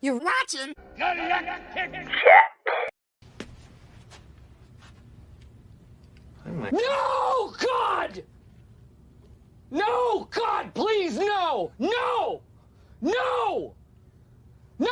You're watching. No, God! No, God, please, no! No! No! No!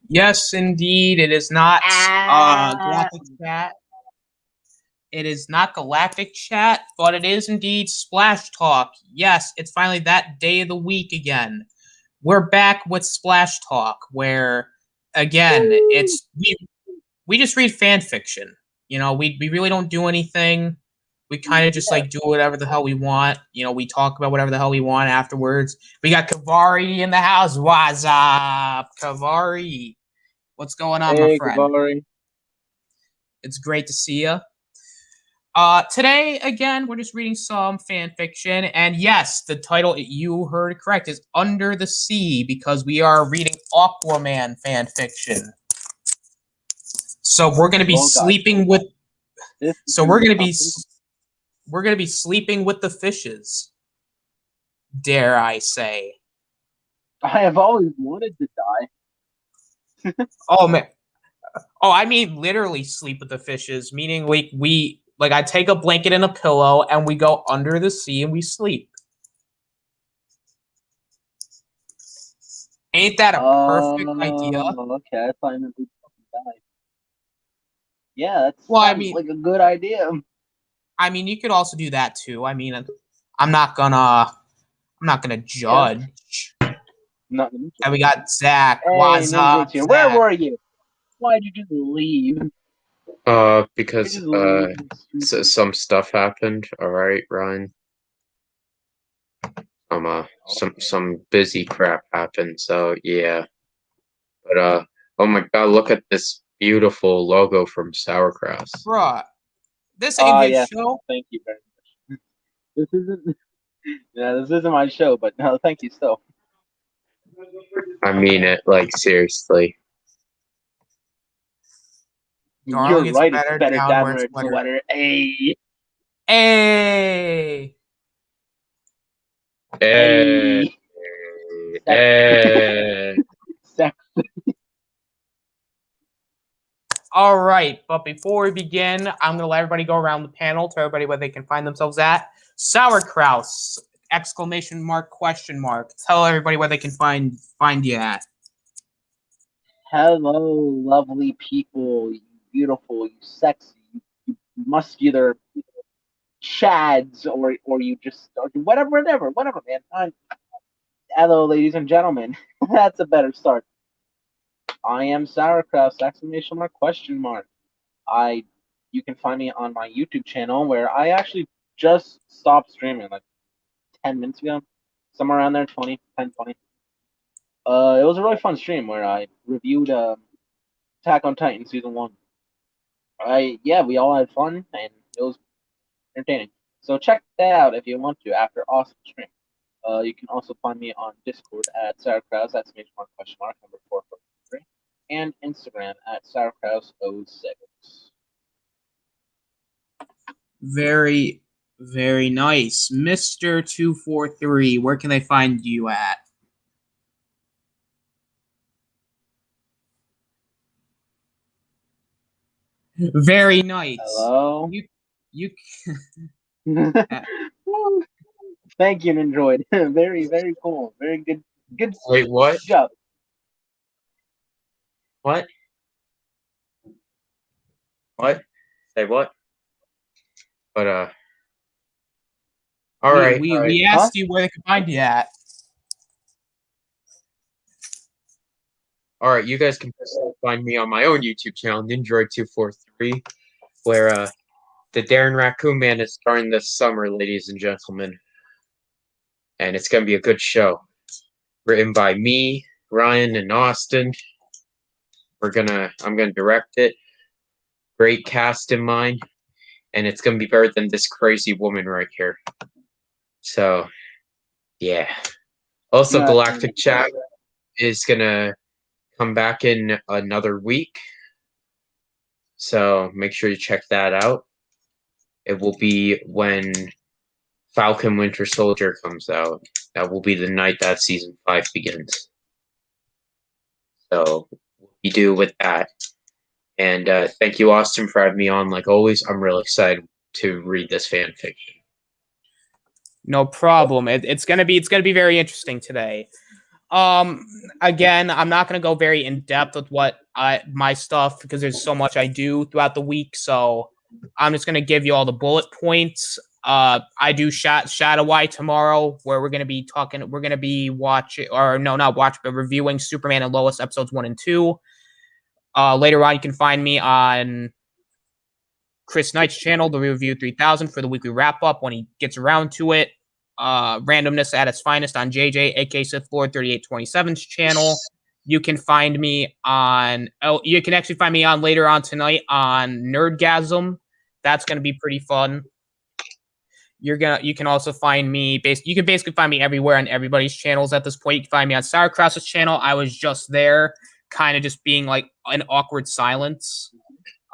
Yes, indeed, it is not Galactic Chat. It is not Galactic Chat, but it is indeed Splash Talk. Yes, it's finally that day of the week again. We're back with Splash Talk, where again we just read fan fiction. You know, we really don't do anything. We kind of just like do whatever the hell we want. You know, we talk about whatever the hell we want afterwards. We got Kavari in the house. What's up, Kavari? What's going on, my friend? Kavari. It's great to see you. Today, again, we're just reading some fan fiction. And yes, the title, you heard correct, is Under the Sea, because we are reading Aquaman fan fiction. So we're going to be sleeping with... So we're going to be sleeping with the fishes. Dare I say. I have always wanted to die. Oh, man. Oh, I mean literally sleep with the fishes, meaning we I take a blanket and a pillow and we go under the sea and we sleep. Ain't that a perfect idea? Okay, I thought you meant we die. Yeah, that sounds like a good idea. I mean, you could also do that too. I mean, I'm not gonna judge. Yeah. And we got Zach. Hey, What's up, Zach? Where were you? Why did you just leave? Because some stuff happened. All right, Ryan. Some busy crap happened. So yeah. But oh my God, look at this beautiful logo from Sauerkraut. Bruh, this ain't his show. Thank you very much. This isn't my show, but no, thank you still. I mean it, like seriously. You're right, it's better downward sweater. Hey. Hey. Hey. Hey. All right, but before we begin, I'm going to let everybody go around the panel, tell everybody where they can find themselves at. Sauerkraut! ! Question mark. Tell everybody where they can find you at. Hello, lovely people, you beautiful, you sexy, you muscular chads, or you just whatever, man. Hello, ladies and gentlemen. That's a better start. I am Sauerkraut! ! Question mark. You can find me on my YouTube channel, where I actually just stopped streaming like 10 minutes ago, somewhere around there, 10, 20. It was a really fun stream where I reviewed Attack on Titan Season 1. We all had fun, and it was entertaining. So check that out if you want to after awesome stream. You can also find me on Discord at Sauerkraut! ! Question mark number 443, and Instagram at Sauerkraut06. Very, very nice. Mr. 243, where can they find you at? Very nice. Hello. You. Thank you, Android. Very, very cool. Very good. Good. Wait, what? Job. What? What? Say what? But all right. We asked you where they can find you at. All right, you guys can find me on my own YouTube channel, Ninjroid243, where the Darren Raccoon Man is starting this summer, ladies and gentlemen. And it's going to be a good show. Written by me, Ryan, and Austin. I'm going to direct it. Great cast in mind. And it's going to be better than this crazy woman right here. So, Yeah. Also, Yeah. Galactic Chat is gonna come back in another week, so make sure you check that out. It will be when Falcon Winter Soldier comes out. That will be the night that season 5 begins. So, what we do with that. And thank you, Austin, for having me on. Like always, I'm really excited to read this fan fiction. No problem. It's gonna be very interesting today. Again, I'm not gonna go very in depth with my stuff because there's so much I do throughout the week. So I'm just gonna give you all the bullet points. I do Shadow Eye tomorrow, where we're gonna be talking. We're gonna be watching, or no, not watching, but reviewing Superman and Lois episodes 1 and 2. Later on, you can find me on Chris Knight's channel, The Review 3000, for the weekly wrap up when he gets around to it. Randomness at its finest on JJ, aka Sith Lord 3827's channel. You can find me on. Oh, you can actually find me on later on tonight on Nerdgasm. That's gonna be pretty fun. You can also find me. You can basically find me everywhere on everybody's channels at this point. You can find me on Sauerkraut's channel. I was just there, kind of just being like an awkward silence.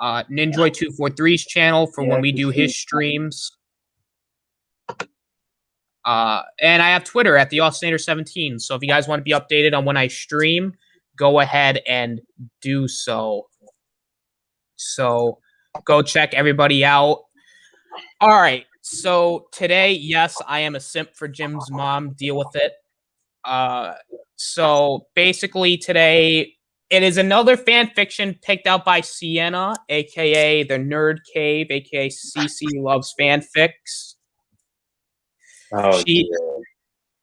Ninjoy243's channel for when we do his streams. And I have Twitter at the Austin17. So if you guys want to be updated on when I stream, go ahead and do so. So go check everybody out. All right. So today, yes, I am a simp for Jim's mom. Deal with it. So basically today, it is another fan fiction picked out by Sienna, aka the Nerd Cave, aka CC Loves Fanfics. Oh,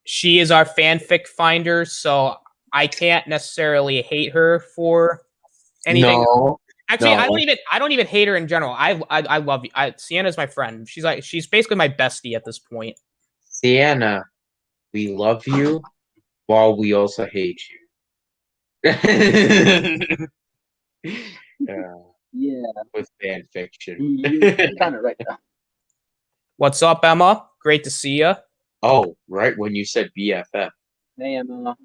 she is our fanfic finder, so I can't necessarily hate her for anything. No, actually, no. I don't even hate her in general. I love you. Sienna's my friend. She's basically my bestie at this point. Sienna, we love you, while we also hate you. Yeah. With fan fiction. You're kind of right now. What's up, Emma? Great to see you. Oh, right when you said BFF. Hey, Emma.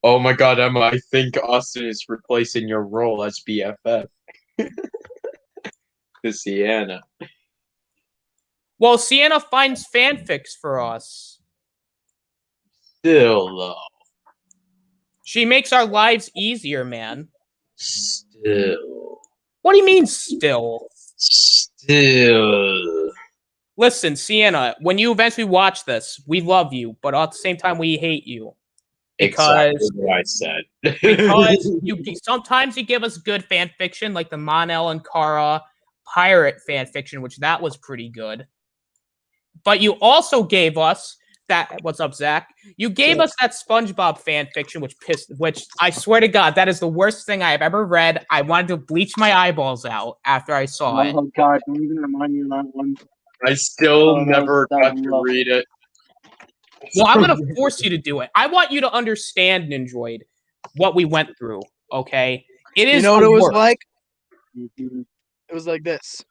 Oh my God, Emma! I think Austin is replacing your role as BFF. To Sienna. Well, Sienna finds fanfics for us. Still, though. She makes our lives easier, man. Still. What do you mean, still? Still. Listen, Sienna, when you eventually watch this, we love you, but at the same time, we hate you. Because exactly what I said. because sometimes you give us good fan fiction, like the Mon-El and Kara pirate fan fiction, which that was pretty good. But you also gave us that. What's up, Zach? You gave us that SpongeBob fan fiction, which I swear to God, that is the worst thing I have ever read. I wanted to bleach my eyeballs out after I saw it. Oh God, don't even remind me of that one. I still never got to read it. Well, I'm going to force you to do it. I want you to understand, Ninjoid, what we went through, okay? It is. You know what it was work. like? Mm-hmm. It was like this.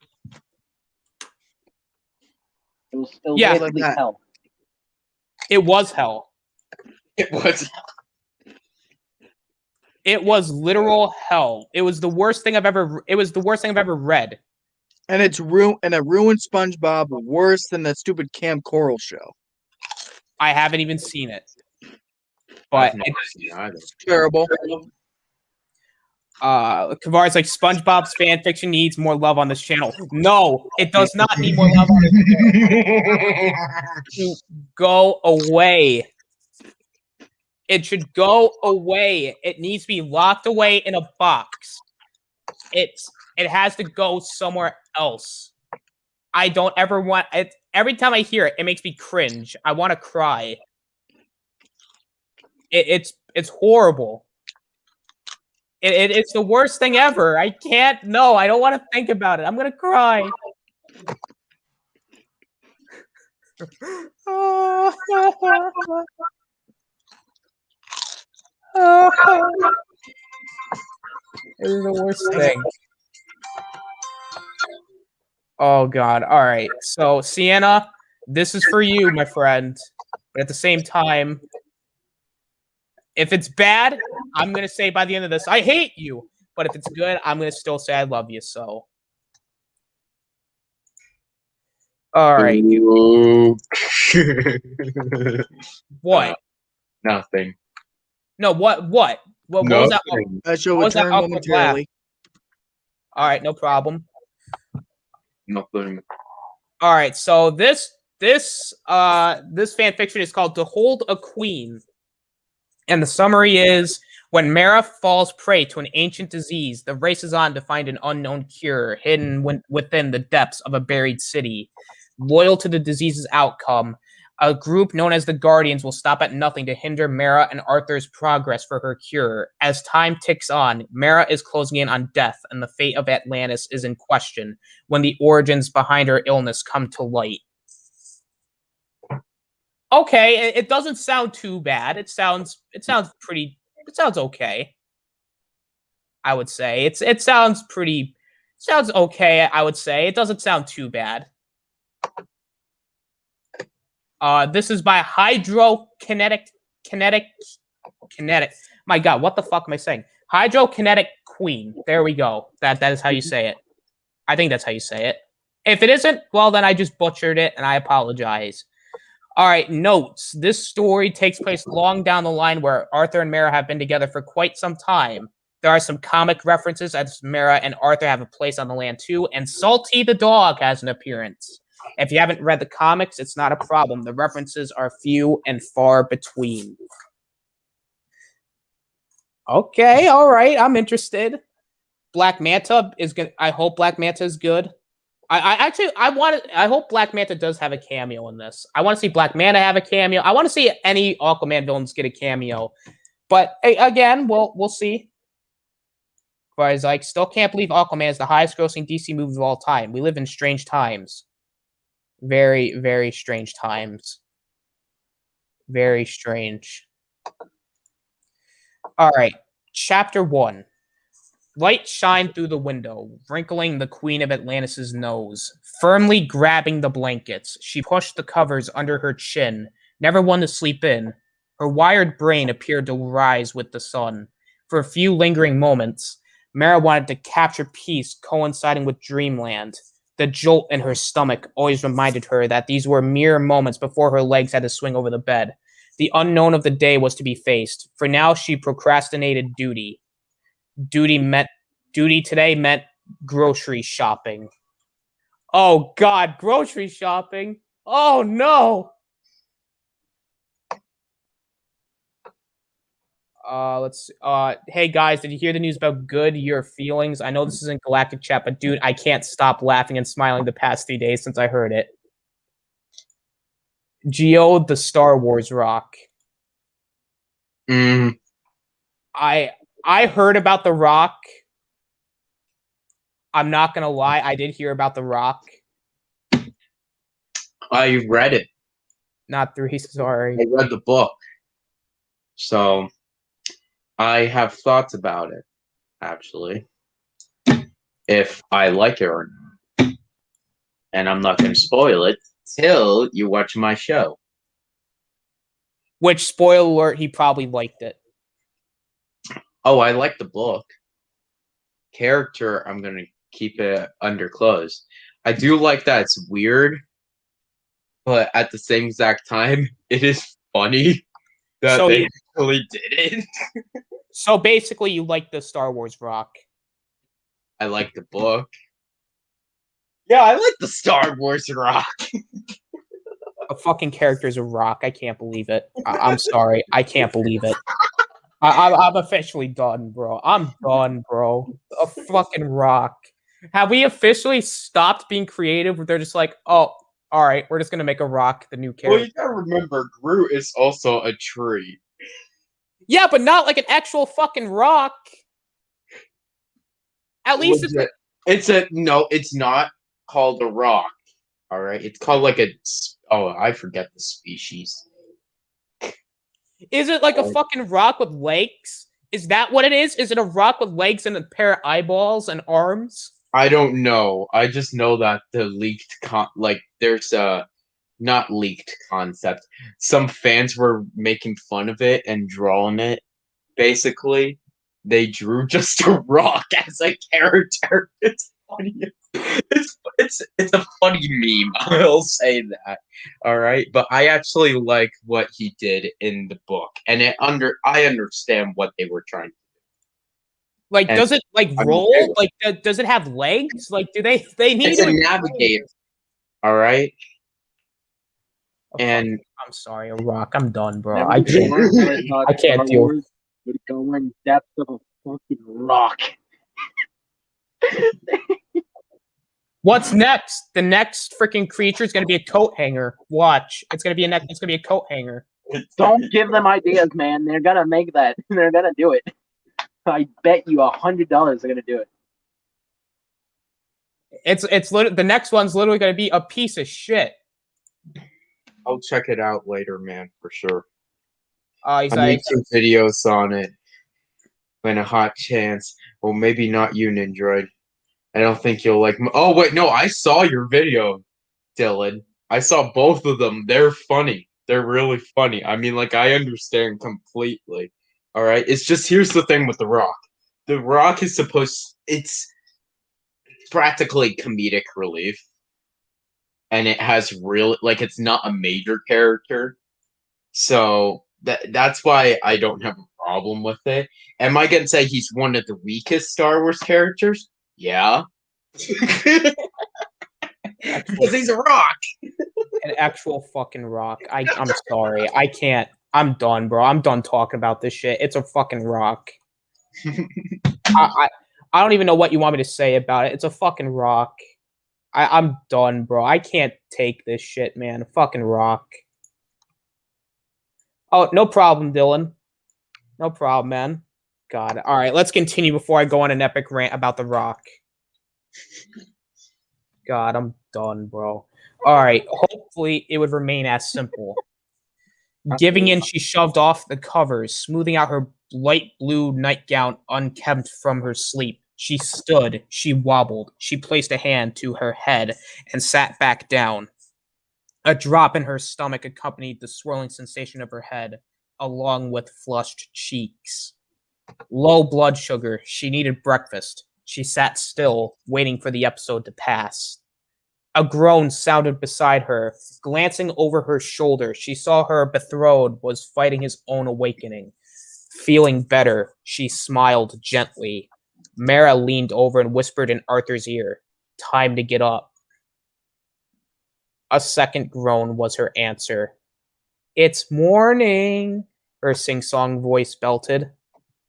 It was Yeah, like that. hell. It was hell. It was. It was literal hell. It was the worst thing I've ever. It was the worst thing I've ever read. And it ruined SpongeBob worse than that stupid Camp Coral show. I haven't even seen it, but It's terrible. Kavar's like SpongeBob's fan fiction needs more love on this channel. No, it does not need more love on this channel. Go away. It should go away. It needs to be locked away in a box. It has to go somewhere else. I don't ever want it. Every time I hear it, it makes me cringe. I want to cry. It's horrible. It's the worst thing ever. I can't. No, I don't want to think about it. I'm gonna cry. It is the worst thing. Oh God! All right. So Sienna, this is for you, my friend. But at the same time, if it's bad, I'm gonna say by the end of this, I hate you. But if it's good, I'm gonna still say I love you. So, all right. What? Nothing. No. What? What was that? Nothing. I shall What was that return awkward laugh? momentarily. All right, no problem. Nothing. All right, so this fan fiction is called "To Hold a Queen," and the summary is: when Mara falls prey to an ancient disease, the race is on to find an unknown cure hidden within the depths of a buried city. Loyal to the disease's outcome, a group known as the Guardians will stop at nothing to hinder Mara and Arthur's progress for her cure. As time ticks on, Mara is closing in on death, and the fate of Atlantis is in question when the origins behind her illness come to light. Okay, it doesn't sound too bad. It sounds okay. I would say it sounds okay. I would say it doesn't sound too bad. This is by Hydrokinetic. My God, what the fuck am I saying? Hydrokinetic Queen. There we go. That is how you say it. I think that's how you say it. If it isn't, well, then I just butchered it, and I apologize. All right, notes. This story takes place long down the line where Arthur and Mara have been together for quite some time. There are some comic references as Mara and Arthur have a place on the land too, and Salty the dog has an appearance. If you haven't read the comics, it's not a problem. The references are few and far between. Okay, all right, I'm interested. Black Manta is good. I hope Black Manta is good. I hope Black Manta does have a cameo in this. I want to see Black Manta have a cameo. I want to see any Aquaman villains get a cameo. But again, we'll see. But I still can't believe Aquaman is the highest grossing DC movie of all time. We live in strange times. Very, very strange times. Very strange. All right. Chapter 1. Light shined through the window, wrinkling the Queen of Atlantis' nose. Firmly grabbing the blankets, she pushed the covers under her chin, never one to sleep in. Her wired brain appeared to rise with the sun. For a few lingering moments, Mara wanted to capture peace coinciding with dreamland. The jolt in her stomach always reminded her that these were mere moments before her legs had to swing over the bed. The unknown of the day was to be faced. For now, she procrastinated duty. Duty today meant grocery shopping. Oh God, grocery shopping. Oh no. Hey guys, did you hear the news about Good Your Feelings? I know this isn't Galactic Chat, but dude, I can't stop laughing and smiling the past 3 days since I heard it. Geo the Star Wars Rock. I heard about The Rock. I'm not gonna lie, I did hear about The Rock. I read it. Not 3, sorry. I read the book. So I have thoughts about it, actually. If I like it or not. And I'm not going to spoil it till you watch my show. Which, spoiler alert, he probably liked it. Oh, I like the book. Character, I'm going to keep it under close. I do like that it's weird, but at the same exact time, it is funny that So they actually did it. So basically, you like the Star Wars Rock. I like the book. Yeah, I like the Star Wars Rock. A fucking character is a rock. I can't believe it. I'm sorry. I can't believe it. I'm officially done, bro. I'm done, bro. A fucking rock. Have we officially stopped being creative? Where they're just like, oh, all right, we're just gonna make a rock the new character. Well, you gotta remember, Groot is also a tree. Yeah, but not like an actual fucking rock. At least it's not called a rock. All right, it's called like I forget the species. Is it like a fucking rock with legs? Is that what it is? Is it a rock with legs and a pair of eyeballs and arms? I don't know. I just know that the leaked there's not leaked concept. Some fans were making fun of it and drawing it. Basically, they drew just a rock as a character. It's funny. It's a funny meme. I'll say that. All right, but I actually like what he did in the book, and I understand what they were trying to. Like, And does it like I'm roll? okay with Like, does it have legs? Like, do they need It's to a explain navigator. this? All right, Oh, and I'm sorry, a rock. I'm done, bro. Never I before can't. have I thought I can't Star deal. Wars would go in depth of a fucking rock. What's next? The next freaking creature is gonna be a coat hanger. Watch, it's gonna be a coat hanger. Don't give them ideas, man. They're gonna make that. They're gonna do it. I bet you $100 they're gonna do it. It's literally the next one's literally gonna be a piece of shit. I'll check it out later, man, for sure. He's I like, made some videos on it. When a hot chance. Well, maybe not you, Nindroid. I don't think you'll like. Oh wait, no, I saw your video, Dylan. I saw both of them. They're funny. They're really funny. I mean, like, I understand completely. All right, it's just here's the thing with the Rock. The Rock is it's practically comedic relief, and it has real like it's not a major character, so that's why I don't have a problem with it. Am I gonna say he's one of the weakest Star Wars characters? Yeah. Because he's a rock. an actual fucking rock. I'm sorry. I can't. I'm done, bro. I'm done talking about this shit. It's a fucking rock. I don't even know what you want me to say about it. It's a fucking rock. I'm done, bro. I can't take this shit, man. A fucking rock. Oh, no problem, Dylan. No problem, man. God. All right, let's continue before I go on an epic rant about the rock. God, I'm done, bro. All right, hopefully it would remain as simple. Giving in, she shoved off the covers, smoothing out her light blue nightgown unkempt from her sleep. She stood, she wobbled, she placed a hand to her head and sat back down. A drop in her stomach accompanied the swirling sensation of her head, along with flushed cheeks. Low blood sugar, she needed breakfast. She sat still, waiting for the episode to pass. A groan sounded beside her. Glancing over her shoulder, she saw her betrothed was fighting his own awakening. Feeling better, she smiled gently. Mara leaned over and whispered in Arthur's ear, "Time to get up." A second groan was her answer. "It's morning," her sing-song voice belted.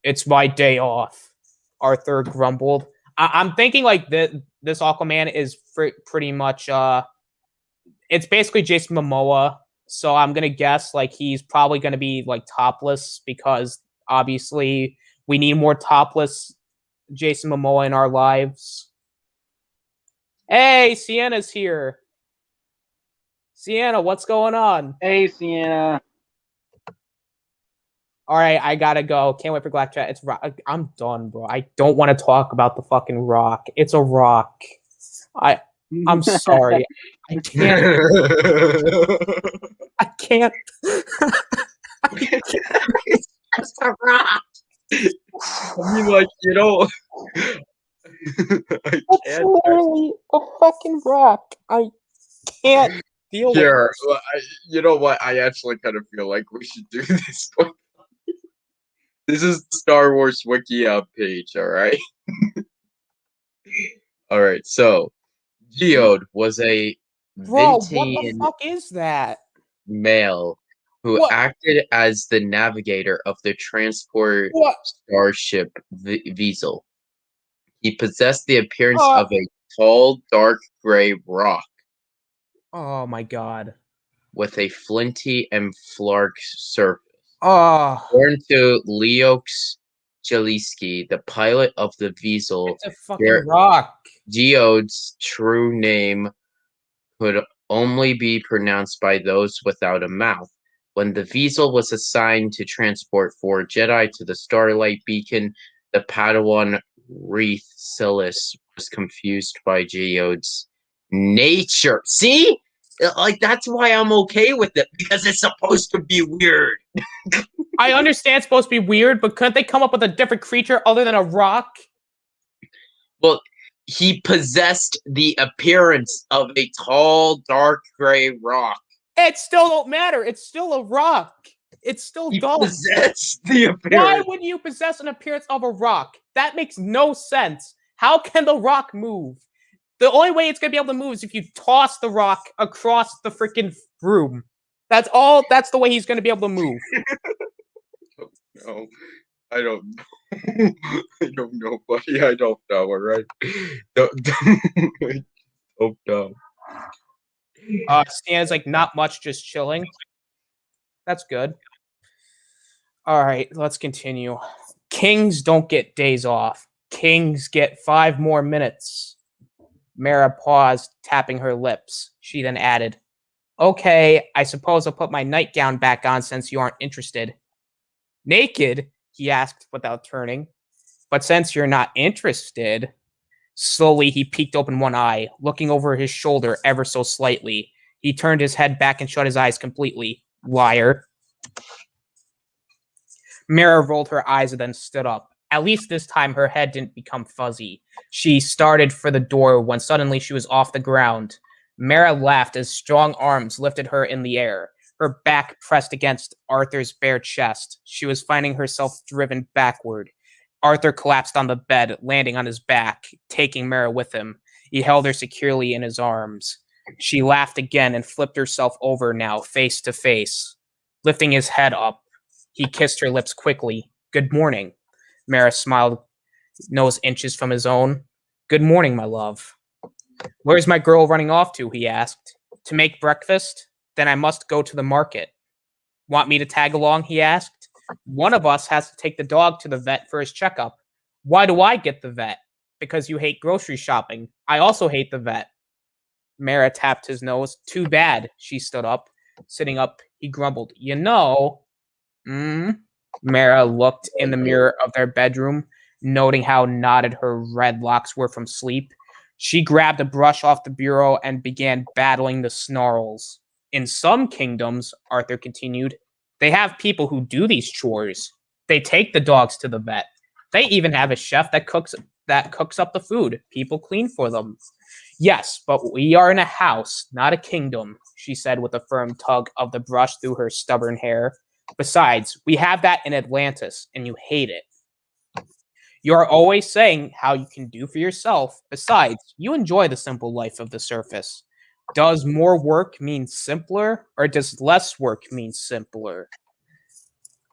"It's my day off," Arthur grumbled. I'm thinking like this Aquaman is pretty much it's basically Jason Momoa, so I'm gonna guess like he's probably gonna be like topless because obviously we need more topless Jason Momoa in our lives. Hey, Sienna's here. Sienna, what's going on? Hey, Sienna. All right, I gotta go. Can't wait for Black Chat. I'm done, bro. I don't want to talk about the fucking rock. It's a rock. I'm sorry. I can't. I can't. It's just a rock. I mean, like, you know. I It's can't. literally a fucking rock. I can't deal with Here, it. you know what? I actually kind of feel like we should do this one. This is the Star Wars Wiki page, alright? Alright, so Geode was a Bro, what the Vintian fuck is that? male who What? acted as the navigator of the transport What? starship Vessel. He possessed the appearance of a tall, dark gray rock Oh my god. with a flinty and flark surface. Oh, Born to Leox Jeliski, the pilot of the Vessel, it's a fucking rock. Geode's true name could only be pronounced by those without a mouth. When the Vessel was assigned to transport 4 Jedi to the Starlight Beacon, the Padawan Wreath Silas was confused by Geode's nature. See? Like, that's why I'm okay with it, because it's supposed to be weird. I understand it's supposed to be weird, but couldn't they come up with a different creature other than a rock? Well, he possessed the appearance of a tall, dark gray rock. It still don't matter. It's still a rock. It's still He dumb. possessed the Why appearance. would you possess an appearance of a rock? That makes no sense. How can the rock move? The only way it's going to be able to move is if you toss the rock across the freaking room. That's all. That's the way he's going to be able to move. No, I don't know. I don't know, buddy. I don't know, all right? I don't know. Stan's like, not much, just chilling. That's good. All right, let's continue. Kings don't get days off. Kings get 5 more minutes. Mara paused, tapping her lips. She then added, okay, I suppose I'll put my nightgown back on since you aren't interested. Naked? He asked without turning. But since you're not interested... Slowly, he peeked open one eye, looking over his shoulder ever so slightly. He turned his head back and shut his eyes completely. Liar. Mara rolled her eyes and then stood up. At least this time her head didn't become fuzzy. She started for the door when suddenly she was off the ground. Mara laughed as strong arms lifted her in the air. Her back pressed against Arthur's bare chest. She was finding herself driven backward. Arthur collapsed on the bed, landing on his back, taking Mara with him. He held her securely in his arms. She laughed again and flipped herself over now, face to face. Lifting his head up, he kissed her lips quickly. Good morning. Mara smiled, nose inches from his own. Good morning, my love. Where's my girl running off to? He asked. To make breakfast? Then I must go to the market. Want me to tag along? He asked. One of us has to take the dog to the vet for his checkup. Why do I get the vet? Because you hate grocery shopping. I also hate the vet. Mara tapped his nose. Too bad. She stood up. Sitting up, he grumbled. You know... Mara looked in the mirror of their bedroom, noting how knotted her red locks were from sleep. She grabbed a brush off the bureau and began battling the snarls. In some kingdoms, Arthur continued, they have people who do these chores. They take the dogs to the vet. They even have a chef that cooks up the food. People clean for them. Yes, but we are in a house, not a kingdom, she said with a firm tug of the brush through her stubborn hair. Besides, we have that in Atlantis, and you hate it. You're always saying how you can do for yourself. Besides, you enjoy the simple life of the surface. Does more work mean simpler, or does less work mean simpler?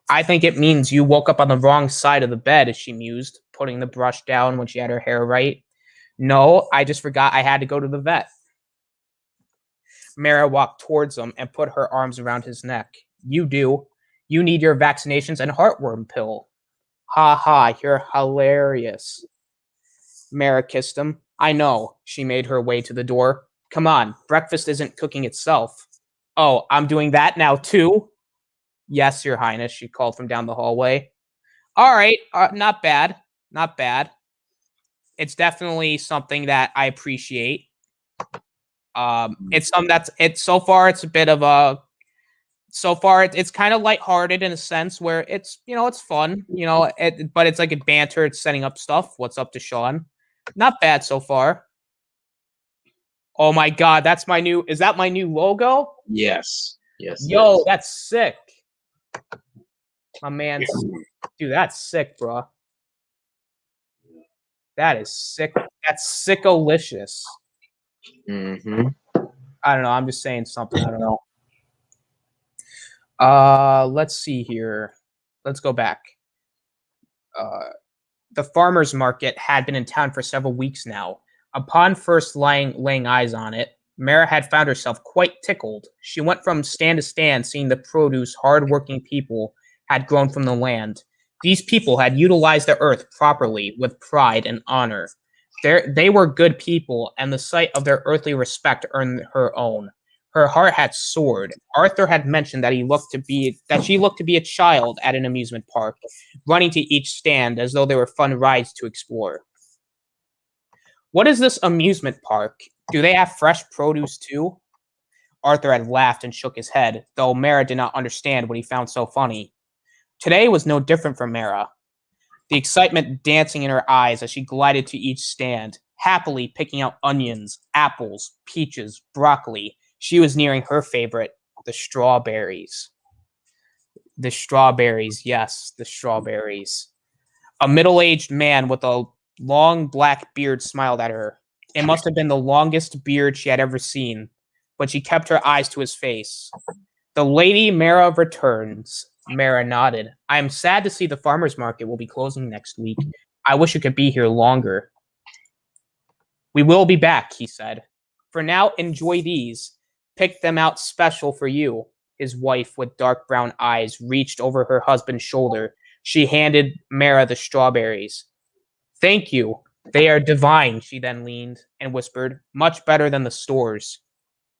I think it means you woke up on the wrong side of the bed, she mused, putting the brush down when she had her hair right. No, I just forgot I had to go to the vet. Mara walked towards him and put her arms around his neck. You do. You need your vaccinations and heartworm pill. Ha ha, you're hilarious. Mara kissed him. I know. She made her way to the door. Come on, breakfast isn't cooking itself. Oh, I'm doing that now too? Yes, Your Highness, she called from down the hallway. All right, not bad. Not bad. It's definitely something that I appreciate. It's so far it's a bit of a it's kind of lighthearted in a sense where it's it's fun, but it's like a banter, it's setting up stuff. What's up to Sean? Not bad so far. Oh my god, is that my new logo? Yes. Yes. Yo, yes. that's sick. My man, dude, that's sick, bro. That is sick. That's sickolicious. Mm-hmm. I don't know. I'm just saying something. I don't know. Let's see here. Let's go back. The farmer's market had been in town for several weeks now. Upon first laying eyes on it, Mara had found herself quite tickled. She went from stand to stand, seeing the produce hard-working people had grown from the land. These people had utilized the earth properly, with pride and honor. They were good people, and the sight of their earthly respect earned her own. Her heart had soared. Arthur had mentioned that she looked to be a child at an amusement park, running to each stand as though they were fun rides to explore. What is this amusement park? Do they have fresh produce too? Arthur had laughed and shook his head, though Mara did not understand what he found so funny. Today was no different from Mara, the excitement dancing in her eyes as she glided to each stand, happily picking out onions, apples, peaches, broccoli. She was nearing her favorite, the strawberries. The strawberries, yes, the strawberries. A middle-aged man with a long black beard smiled at her. It must have been the longest beard she had ever seen, but she kept her eyes to his face. The Lady Mara returns. Mara nodded. I am sad to see the farmer's market will be closing next week. I wish it could be here longer. We will be back, he said. For now, enjoy these. Pick them out special for you. His wife, with dark brown eyes, reached over her husband's shoulder. She handed Mara the strawberries. Thank you. They are divine, she then leaned and whispered. Much better than the stores.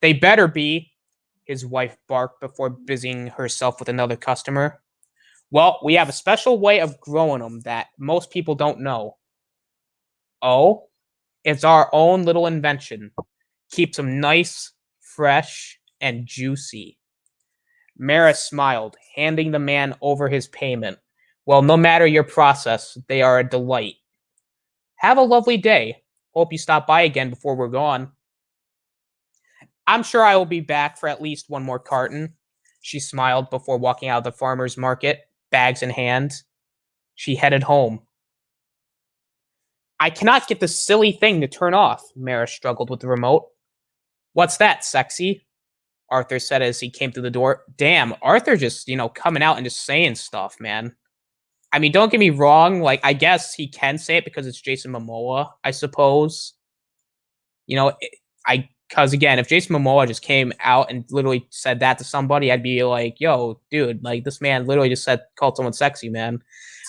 They better be, his wife barked before busying herself with another customer. Well, we have a special way of growing them that most people don't know. Oh? It's our own little invention. Keeps them nice, fresh, and juicy. Mara smiled, handing the man over his payment. Well, no matter your process, they are a delight. Have a lovely day. Hope you stop by again before we're gone. I'm sure I will be back for at least one more carton. She smiled before walking out of the farmer's market, bags in hand. She headed home. I cannot get this silly thing to turn off, Mara struggled with the remote. What's that, sexy? Arthur said as he came through the door. Damn, Arthur just, coming out and just saying stuff, man. I mean, don't get me wrong. Like, I guess he can say it because it's Jason Momoa, I suppose. Because again, if Jason Momoa just came out and literally said that to somebody, I'd be like, yo, dude, like, this man literally just called someone sexy, man.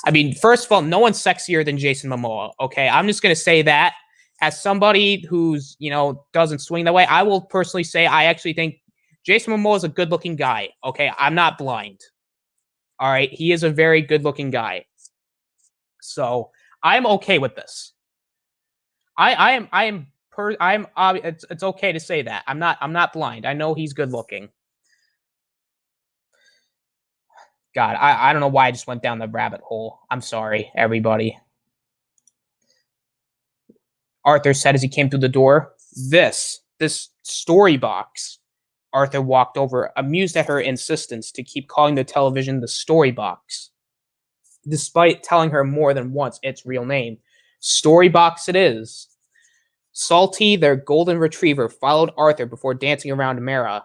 I mean, first of all, no one's sexier than Jason Momoa, okay? I'm just going to say that. As somebody who's, doesn't swing that way, I will personally say I actually think Jason Momoa is a good-looking guy, okay? I'm not blind. All right? He is a very good-looking guy. So, I'm okay with this. It's okay to say that. I'm not blind. I know he's good-looking. God, I don't know why I just went down the rabbit hole. I'm sorry, everybody. Arthur said as he came through the door. This story box. Arthur walked over, amused at her insistence to keep calling the television the story box, despite telling her more than once its real name. Story box it is. Salty, their golden retriever, followed Arthur before dancing around Mara.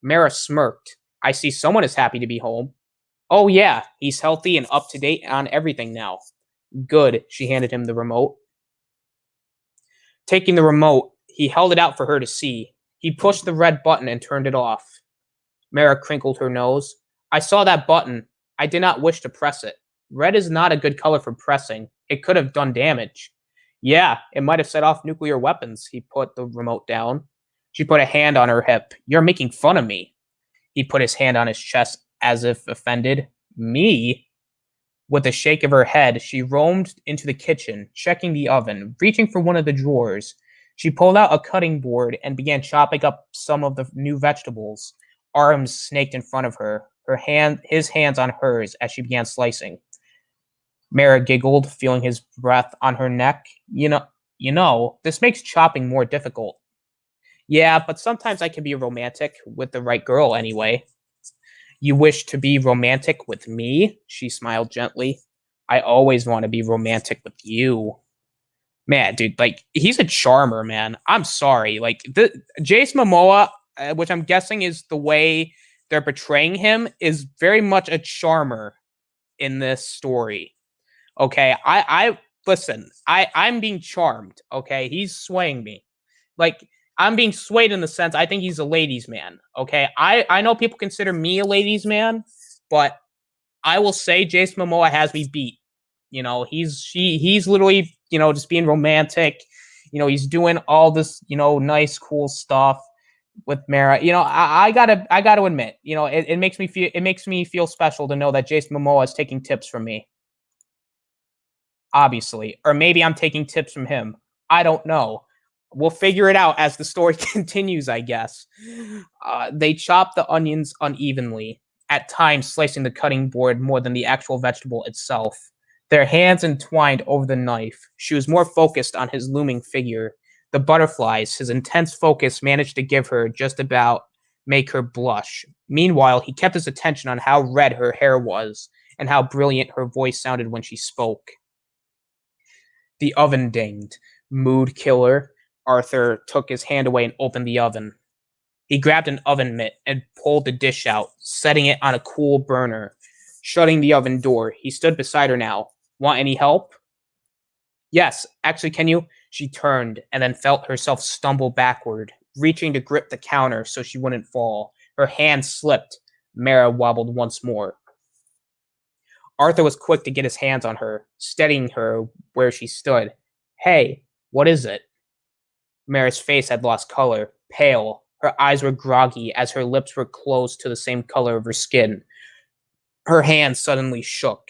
Mara smirked. I see someone is happy to be home. Oh yeah, he's healthy and up to date on everything now. Good, she handed him the remote. Taking the remote, he held it out for her to see. He pushed the red button and turned it off. Mara crinkled her nose. I saw that button. I did not wish to press it. Red is not a good color for pressing. It could have done damage. Yeah, it might have set off nuclear weapons. He put the remote down. She put a hand on her hip. You're making fun of me. He put his hand on his chest as if offended. Me? With a shake of her head, she roamed into the kitchen, checking the oven, reaching for one of the drawers. She pulled out a cutting board and began chopping up some of the new vegetables. Arms snaked in front of her, his hands on hers as she began slicing. Mara giggled, feeling his breath on her neck. You know, this makes chopping more difficult. Yeah, but sometimes I can be romantic with the right girl anyway. You wish to be romantic with me? She smiled gently. I always want to be romantic with you. Man, dude, like, he's a charmer, man. I'm sorry. Like, Jason Momoa, which I'm guessing is the way they're portraying him, is very much a charmer in this story. Okay, listen, I'm being charmed, okay? He's swaying me. Like, I'm being swayed in the sense I think he's a ladies' man, okay? I know people consider me a ladies' man, but I will say Jason Momoa has me beat. He's literally, just being romantic. He's doing all this, nice, cool stuff with Mara. I gotta admit, it makes me feel special to know that Jason Momoa is taking tips from me. Obviously. Or maybe I'm taking tips from him. I don't know. We'll figure it out as the story continues, I guess. They chop the onions unevenly, at times slicing the cutting board more than the actual vegetable itself. Their hands entwined over the knife. She was more focused on his looming figure. The butterflies, his intense focus managed to give her just about make her blush. Meanwhile, he kept his attention on how red her hair was and how brilliant her voice sounded when she spoke. The oven dinged. Mood killer. Arthur took his hand away and opened the oven. He grabbed an oven mitt and pulled the dish out, setting it on a cool burner. Shutting the oven door, he stood beside her now. Want any help? Yes, actually, can you? She turned and then felt herself stumble backward, reaching to grip the counter so she wouldn't fall. Her hand slipped. Mara wobbled once more. Arthur was quick to get his hands on her, steadying her where she stood. Hey, what is it? Mara's face had lost color, pale. Her eyes were groggy as her lips were closed to the same color of her skin. Her hands suddenly shook,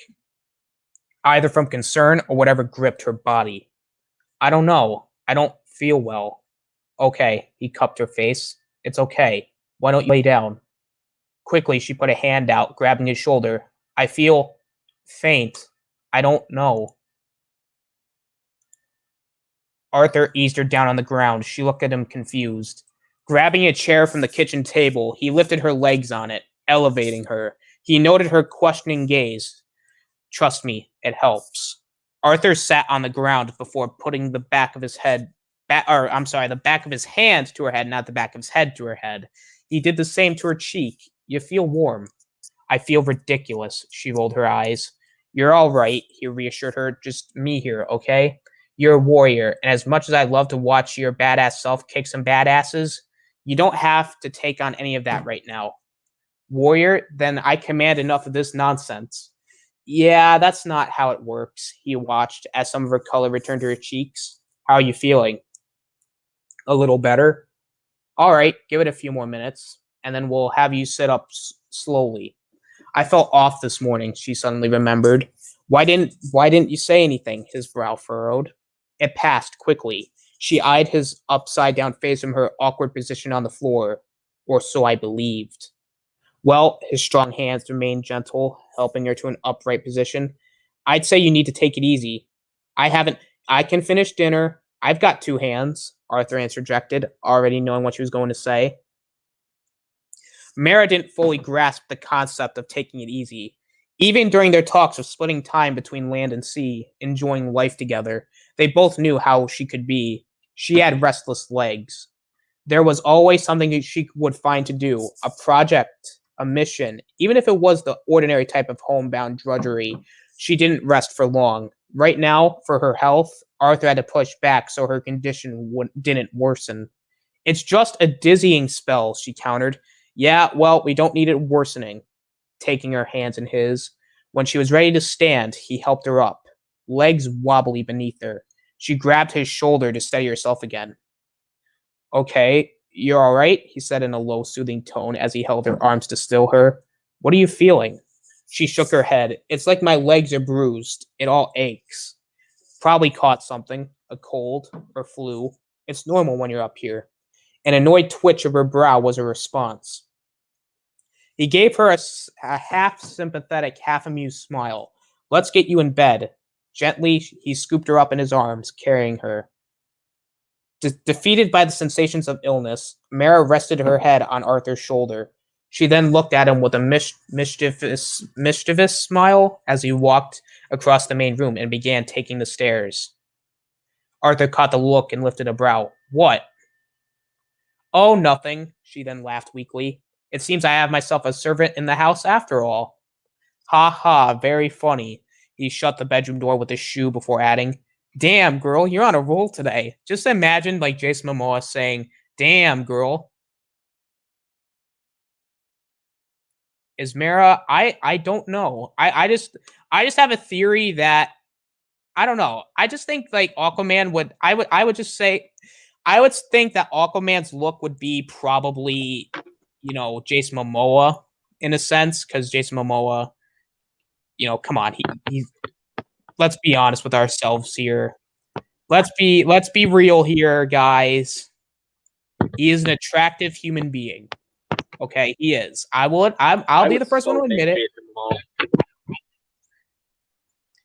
either from concern or whatever gripped her body. I don't know. I don't feel well. Okay, he cupped her face. It's okay. Why don't you lay down? Quickly, she put a hand out, grabbing his shoulder. I feel faint. I don't know. Arthur eased her down on the ground. She looked at him confused. Grabbing a chair from the kitchen table, he lifted her legs on it, elevating her. He noted her questioning gaze. Trust me, it helps. Arthur sat on the ground before putting the back of his head, the back of his hand to her head, not the back of his head to her head. He did the same to her cheek. You feel warm. I feel ridiculous. She rolled her eyes. You're all right, he reassured her. Just me here, okay? You're a warrior, and as much as I love to watch your badass self kick some badasses, you don't have to take on any of that right now. Warrior, then I command enough of this nonsense. Yeah, that's not how it works, he watched as some of her color returned to her cheeks. How are you feeling? A little better. All right, give it a few more minutes, and then we'll have you sit up slowly. I felt off this morning, she suddenly remembered. Why didn't you say anything? His brow furrowed. It passed quickly. She eyed his upside-down face from her awkward position on the floor. Or so I believed. Well, his strong hands remained gentle, helping her to an upright position. I'd say you need to take it easy. I can finish dinner. I've got 2 hands, Arthur interjected, already knowing what she was going to say. Mara didn't fully grasp the concept of taking it easy. Even during their talks of splitting time between land and sea, enjoying life together, they both knew how she could be. She had restless legs. There was always something she would find to do, a project, a mission. Even if it was the ordinary type of homebound drudgery, she didn't rest for long. Right now, for her health, Arthur had to push back so her condition didn't worsen. It's just a dizzying spell, she countered. Yeah, well, we don't need it worsening. Taking her hands in his. When she was ready to stand, he helped her up, legs wobbly beneath her. She grabbed his shoulder to steady herself again. Okay, you're all right, he said in a low, soothing tone as he held her arms to still her. What are you feeling? She shook her head. It's like my legs are bruised. It all aches. Probably caught something, a cold or flu. It's normal when you're up here. An annoyed twitch of her brow was her response. He gave her a half-sympathetic, half-amused smile. Let's get you in bed. Gently, he scooped her up in his arms, carrying her. Defeated by the sensations of illness, Mara rested her head on Arthur's shoulder. She then looked at him with a mischievous smile as he walked across the main room and began taking the stairs. Arthur caught the look and lifted a brow. What? Oh, nothing, she then laughed weakly. It seems I have myself a servant in the house after all. Ha ha, very funny. He shut the bedroom door with his shoe before adding, Damn, girl, you're on a roll today. Just imagine like Jason Momoa saying, Damn, girl. Is Mara, I don't know. I just have a theory that I don't know. I just think like Aquaman would I would just say I would think that Aquaman's look would be probably, Jason Momoa in a sense, because Jason Momoa, come on, he's let's be honest with ourselves here. let's be real here, guys. He is an attractive human being. Okay, he is. I'll be the first one to admit it.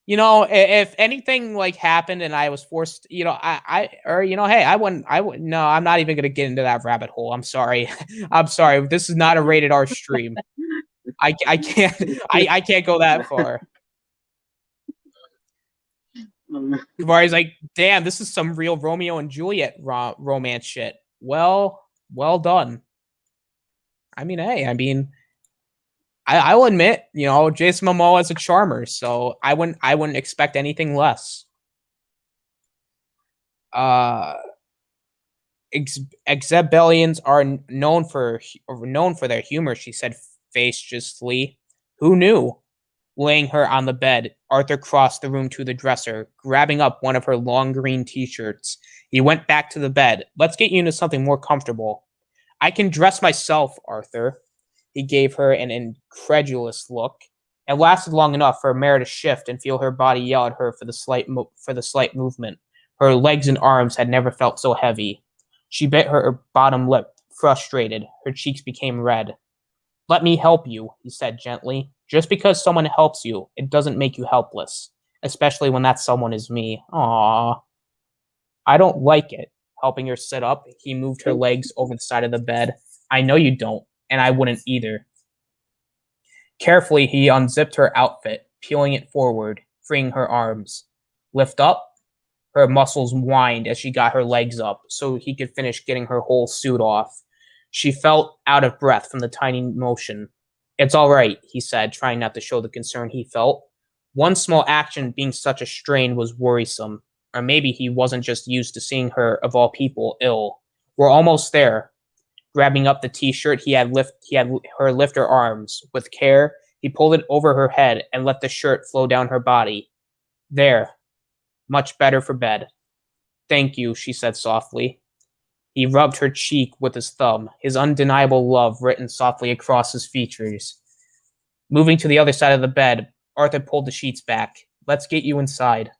You know, if anything like happened and I was forced, you know, hey, I wouldn't, no, I'm not even gonna get into that rabbit hole. I'm sorry, I'm sorry. This is not a rated R stream. I can't go that far. Kavari's like, damn, this is some real Romeo and Juliet romance shit. Well done. I mean, hey, I will admit, you know, Jason Momoa is a charmer, so I wouldn't expect anything less. Exebellions are known for their humor, she said facetiously. Who knew? Laying her on the bed, Arthur crossed the room to the dresser, grabbing up one of her long green t-shirts. He went back to the bed. Let's get you into something more comfortable. I can dress myself, Arthur. He gave her an incredulous look. It lasted long enough for Mare to shift and feel her body yell at her for the slight movement. Her legs and arms had never felt so heavy. She bit her bottom lip, frustrated. Her cheeks became red. Let me help you, he said gently. Just because someone helps you, it doesn't make you helpless. Especially when that someone is me. Aww. I don't like it. Helping her sit up, he moved her legs over the side of the bed. I know you don't, and I wouldn't either. Carefully, he unzipped her outfit, peeling it forward, freeing her arms. Lift up. Her muscles whined as she got her legs up so he could finish getting her whole suit off. She felt out of breath from the tiny motion. It's all right, he said, trying not to show the concern he felt. One small action being such a strain was worrisome. Or maybe he wasn't just used to seeing her, of all people, ill. We're almost there. Grabbing up the t-shirt, he had her lift her arms. With care, he pulled it over her head and let the shirt flow down her body. There. Much better for bed. Thank you, she said softly. He rubbed her cheek with his thumb, his undeniable love written softly across his features. Moving to the other side of the bed, Arthur pulled the sheets back. Let's get you inside.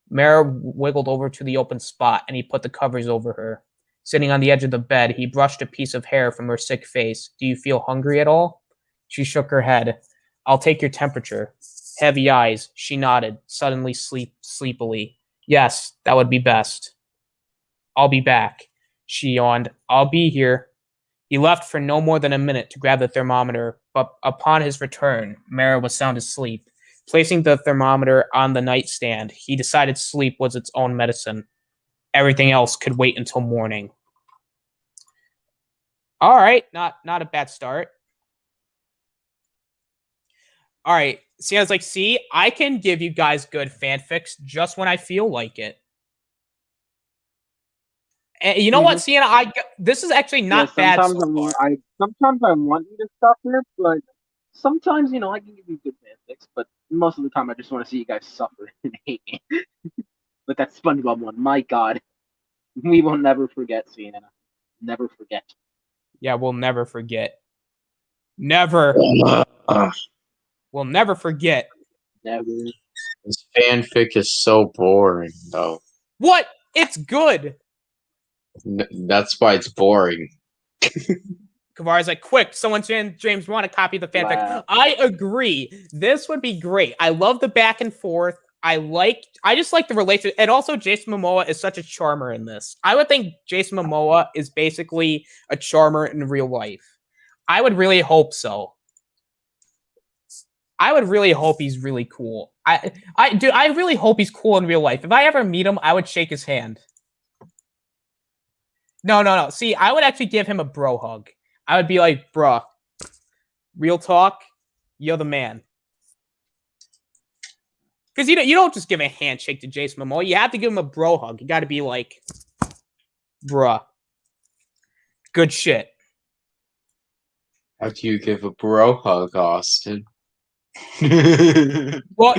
Mara wiggled over to the open spot, and he put the covers over her. Sitting on the edge of the bed, he brushed a piece of hair from her sick face. Do you feel hungry at all? She shook her head. I'll take your temperature. Heavy eyes. She nodded, suddenly sleepily. Yes, that would be best. I'll be back. She yawned. I'll be here. He left for no more than a minute to grab the thermometer, but upon his return, Mara was sound asleep. Placing the thermometer on the nightstand, he decided sleep was its own medicine. Everything else could wait until morning. All right, not a bad start. All right, see, I was like, see, I can give you guys good fanfics just when I feel like it. And you know what, Sienna? This is actually not bad so far. Sometimes I want you to suffer, but sometimes, you know, I can give you good fanfics, but most of the time I just want to see you guys suffer and hate me. But that SpongeBob one, my God. We will never forget, Sienna. Never forget. Yeah, we'll never forget. Never. We'll never forget. Never. This fanfic is so boring, though. What? It's good. That's why it's boring. Kavar's like, quick, someone, James, want to copy the fanfic. Wow. I agree. This would be great. I love the back and forth. I just like the relationship. And also, Jason Momoa is such a charmer in this. I would think Jason Momoa is basically a charmer in real life. I would really hope so. I would really hope he's really cool. I really hope he's cool in real life. If I ever meet him, I would shake his hand. No. See, I would actually give him a bro hug. I would be like, bruh, real talk, you're the man. Because you don't just give a handshake to Jason Momoa. You have to give him a bro hug. You got to be like, bruh, good shit. How do you give a bro hug, Austin? Well,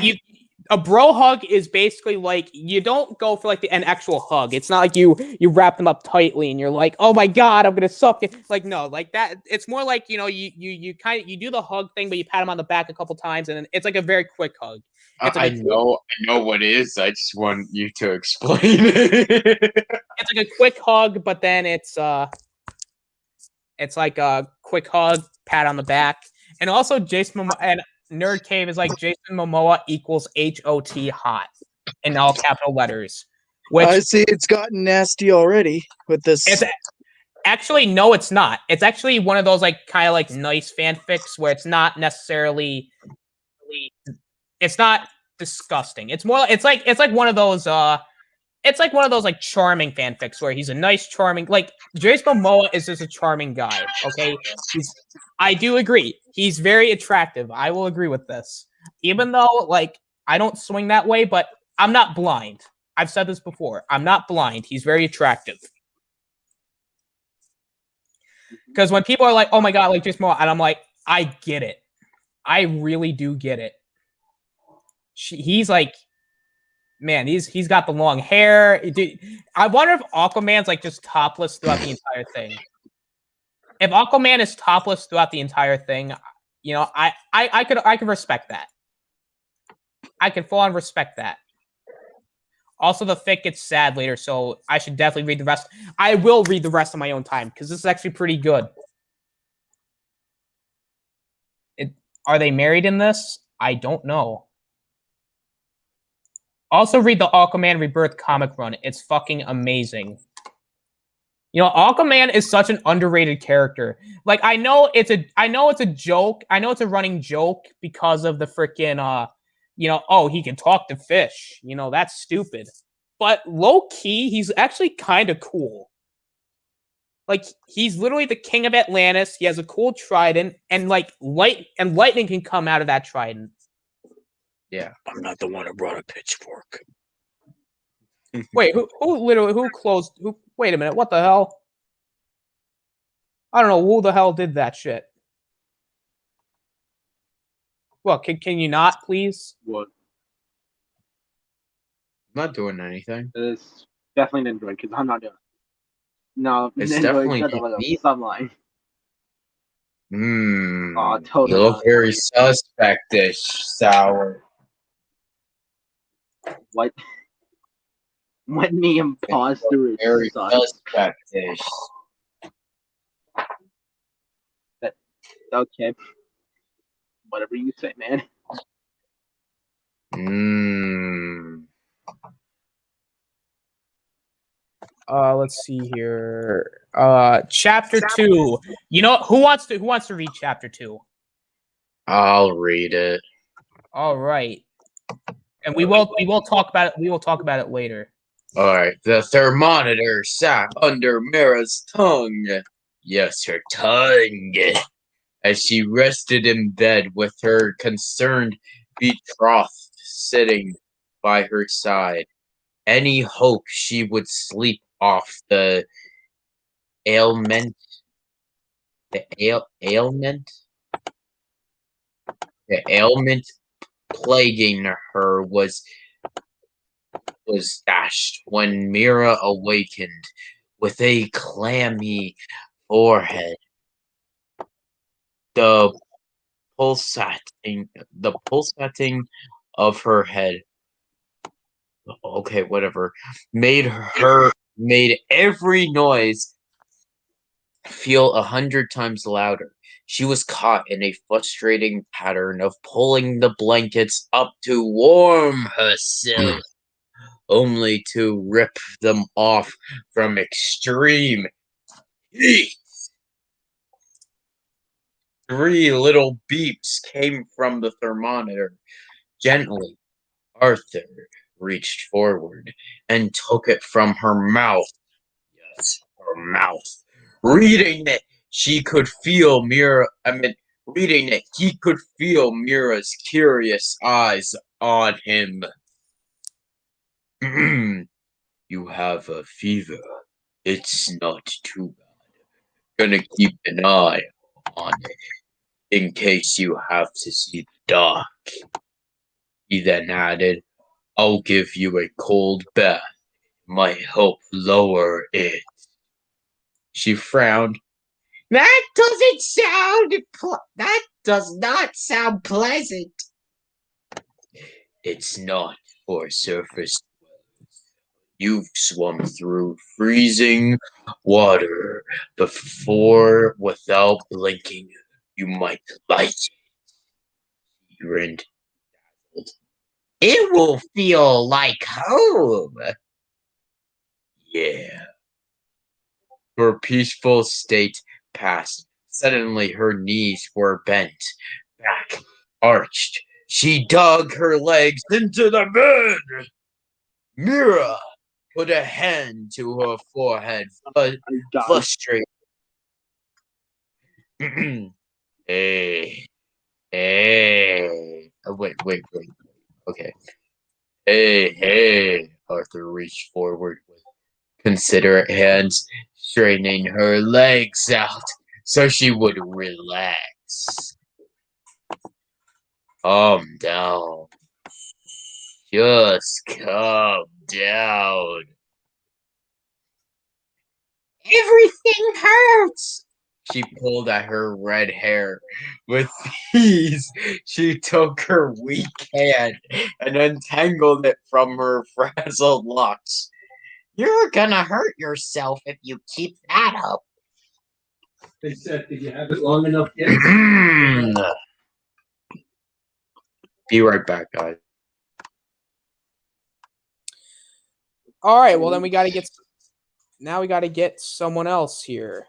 a bro hug is basically like you don't go for like an actual hug. It's not like you wrap them up tightly and you're like, oh my god, I'm gonna suck it. Like no, like that. It's more like you kind of you do the hug thing, but you pat them on the back a couple times, and then it's like a very quick hug. It's like I know what it is. I just want you to explain it. It's like a quick hug, but then it's like a quick hug, pat on the back, and also Jason and Nerd Cave is like Jason Momoa equals HOT hot in all capital letters. Which I see it's gotten nasty already with this. it's actually no, it's not. It's actually one of those like kind of like nice fanfics where it's not necessarily, it's not disgusting. It's more, it's like one of those it's like one of those like charming fanfics where he's a nice, charming, like Jason Momoa is just a charming guy. Okay, I do agree. He's very attractive. I will agree with this. Even though like I don't swing that way, but I'm not blind. I've said this before. I'm not blind. He's very attractive. Because when people are like, "Oh my god," like Jason Momoa, and I'm like, I get it. I really do get it. He's like, man, he's got the long hair. I wonder if Aquaman's like just topless throughout the entire thing. If Aquaman is topless throughout the entire thing, you know, I could respect that. I could full on respect that. Also, the fic gets sad later, so I should definitely read the rest. I will read the rest on my own time because this is actually pretty good. Are they married in this? I don't know. Also, read the Aquaman Rebirth comic run. It's fucking amazing. You know, Aquaman is such an underrated character. Like, I know it's a joke. I know it's a running joke because of the freaking you know, oh, he can talk to fish. You know, that's stupid. But low key, he's actually kind of cool. Like, he's literally the king of Atlantis. He has a cool trident, and like lightning can come out of that trident. Yeah, I'm not the one who brought a pitchfork. Wait, who closed? Wait a minute, what the hell? I don't know who the hell did that shit. Well, can you not, please? What? I'm not doing anything. It's definitely an Android because I'm not doing it. No, It's Android, definitely some line. Oh, totally. You look very suspectish, Sour. What? When the imposter is Very suspect. suspectish. Okay. Whatever you say, man. Let's see here. Chapter 2. You know who wants to read chapter 2? I'll read it. All right. And we will talk about it. We will talk about it later. All right. The thermometer sat under Mira's tongue. Yes, her tongue. As she rested in bed with her concerned betrothed sitting by her side. Any hope she would sleep off the ailment. The ailment plaguing her was dashed when Mira awakened with a clammy forehead, the pulsating of her head. Okay, whatever. Made every noise feel 100 times louder. She was caught in a frustrating pattern of pulling the blankets up to warm herself, only to rip them off from extreme heat. 3 little beeps came from the thermometer. Gently, Arthur reached forward and took it from her mouth. Yes, her mouth. Reading it, he could feel Mira's curious eyes on him. You have a fever. It's not too bad. Gonna keep an eye on it in case you have to see the dark. He then added, I'll give you a cold bath. Might help lower it. She frowned. That does not sound pleasant. It's not for surface dwellers. You've swum through freezing water before without blinking. You might like it. He grinned. It will feel like home. Yeah. Her peaceful state passed. Suddenly her knees were bent, back arched. She dug her legs into the bed. Mira put a hand to her forehead, frustrated. Hey, hey. Oh, wait. Okay. Hey. Arthur reached forward with considerate hands, straightening her legs out so she would relax. Calm down. Just calm down. Everything hurts. She pulled at her red hair. With ease, she took her weak hand and untangled it from her frazzled locks. You're gonna hurt yourself if you keep that up. They said, did you have it long enough yet? Be right back, guys. All right, well then we got to get someone else here.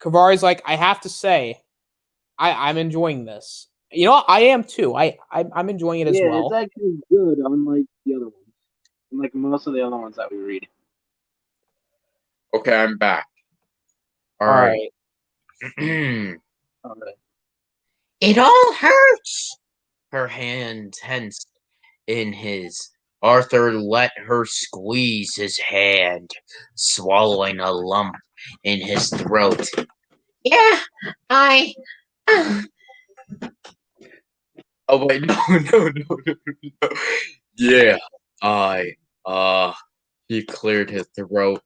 Kavari's like, I have to say, I'm enjoying this. You know what? I am too. I'm enjoying it as well. Yeah, it's actually good, unlike the other ones. Unlike most of the other ones that we read. Okay, I'm back. All right. Okay. It all hurts. Her hand tensed in his. Arthur let her squeeze his hand, swallowing a lump in his throat. Yeah, Oh wait, no. Yeah, he cleared his throat,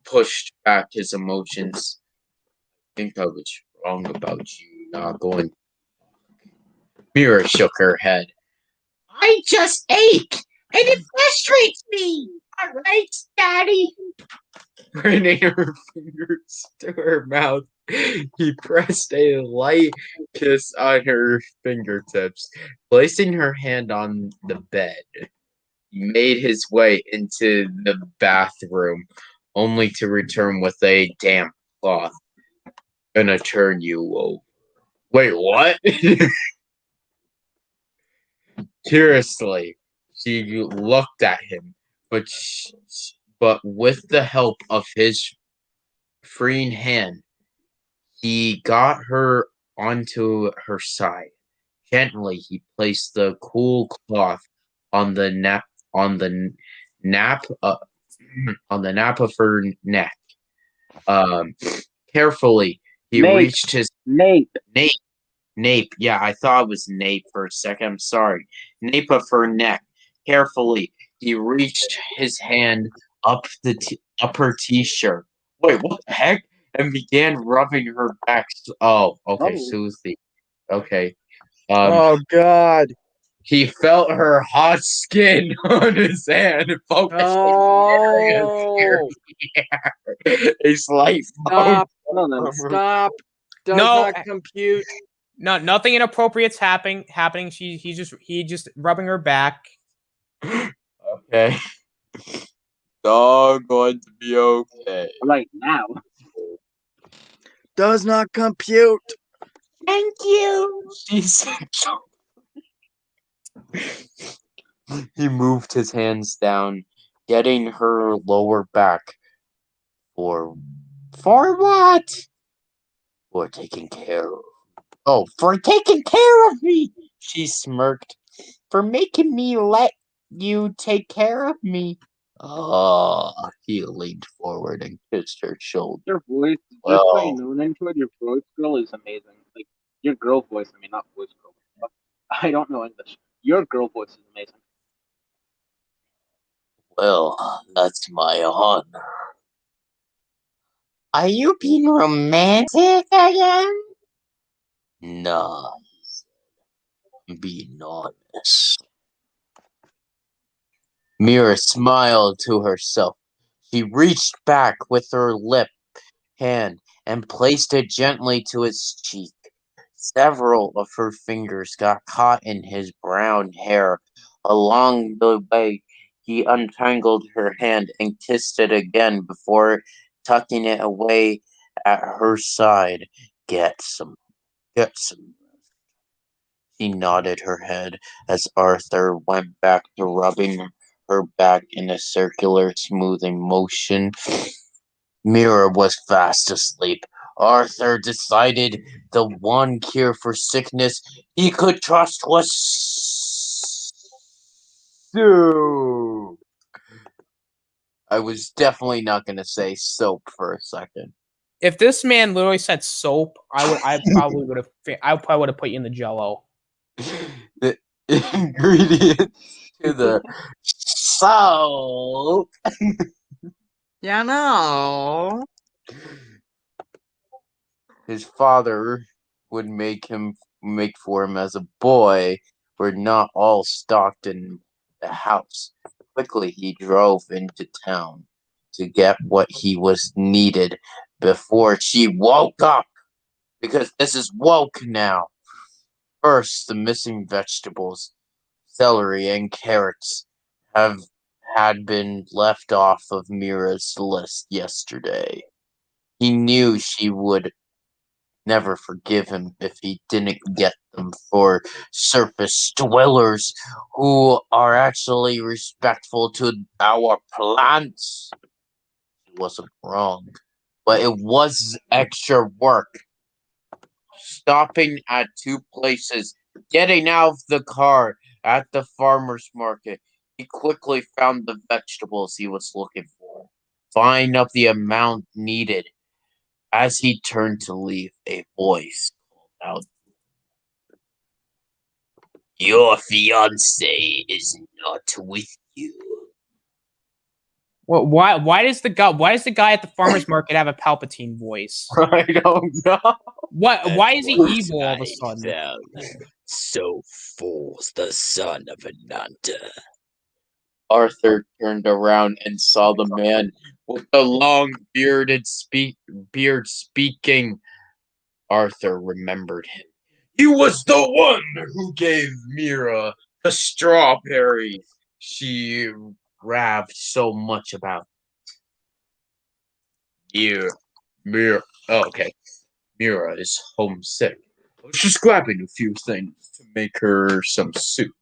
pushed back his emotions. I think I was wrong about you not going. Mira shook her head. I just ache, and it frustrates me. All right, Daddy. Bringing her fingers to her mouth, he pressed a light kiss on her fingertips, placing her hand on the bed. He made his way into the bathroom, only to return with a damp cloth. Gonna turn you over. Wait, what? Curiously, she looked at him, but with the help of his freeing hand, he got her onto her side. Gently, he placed the cool cloth on the nap on the nap on the nap of her neck. Carefully, he reached his nape. Yeah, I thought it was nape for a second. I'm sorry. Nape of her neck. Carefully, he reached his hand up her t-shirt. Wait, what the heck? And began rubbing her back. Oh, okay, soothing. Okay. Oh God. He felt her hot skin on his hand and focused Oh. a slight Stop. No. Stop. Does No. not compute. No, nothing inappropriate's happening. He's just rubbing her back. Okay. It's all going to be okay. Right now. Does not compute. Thank you. She said. He moved his hands down, getting her lower back. For what? For taking care of. Oh, for taking care of me! She smirked. For making me let you take care of me. Oh, he leaned forward and kissed her shoulder. Your voice, Well, just by knowing your voice, girl, is amazing. Like, Your girl voice, I mean, not voice girl. But I don't know English. Your girl voice is amazing. Well, that's my honor. Are you being romantic again? Nah, I'm being honest. Mira smiled to herself. She reached back with her hand and placed it gently to his cheek. Several of her fingers got caught in his brown hair. Along the way, he untangled her hand and kissed it again before tucking it away at her side. Get some. She nodded her head as Arthur went back to rubbing her back in a circular smoothing motion. Mira was fast asleep. Arthur decided the one cure for sickness he could trust was soup. I was definitely not going to say soap for a second. If this man literally said soap, I probably would have put you in the Jello. The ingredients to the soap. Yeah, no. His father would make for him as a boy were not all stocked in the house. Quickly he drove into town to get what he was needed before she woke up, because this is woke now. First, the missing vegetables, celery and carrots, had been left off of Mira's list yesterday. He knew she would never forgive him if he didn't get them for surface dwellers who are actually respectful to our plants. He wasn't wrong, but it was extra work. Stopping at two places, getting out of the car at the farmer's market, he quickly found the vegetables he was looking for, buying up the amount needed. As he turned to leave, a voice called out, "Your fiancé is not with you." Well, why does the guy at the farmer's market have a Palpatine voice? I don't know. Why is he That's evil all of a I sudden? found. So falls the son of Ananta. Arthur turned around and saw the man with the long beard speaking. Arthur remembered him. He was the one who gave Mira the strawberries she raved so much about. Mira. Oh, okay. Mira is homesick. I was just grabbing a few things to make her some soup.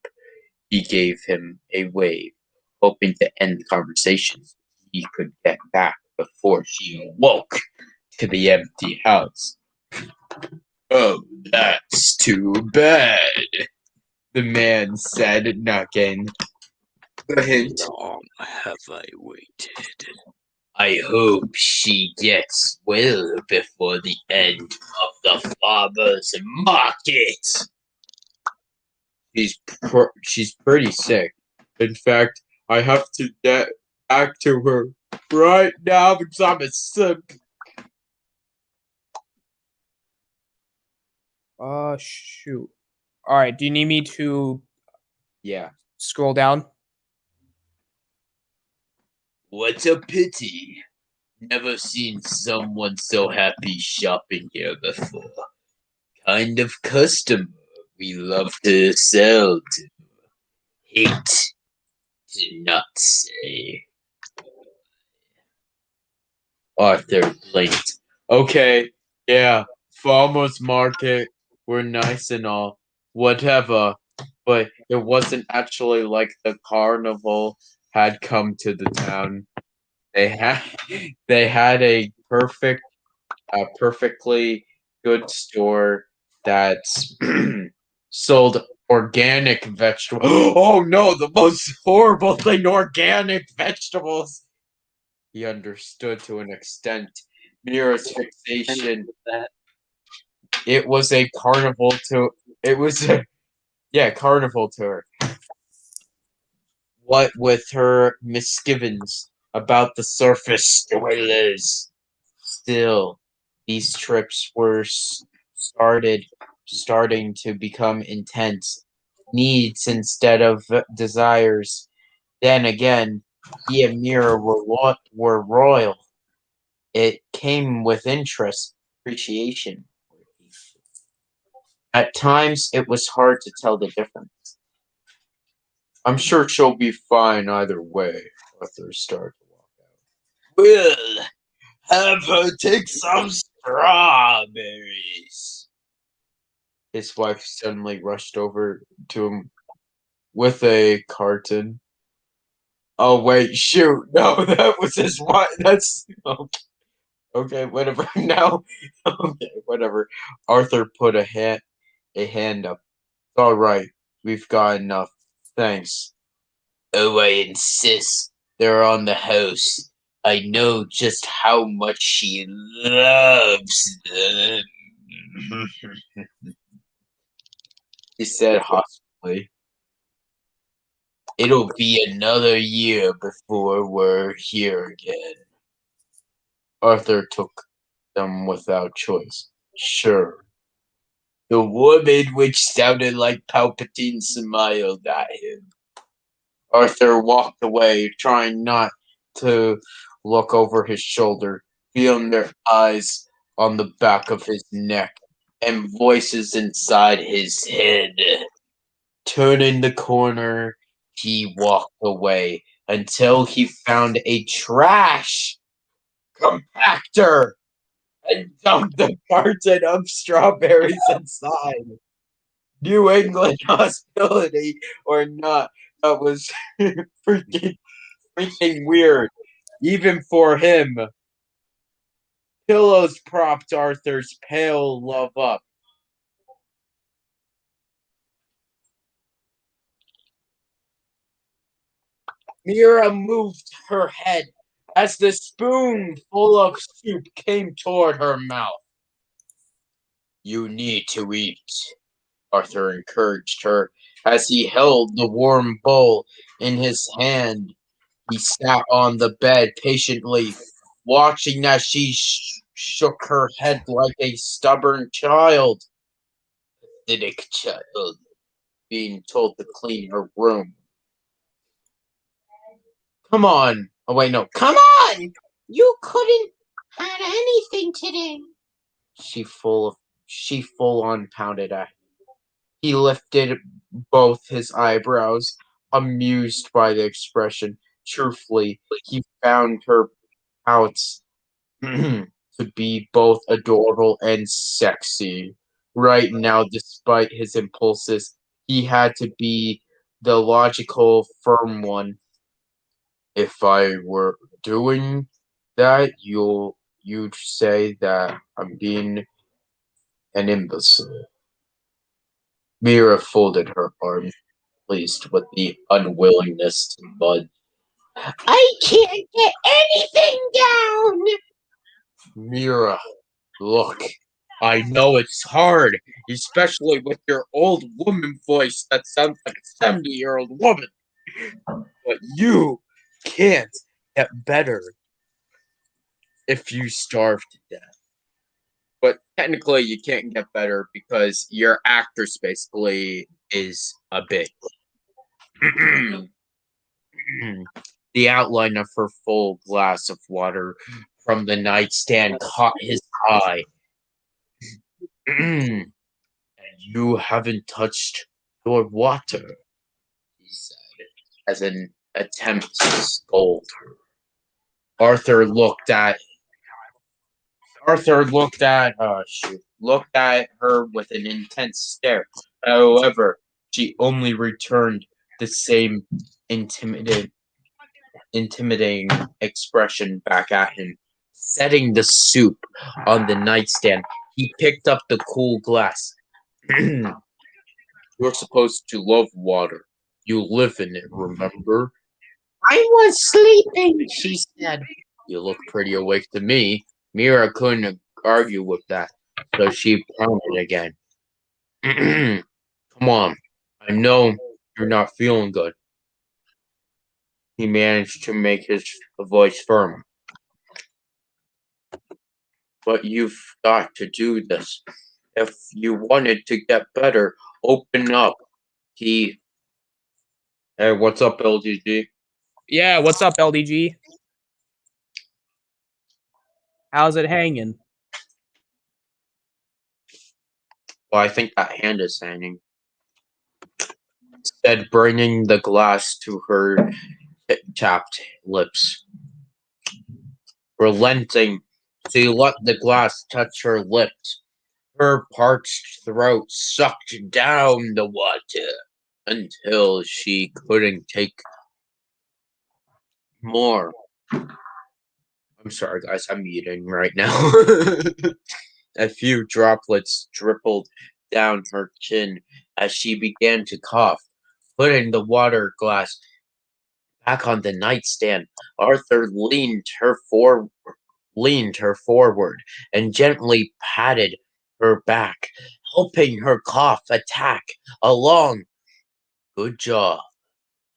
He gave him a wave, hoping to end the conversation so he could get back before she woke to the empty house. Oh, that's too bad, the man said, knocking. A hint. Long have I waited. I hope she gets well before the end of the farmer's market. She's pretty sick. In fact, I have to get back to her right now because I'm a simp. Shoot. All right. Do you need me to Yeah. scroll down? What a pity. Never seen someone so happy shopping here before. Kind of customer we love to sell to. Hate to not say. Arthur blinked. Okay, yeah, farmer's market were nice and all, whatever, but it wasn't actually like the carnival had come to the town. They had they had a perfectly good store that sold organic vegetables. Oh no, the most horrible thing, organic vegetables. He understood to an extent. Mira's fixation. It was a carnival to. It was a carnival to her. What with her misgivings about the surface dwellers. Still, these trips were starting to become intense. Needs instead of desires. Then again, he and Mira were royal. It came with interest, appreciation. At times, it was hard to tell the difference. I'm sure she'll be fine either way, Arthur started to walk out. We'll have her take some strawberries. His wife suddenly rushed over to him with a carton. Oh, wait, shoot. No, that was his wife. That's. Okay. Okay, whatever. Now, okay, whatever. Arthur put a hand up. It's all right. We've got enough. Thanks. Oh, I insist. They're on the house. I know just how much she loves them. He said hospitably. It'll be another year before we're here again. Arthur took them without choice. Sure. The woman, which sounded like Palpatine, smiled at him. Arthur walked away, trying not to look over his shoulder, feeling their eyes on the back of his neck and voices inside his head. Turning the corner, he walked away until he found a trash compactor and dumped the carton of strawberries inside. New England hospitality or not, that was freaking weird. Even for him. Pillows propped Arthur's pale love up. Mira moved her head as the spoon full of soup came toward her mouth. You need to eat, Arthur encouraged her as he held the warm bowl in his hand. He sat on the bed patiently, watching as she shook her head like a stubborn child. Pathetic child, being told to clean her room. Come on. Oh, wait, no. Come on! You couldn't had anything today. She full on pounded at him. He lifted both his eyebrows, amused by the expression. Truthfully, he found her pouts to be both adorable and sexy. Right now, despite his impulses, he had to be the logical, firm one. If I were doing that, you'd say that I'm being an imbecile. Mira folded her arms, pleased with the unwillingness to budge. I can't get anything down! Mira, look, I know it's hard, especially with your old woman voice that sounds like a 70-year-old woman. But you can't get better if you starve to death. But technically, you can't get better because your actress basically is a bitch. The outline of her full glass of water from the nightstand caught his eye. And you haven't touched your water, he said, as an attempt to scold her. Arthur looked at her with an intense stare. However, she only returned the same intimidating expression back at him. Setting the soup on the nightstand, he picked up the cool glass. You're supposed to love water. You live in it, remember? I was sleeping, she said. You look pretty awake to me. Mira couldn't argue with that. So she pounded again. Come on. I know you're not feeling good. He managed to make his voice firm. But you've got to do this. If you wanted to get better, open up. He. Hey, what's up, LGG? Yeah, what's up, LDG? How's it hanging? Well, I think that hand is hanging. Instead, bringing the glass to her chapped lips. Relenting, she let the glass touch her lips. Her parched throat sucked down the water until she couldn't take more. I'm sorry, guys, I'm eating right now. A few droplets dribbled down her chin as she began to cough. Putting the water glass back on the nightstand, Arthur leaned her forward and gently patted her back, helping her cough attack along. Good job,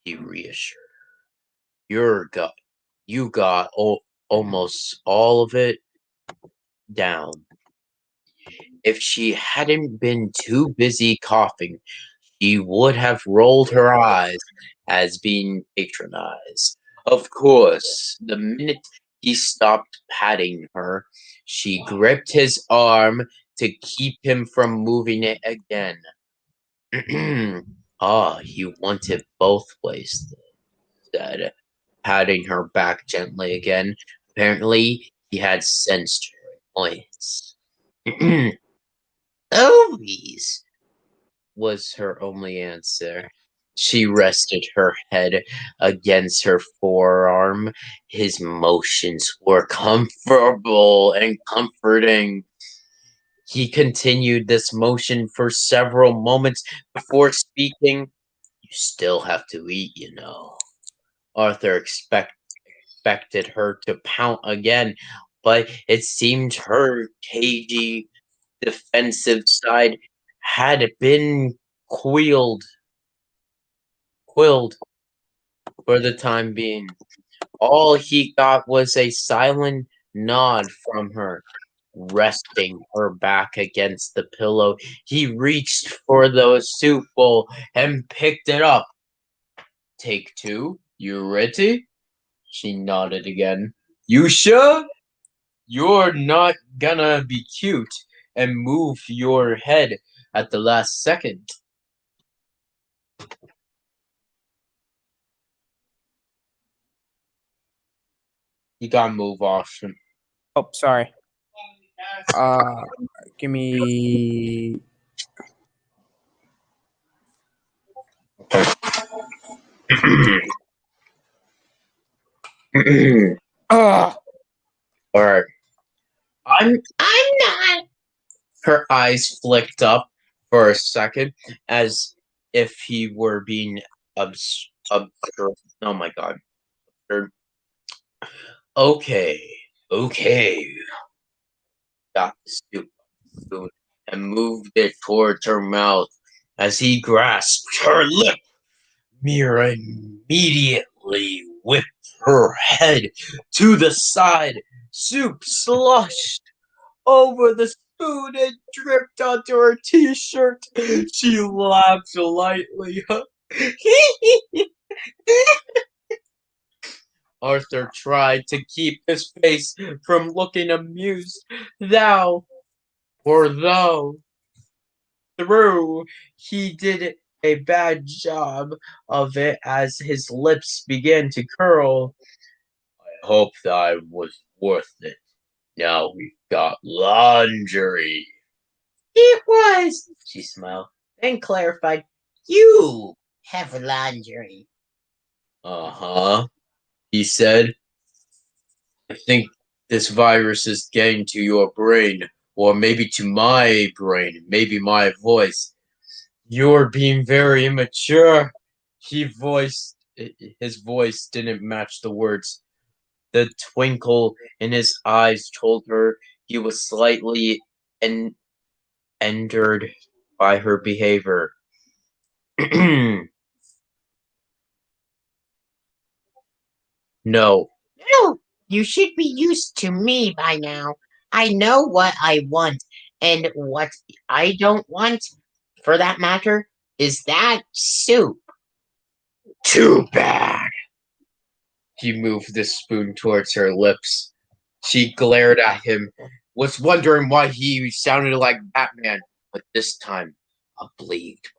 he reassured. You got almost all of it down. If she hadn't been too busy coughing, she would have rolled her eyes as being patronized. Of course, the minute he stopped patting her, she gripped his arm to keep him from moving it again. You want it both ways, said, patting her back gently again. Apparently, he had sensed her annoyance. Always, was her only answer. She rested her head against her forearm. His motions were comfortable and comforting. He continued this motion for several moments before speaking. You still have to eat, you know. Arthur expected her to pout again, but it seemed her cagey, defensive side had been quilled for the time being. All he got was a silent nod from her, resting her back against the pillow. He reached for the soup bowl and picked it up. Take two. You ready? She nodded again. You sure? You're not gonna be cute and move your head at the last second. You gotta move, Austin. Oh, sorry. Give me. Ugh. Alright. I'm not. Her eyes flicked up for a second as if he were being observed. Oh my god. Okay. Got the spoon and moved it towards her mouth as he grasped her lip. Mira immediately whipped her head to the side. Soup sloshed over the spoon and dripped onto her t-shirt. She laughed lightly. Arthur tried to keep his face from looking amused. Through, he did a bad job of it as his lips began to curl. I hope that was worth it. Now we've got laundry. It was, she smiled, then clarified, you have laundry. Uh-huh, he said. I think this virus is getting to your brain, or maybe to my brain, maybe my voice. You're being very immature. His voice didn't match the words. The twinkle in his eyes told her he was slightly and entered by her behavior. No. No, you should be used to me by now. I know what I want, and what I don't want, for that matter, is that soup. Too bad. He moved the spoon towards her lips. She glared at him, was wondering why he sounded like Batman, but this time obliqued.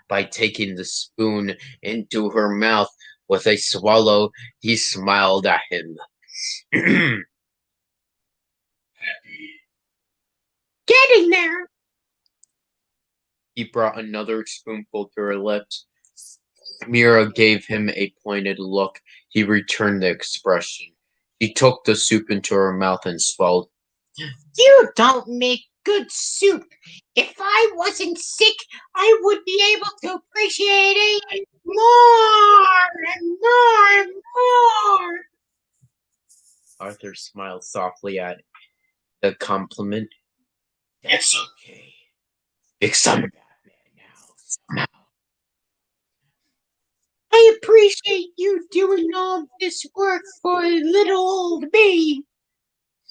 By taking the spoon into her mouth with a swallow, he smiled at him. Getting there. He brought another spoonful to her lips. Mira gave him a pointed look. He returned the expression. He took the soup into her mouth and swallowed. You don't make good soup. If I wasn't sick, I would be able to appreciate it more and more and more. Arthur smiled softly at the compliment. That's okay. Because I'm Batman now. I appreciate you doing all this work for little old me.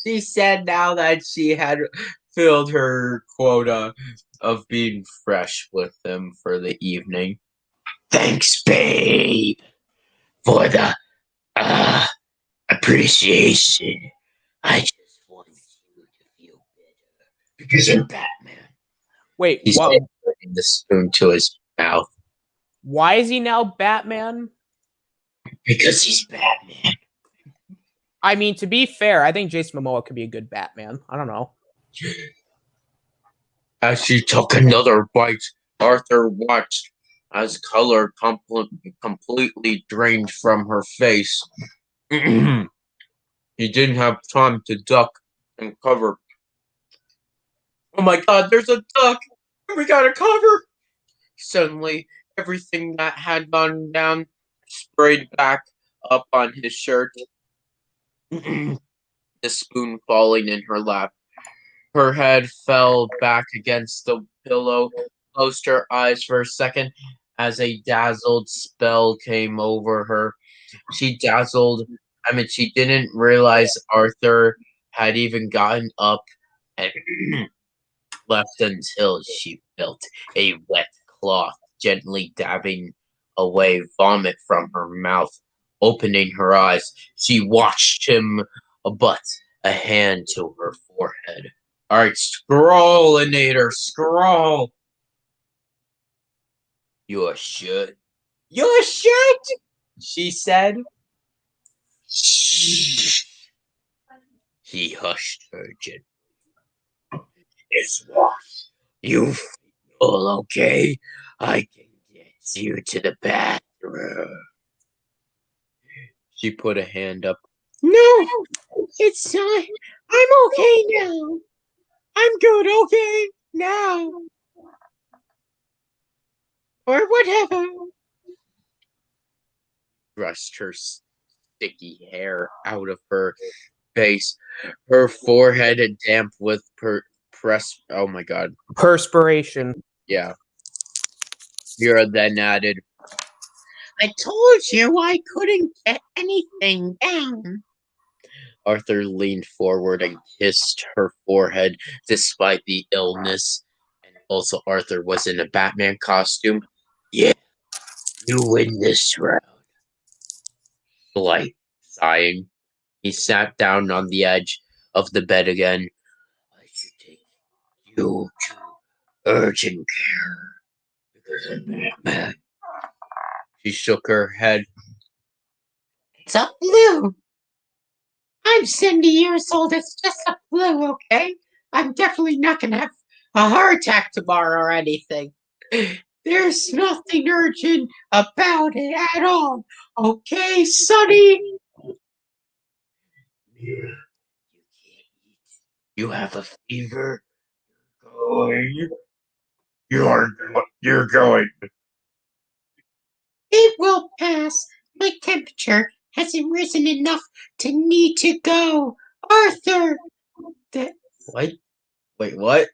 She said now that she had filled her quota of being fresh with him for the evening. Thanks, babe, for the appreciation. I just want you to feel better because I'm Batman. Wait, He what? said, putting the spoon to his mouth. Why is he now Batman? Because he's Batman. I mean, to be fair, I think Jason Momoa could be a good Batman. I don't know. As she took another bite, Arthur watched as color completely drained from her face. He didn't have time to duck and cover. Oh my god, there's a duck! We gotta cover! Suddenly, everything that had gone down sprayed back up on his shirt. The spoon falling in her lap. Her head fell back against the pillow, closed her eyes for a second as a dazzled spell came over her. She didn't realize Arthur had even gotten up and left until she felt a wet cloth gently dabbing away vomit from her mouth. Opening her eyes, she watched him butt a hand to her forehead. All right, scrollinator, scroll. You should. You should, she said. Shh. He hushed her gently. It's what? You feel okay? I can get you to the bathroom. She put a hand up. No, it's not. I'm okay now. I'm good, okay, now. Or whatever. Brushed her sticky hair out of her face. Her forehead damp with oh my god. Perspiration. Yeah. Mira then added, I told you I couldn't get anything down. Arthur leaned forward and kissed her forehead despite the illness. And also Arthur was in a Batman costume. Yeah, you win this round. Slight sighing. He sat down on the edge of the bed again. I should take you to urgent care because I'm Batman. She shook her head. It's a flu. I'm 70 years old. It's just a flu, okay? I'm definitely not going to have a heart attack tomorrow or anything. There's nothing urgent about it at all. Okay, Sonny? Mira, you can't eat. You have a fever. You're going. It will pass. My temperature hasn't risen enough to need to go. Arthur! What? Wait, what?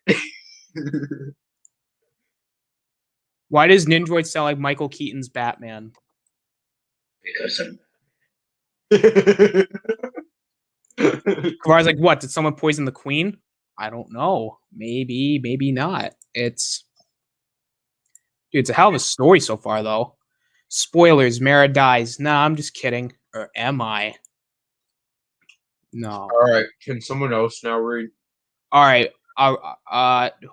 Why does Nindroid sound like Michael Keaton's Batman? Because I'm. Kavar's like, what? Did someone poison the queen? I don't know. Maybe, maybe not. Dude, it's a hell of a story so far, though. Spoilers, Mara dies. Nah, I'm just kidding. Or am I? No. All right, can someone else now read? All right.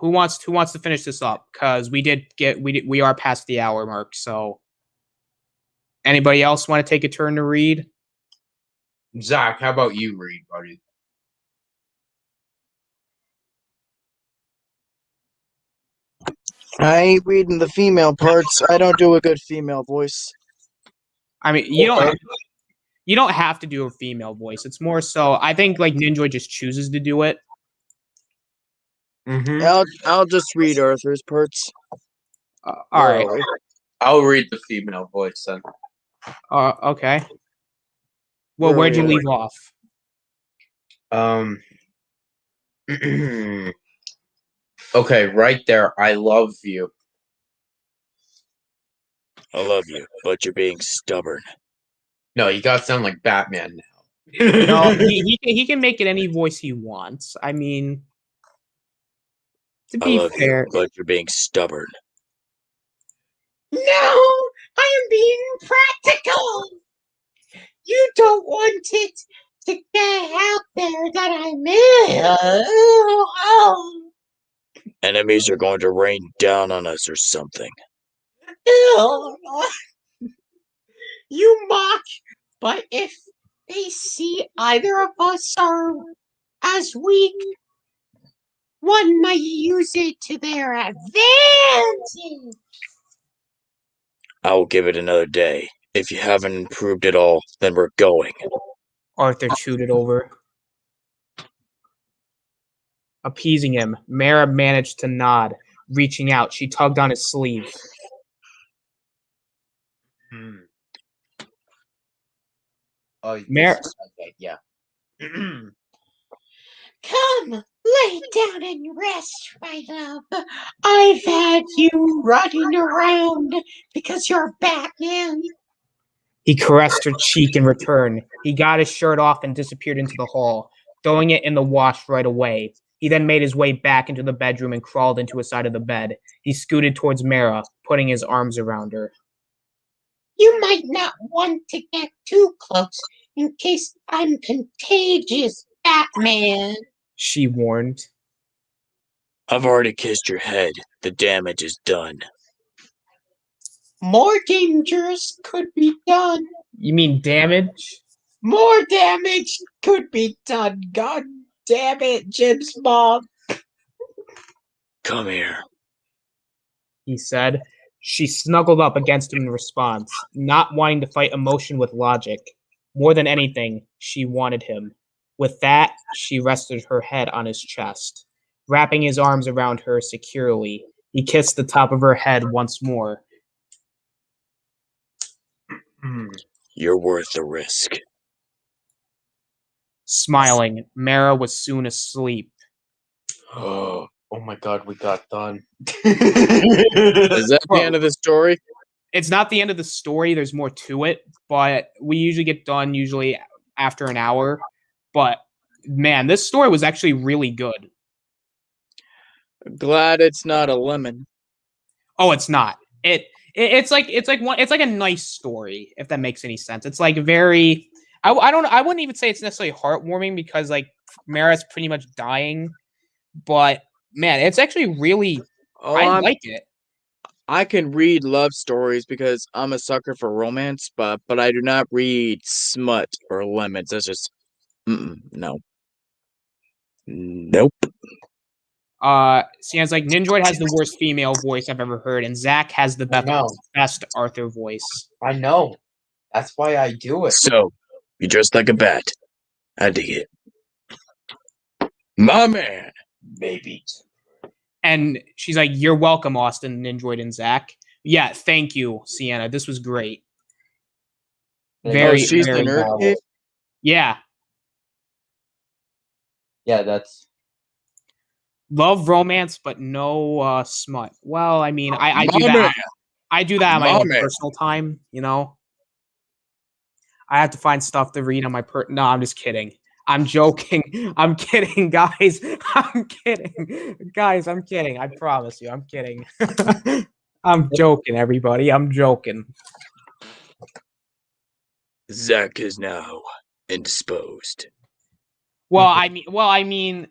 Who wants to finish this up? Because we are past the hour mark. So, anybody else want to take a turn to read? Zach, how about you read, buddy? I ain't reading the female parts. I don't do a good female voice. I mean, you don't have to do a female voice. It's more so I think like Ninja just chooses to do it. Mm-hmm. I'll just read Arthur's parts. All right. I'll read the female voice then. Okay. Well, where'd you leave off? Okay, right there. I love you. I love you, but you're being stubborn. No, you gotta sound like Batman now. No, he can make it any voice he wants. I mean, to be fair, but you're being stubborn. No, I am being practical. You don't want it to get out there that I'm ill. Enemies are going to rain down on us or something. You mock, but if they see either of us are as weak, one might use it to their advantage. I will give it another day. If you haven't improved at all, then we're going. Arthur chewed it over. Appeasing him, Mara managed to nod. Reaching out, she tugged on his sleeve. Oh, Mara. Okay, yeah. Come, lay down and rest, my love. I've had you running around because you're Batman. He caressed her cheek in return. He got his shirt off and disappeared into the hall, throwing it in the wash right away. He then made his way back into the bedroom and crawled into a side of the bed. He scooted towards Mara, putting his arms around her. You might not want to get too close in case I'm contagious, Batman, she warned. I've already kissed your head. The damage is done. More dangerous could be done. You mean damage? More damage could be done. God damn it, Jim's mom. Come here, he said. She snuggled up against him in response, not wanting to fight emotion with logic. More than anything, she wanted him. With that, she rested her head on his chest. Wrapping his arms around her securely, he kissed the top of her head once more. You're worth the risk. Smiling, Mara was soon asleep. Oh my god, we got done. Is that the end of the story? It's not the end of the story. There's more to it, but we usually get done after an hour. But man, this story was actually really good. Glad it's not a lemon. Oh, it's not. It's like a nice story, if that makes any sense. It's like very I wouldn't even say it's necessarily heartwarming because like Mara's pretty much dying, but man, it's actually really I like it. I can read love stories because I'm a sucker for romance, but I do not read smut or lemons. That's just no. Nope. Sienna's like Ninjoid has the worst female voice I've ever heard, and Zach has the best Arthur voice. I know. That's why I do it. So, you're dressed like a bat. I dig it. My man. Maybe. And she's like, "You're welcome, Austin, Ninjoid, and Zach." Yeah, thank you, Sienna. This was great. Very, she's very the nerd kid? Yeah. Yeah, that's Love romance, but no smut. Well, I mean, I do My that. man. I do that on my My own man. personal time. I have to find stuff to read on my No, I'm just kidding. I'm joking. I'm kidding, guys. I'm kidding, guys. I'm kidding. I promise you, I'm kidding. I'm joking, everybody. I'm joking. Zack is now indisposed. Well, I mean,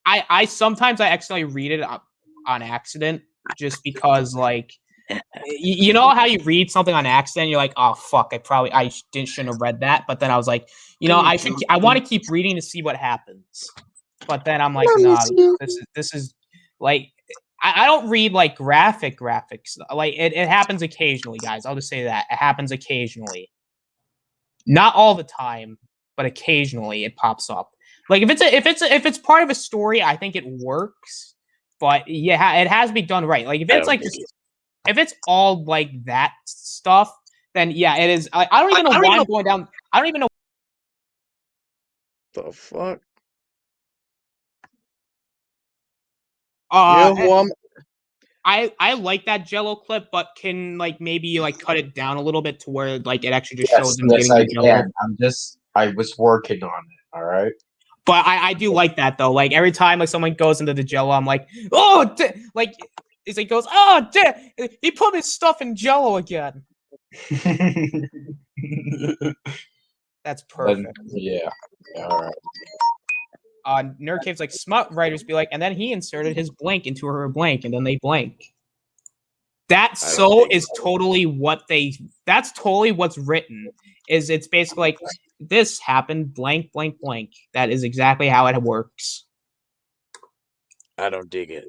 I sometimes I accidentally read it on accident, just because, like, you know how you read something on accident, you're like, oh fuck, I shouldn't have read that, but then I was like, I want to keep reading to see what happens, but then I'm like, nah, this is like, I don't read like graphics, like it happens occasionally, guys. I'll just say that it happens occasionally, not all the time, but occasionally it pops up. Like if it's part of a story, I think it works. But yeah, it has to be done right. Like if it's like if it's all like that stuff, then yeah, it is. I don't even know why I'm going down. I don't even know The fuck? Uh, You know who I like that Jello clip, but can like maybe like cut it down a little bit to where like it actually just Yes, shows him yes, getting I the Jello. can. I was working on it. All right. But I do like that though. Like every time like someone goes into the Jello, I'm like, oh, like as he goes, oh, he put his stuff in Jello again. That's perfect. Yeah. All right. Nerd Cave's like smut writers be like, and then he inserted his blank into her blank, and then they blank. That's totally that's totally what's written. It's basically like this happened blank blank blank. That is exactly how it works. I don't dig it.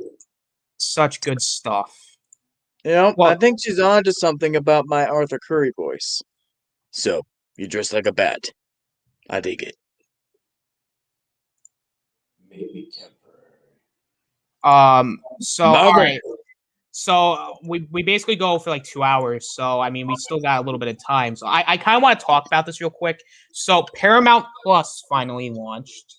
Such good stuff. I think she's on to something about my Arthur Curry voice. So, you dress like a bat. I dig it. Maybe temporary. So all right. So we basically go for like 2 hours. So I mean, we still got a little bit of time. So I kind of want to talk about this real quick. So Paramount Plus finally launched,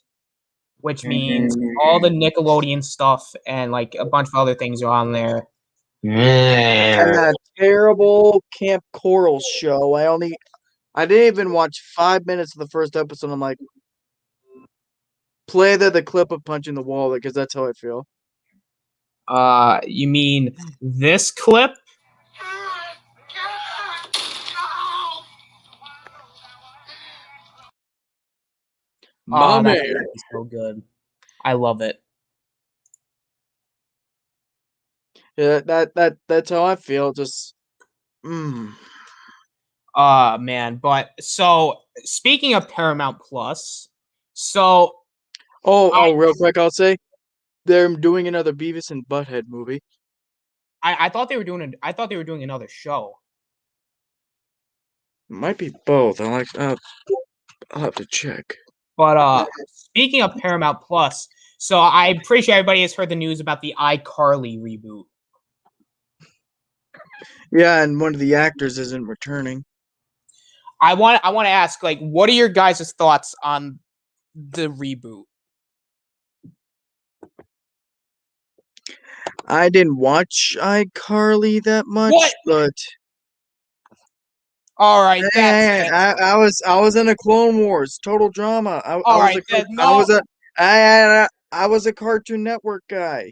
which means all the Nickelodeon stuff and like a bunch of other things are on there. And that terrible Camp Coral show. I didn't even watch 5 minutes of the first episode. I'm like, play the clip of punching the wall because that's how I feel. You mean this clip? Mommy, that's so good. I love it. Yeah, that's how I feel. Just, man. But so speaking of Paramount Plus, so real quick, I'll say they're doing another Beavis and Butthead movie. I thought they were doing another show. It might be both. I'll have to check. But speaking of Paramount Plus, so I'm pretty sure everybody has heard the news about the iCarly reboot. Yeah, and one of the actors isn't returning. I want to ask, like, what are your guys' thoughts on the reboot? I didn't watch iCarly that much, but all right, I was in a Clone Wars total drama. I was a Cartoon Network guy.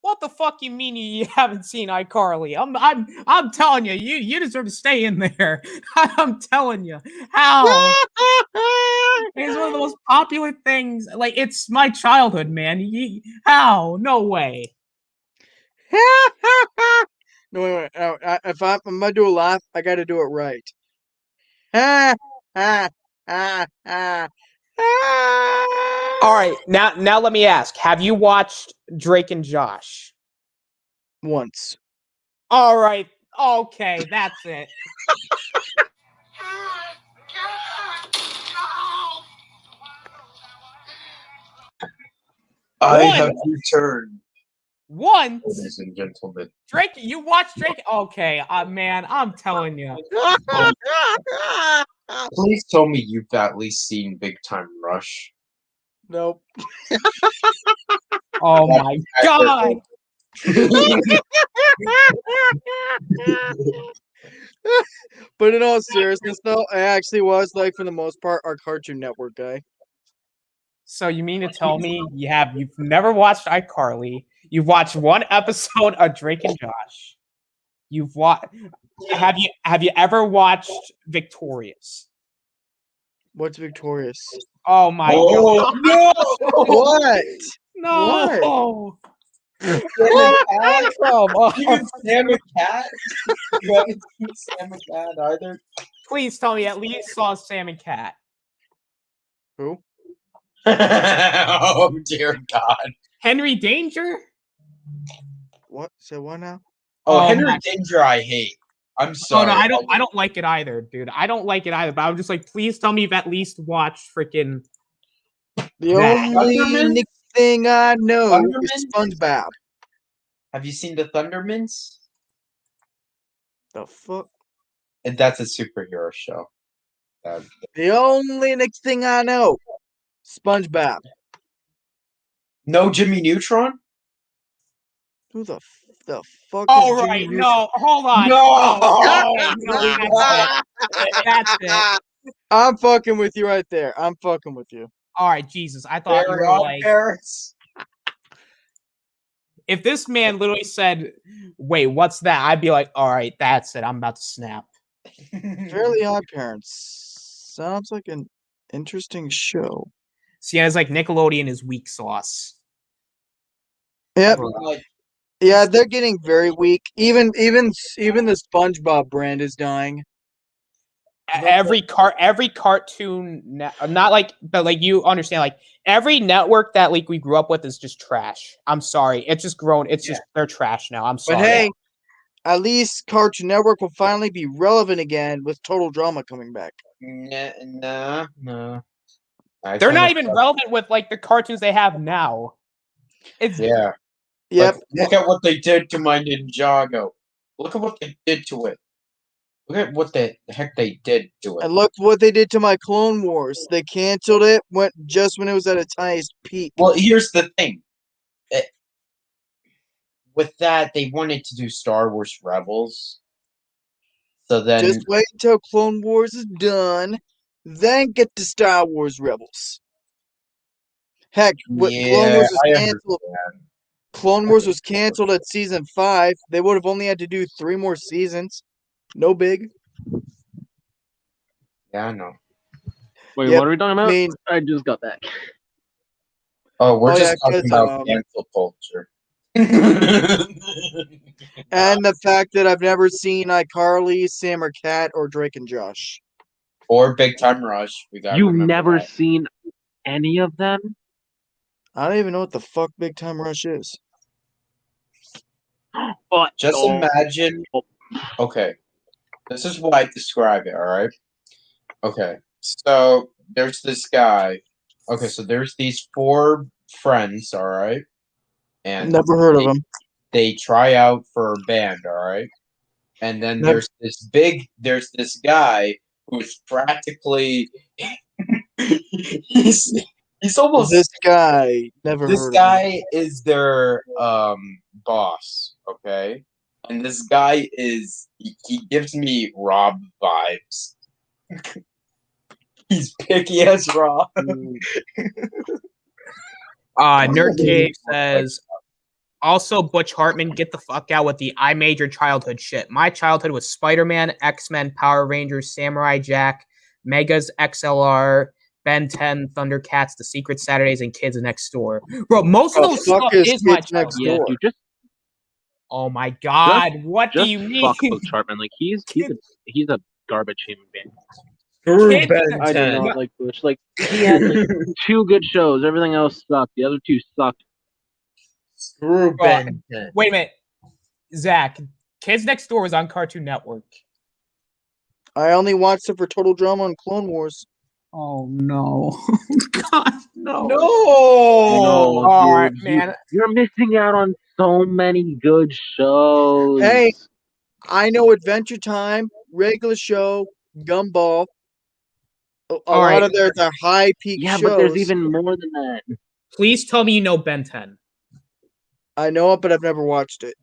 What the fuck you mean you haven't seen iCarly? I'm telling you, you deserve to stay in there. I'm telling you. How? It's one of the most popular things. Like, it's my childhood, man. How? No way. No, wait. If I'm gonna do a laugh, I gotta do it right. All right, now let me ask: have you watched Drake and Josh? Once. All right. Okay, that's it. I have returned. Once? Ladies and gentlemen. Drake, you watched Drake? Okay, man, I'm telling you. Please tell me you've at least seen Big Time Rush. Nope. Oh my god! But in all seriousness, though, I actually was like, for the most part, our Cartoon Network guy. So you mean to tell me you've never watched iCarly? You've watched one episode of Drake and Josh. Have you ever watched Victorious? What's Victorious? Oh my god! No! What? No! Even Come Sam and Cat? You haven't seen Sam and Cat either? Please tell me you at least saw Sam and Cat. Who? Oh dear God! Henry Danger? What? Say what now? Oh, Oh Henry my- Danger, I hate. I'm Oh sorry. no, I don't like it either, dude. I don't like it either. But I'm just like, please tell me you've at least watched freaking. The That. only Thundermans? thing I know is Thundermans? SpongeBob. Have you seen the Thundermans? The fuck? And that's a superhero show. The only next thing I know, SpongeBob. No Jimmy Neutron? Who the fuck? All is Jimmy right, Neutron? no, hold on. That's it. I'm fucking with you right there. I'm fucking with you. All right, Jesus. I thought you Very were odd like, parents. if this man literally said, "Wait, what's that?" I'd be like, "All right, that's it. I'm about to snap." Fairly Odd Parents sounds like an interesting show. See, it's like Nickelodeon is weak sauce. Yep. Like, Yeah, they're getting very weak. Even the SpongeBob brand is dying. Every cartoon, not like, but like you understand, like every network that like we grew up with is just trash. I'm sorry, it's just grown. It's just they're trash now. I'm sorry. But hey, at least Cartoon Network will finally be relevant again with Total Drama coming back. no. They're not even relevant with like the cartoons they have now. It's Yeah. Yep. Like, look at what they did to my Ninjago. Look at what they did to it. Look at what the heck they did to it. And look what they did to my Clone Wars. They canceled it when it was at its highest peak. Well, here's the thing. With that, they wanted to do Star Wars Rebels. So then, Just wait until Clone Wars is done, then get to Star Wars Rebels. Heck, Clone Wars was canceled. Clone Wars was canceled at season 5. They would have only had to do 3 more seasons. No big. Yeah, I know. Wait, Yep, what are we talking about? I mean- I just got back. Oh, we're Oh, just yeah, talking 'cause, about cancel culture. And the fact that I've never seen iCarly, Sam or Cat, or Drake and Josh. Or Big Time Rush. We got. You've never seen any of them? I don't even know what the fuck Big Time Rush is. But Just imagine. Okay, this is what I describe it. All right. Okay, so there's this guy. Okay, so there's these 4 friends. All right, and Never heard of them. they try out for a band. All right, and then Never- there's this guy who's practically he's almost This guy. Never this heard of him. guy is their boss, okay? And this guy is he gives me Rob vibes. He's picky as Rob. Nerd Cave says. Also, Butch Hartman, get the fuck out with the I made your childhood shit. My childhood was Spider-Man, X-Men, Power Rangers, Samurai Jack, Megas XLR, Ben 10, Thundercats, The Secret Saturdays, and Kids Next Door. Bro, most of The those fuck stuff is is my Kids Next childhood. Yeah, Door? dude, Oh my god, what do just you mean? fuck Butch Hartman. Like he's a garbage human being. Screw Kids- Ben I do 10. not like Butch. Like he had like 2 good shows. Everything else sucked. The other 2 sucked. Screw Ben 10. Wait a minute. Zach, Kids Next Door was on Cartoon Network. I only watched it for Total Drama and Clone Wars. Oh no. God, no. No. All right, dude, man. You're missing out on so many good shows. Hey, I know Adventure Time, regular show, Gumball. A lot of their high peak shows. Yeah, but there's even more than that. Please tell me you know Ben 10. I know it, but I've never watched it.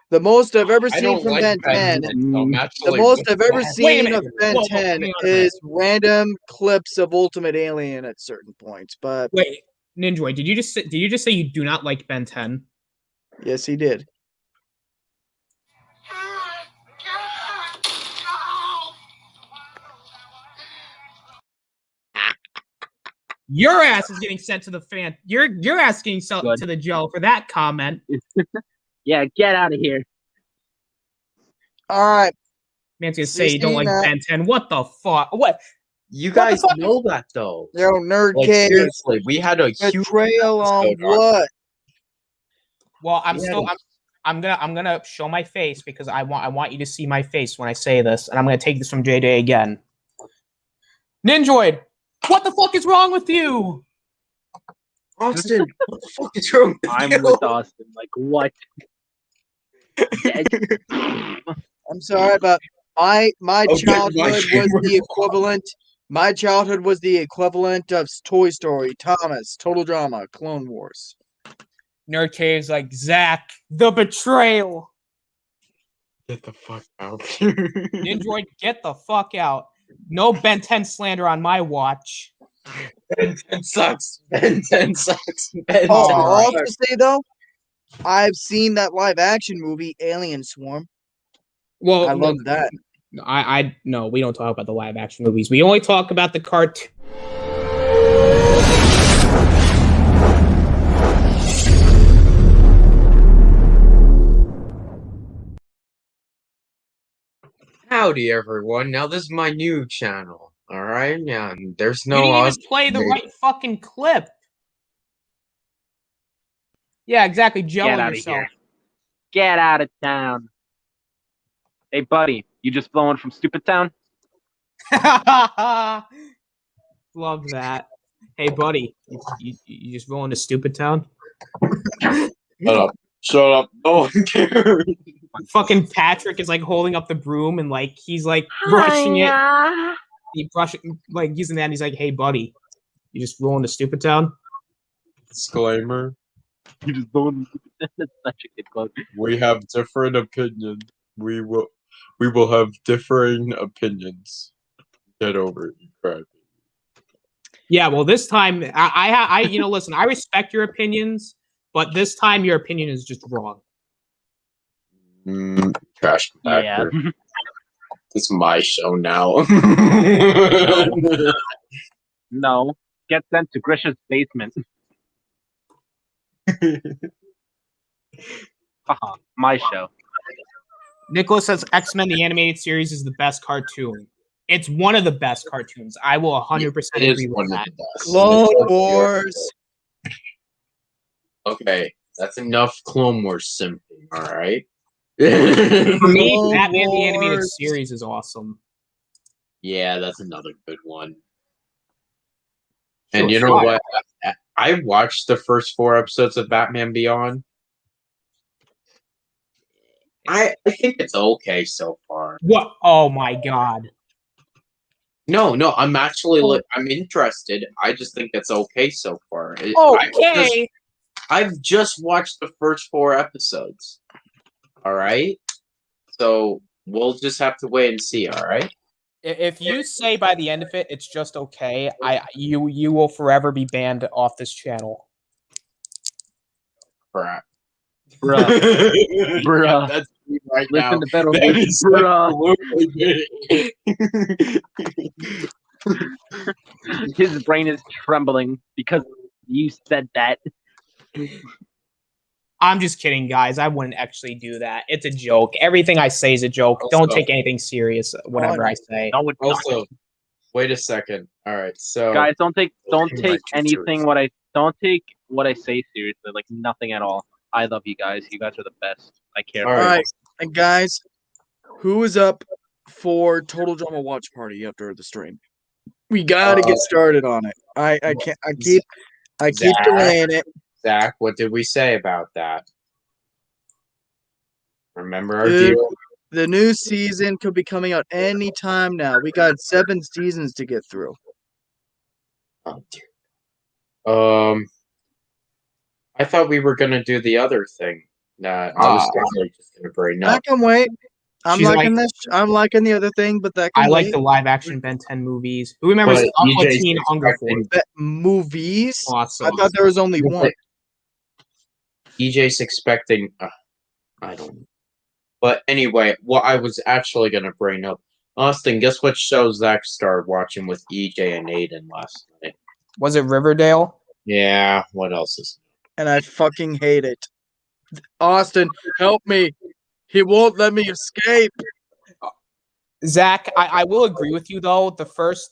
The most I've ever seen from Ben 10, the most I've ever seen of Ben 10 is random clips of Ultimate Alien at certain points. But wait, Ninjoy, did you just say you do not like Ben 10? Yes, he did. Your ass is getting sent to the fan. Your ass getting sent to the jail for that comment. Yeah, get out of here. All right. Man's gonna say you don't like Ben 10. What the fuck? What? You guys know that though. Yo, nerd like, cave. seriously, we had a huge betrayal on what? Well, I'm gonna show my face because I want you to see my face when I say this, and I'm gonna take this from JJ again. Ninjoid, what the fuck is wrong with you? Austin, what the fuck is wrong with I'm you? with Austin. Like, what? I'm sorry, but my childhood was the equivalent. My childhood was the equivalent of Toy Story, Thomas, Total Drama, Clone Wars. Nerd Cave's like, Zach, the betrayal. Get the fuck out. Ninjoid, get the fuck out. No Ben 10 slander on my watch. Ben 10 sucks. Ben 10 sucks. Ben 10 I'll also sucks. say, though, I've seen that live action movie, Alien Swarm. Well, I love that. No, we don't talk about the live action movies. We only talk about the cartoon. Howdy, everyone. Now, this is my new channel. Alright? Now, there's no. You didn't even play the right fucking clip. Yeah, exactly. Jello yourself. Get out of town. Hey, buddy, you just blowing from Stupid Town? Love that. Hey, buddy, you just rolling to Stupid Town? Shut up. Shut up. No one cares. Fucking Patrick is like holding up the broom and like he's like brushing it. He brushing like using that and he's like, hey, buddy, you just rolling to Stupid Town? Disclaimer. You just blowing That's such a good quote. We have different opinions. We will have differing opinions. Get over it, you crap. Yeah, well, this time I listen, I respect your opinions, but this time your opinion is just wrong. Trash compactor. Yeah. It's my show now. No. Get sent to Grisha's basement. My show. Nicholas says X-Men the animated series is the best cartoon. It's one of the best cartoons. I will 100% agree with that. Clone Wars. Okay, that's enough Clone Wars simping, alright? For me, Batman the animated series is awesome. Yeah, that's another good one. And you know what? I watched the first 4 episodes of Batman Beyond. I think it's okay so far. What? Oh my god. No, I'm actually I'm interested. I just think it's okay so far. Okay. I've just watched the first 4 episodes. All right? So, we'll just have to wait and see, all right? If you say by the end of it it's just okay, you will forever be banned off this channel. Crap. Bruh. That's me right Listen now. to Battle That is Bruh. His brain is trembling because you said that. I'm just kidding, guys. I wouldn't actually do that. It's a joke. Everything I say is a joke. Don't take anything serious whatever I say. Also, wait a second. All right, so guys, don't take anything what I say seriously. Like nothing at all. I love you guys. You guys are the best. I care. All right, and guys, who is up for Total Drama Watch Party after the stream? We gotta get started on it. I keep delaying it. Zach, what did we say about that? Remember our Dude, deal? the new season could be coming out any time now. We got 7 seasons to get through. Oh dear. I thought we were gonna do the other thing. That I was definitely just gonna bring up. That can wait. I'm She's liking like- this. I'm liking the other thing, but that can I like wait. the live action Ben 10 movies. Who remembers But Aqua EJ's Teen Hunger expecting- Force? Movies? Awesome. I thought there was only one. EJ's expecting. I don't know. But anyway, what I was actually gonna bring up, Austin. Guess what show Zach started watching with EJ and Aiden last night? Was it Riverdale? Yeah. What else is? And I fucking hate it. Austin, help me. He won't let me escape. Zach, I will agree with you though. The first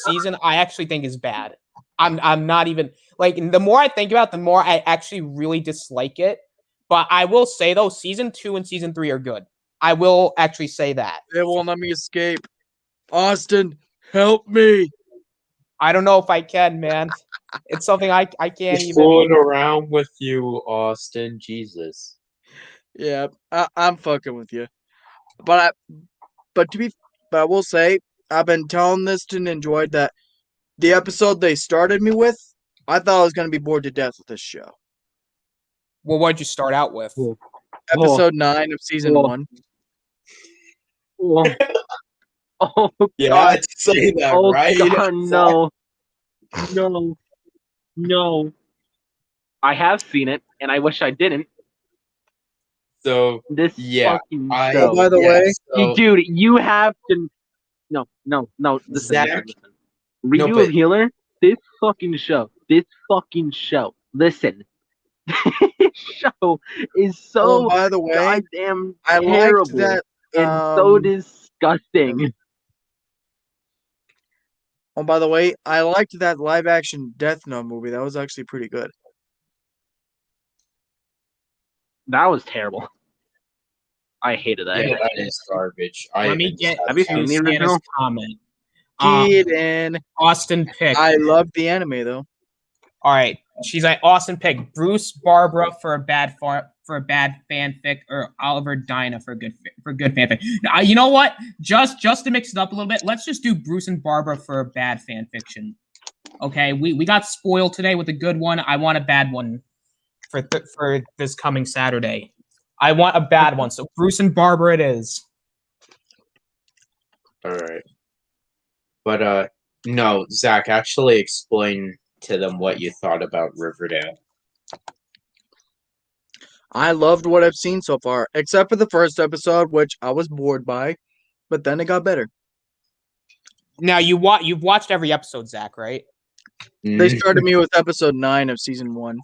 season I actually think is bad. I'm not even like, the more I think about it, the more I actually really dislike it. But I will say though, season 2 and season 3 are good. I will actually say that. They won't let me escape. Austin, help me. I don't know if I can, man. It's something I can't He's even. fooling around with you, Austin. Jesus. Yeah, I'm fucking with you. But I will say, I've been telling this to Ninjoid that the episode they started me with, I thought I was going to be bored to death with this show. Well, what'd you start out with? Episode 9 of season 1. Oh, Yeah, God. I'd say that, Oh, right? God, no. No. I have seen it, and I wish I didn't. So This yeah, fucking I- show. By the way, so- Dude, you have to. No. Listen. Zach? Redo No, but- of Healer. This fucking show. Listen. This show is so by the way, goddamn I liked terrible that. and so disgusting. Oh, by the way, I liked that live action Death Note movie. That was actually pretty good. That was terrible. I hated that. Yeah, that is garbage. Let me get Have you to seen the Santa's original? comment. Get in. Austin pick. I love the anime though. All right, she's like Austin pick Bruce Barbara for a bad fanfic, or Oliver Dinah for good fanfic. You know what? Just to mix it up a little bit, let's just do Bruce and Barbara for a bad fanfiction. Okay, we got spoiled today with a good one. I want a bad one for this coming Saturday. I want a bad one, so Bruce and Barbara it is. All right, but no, Zach, actually explain to them what you thought about Riverdale. I loved what I've seen so far, except for the first episode, which I was bored by, but then it got better. Now you've watched every episode, Zach, right? They started me with episode 9 of season 1.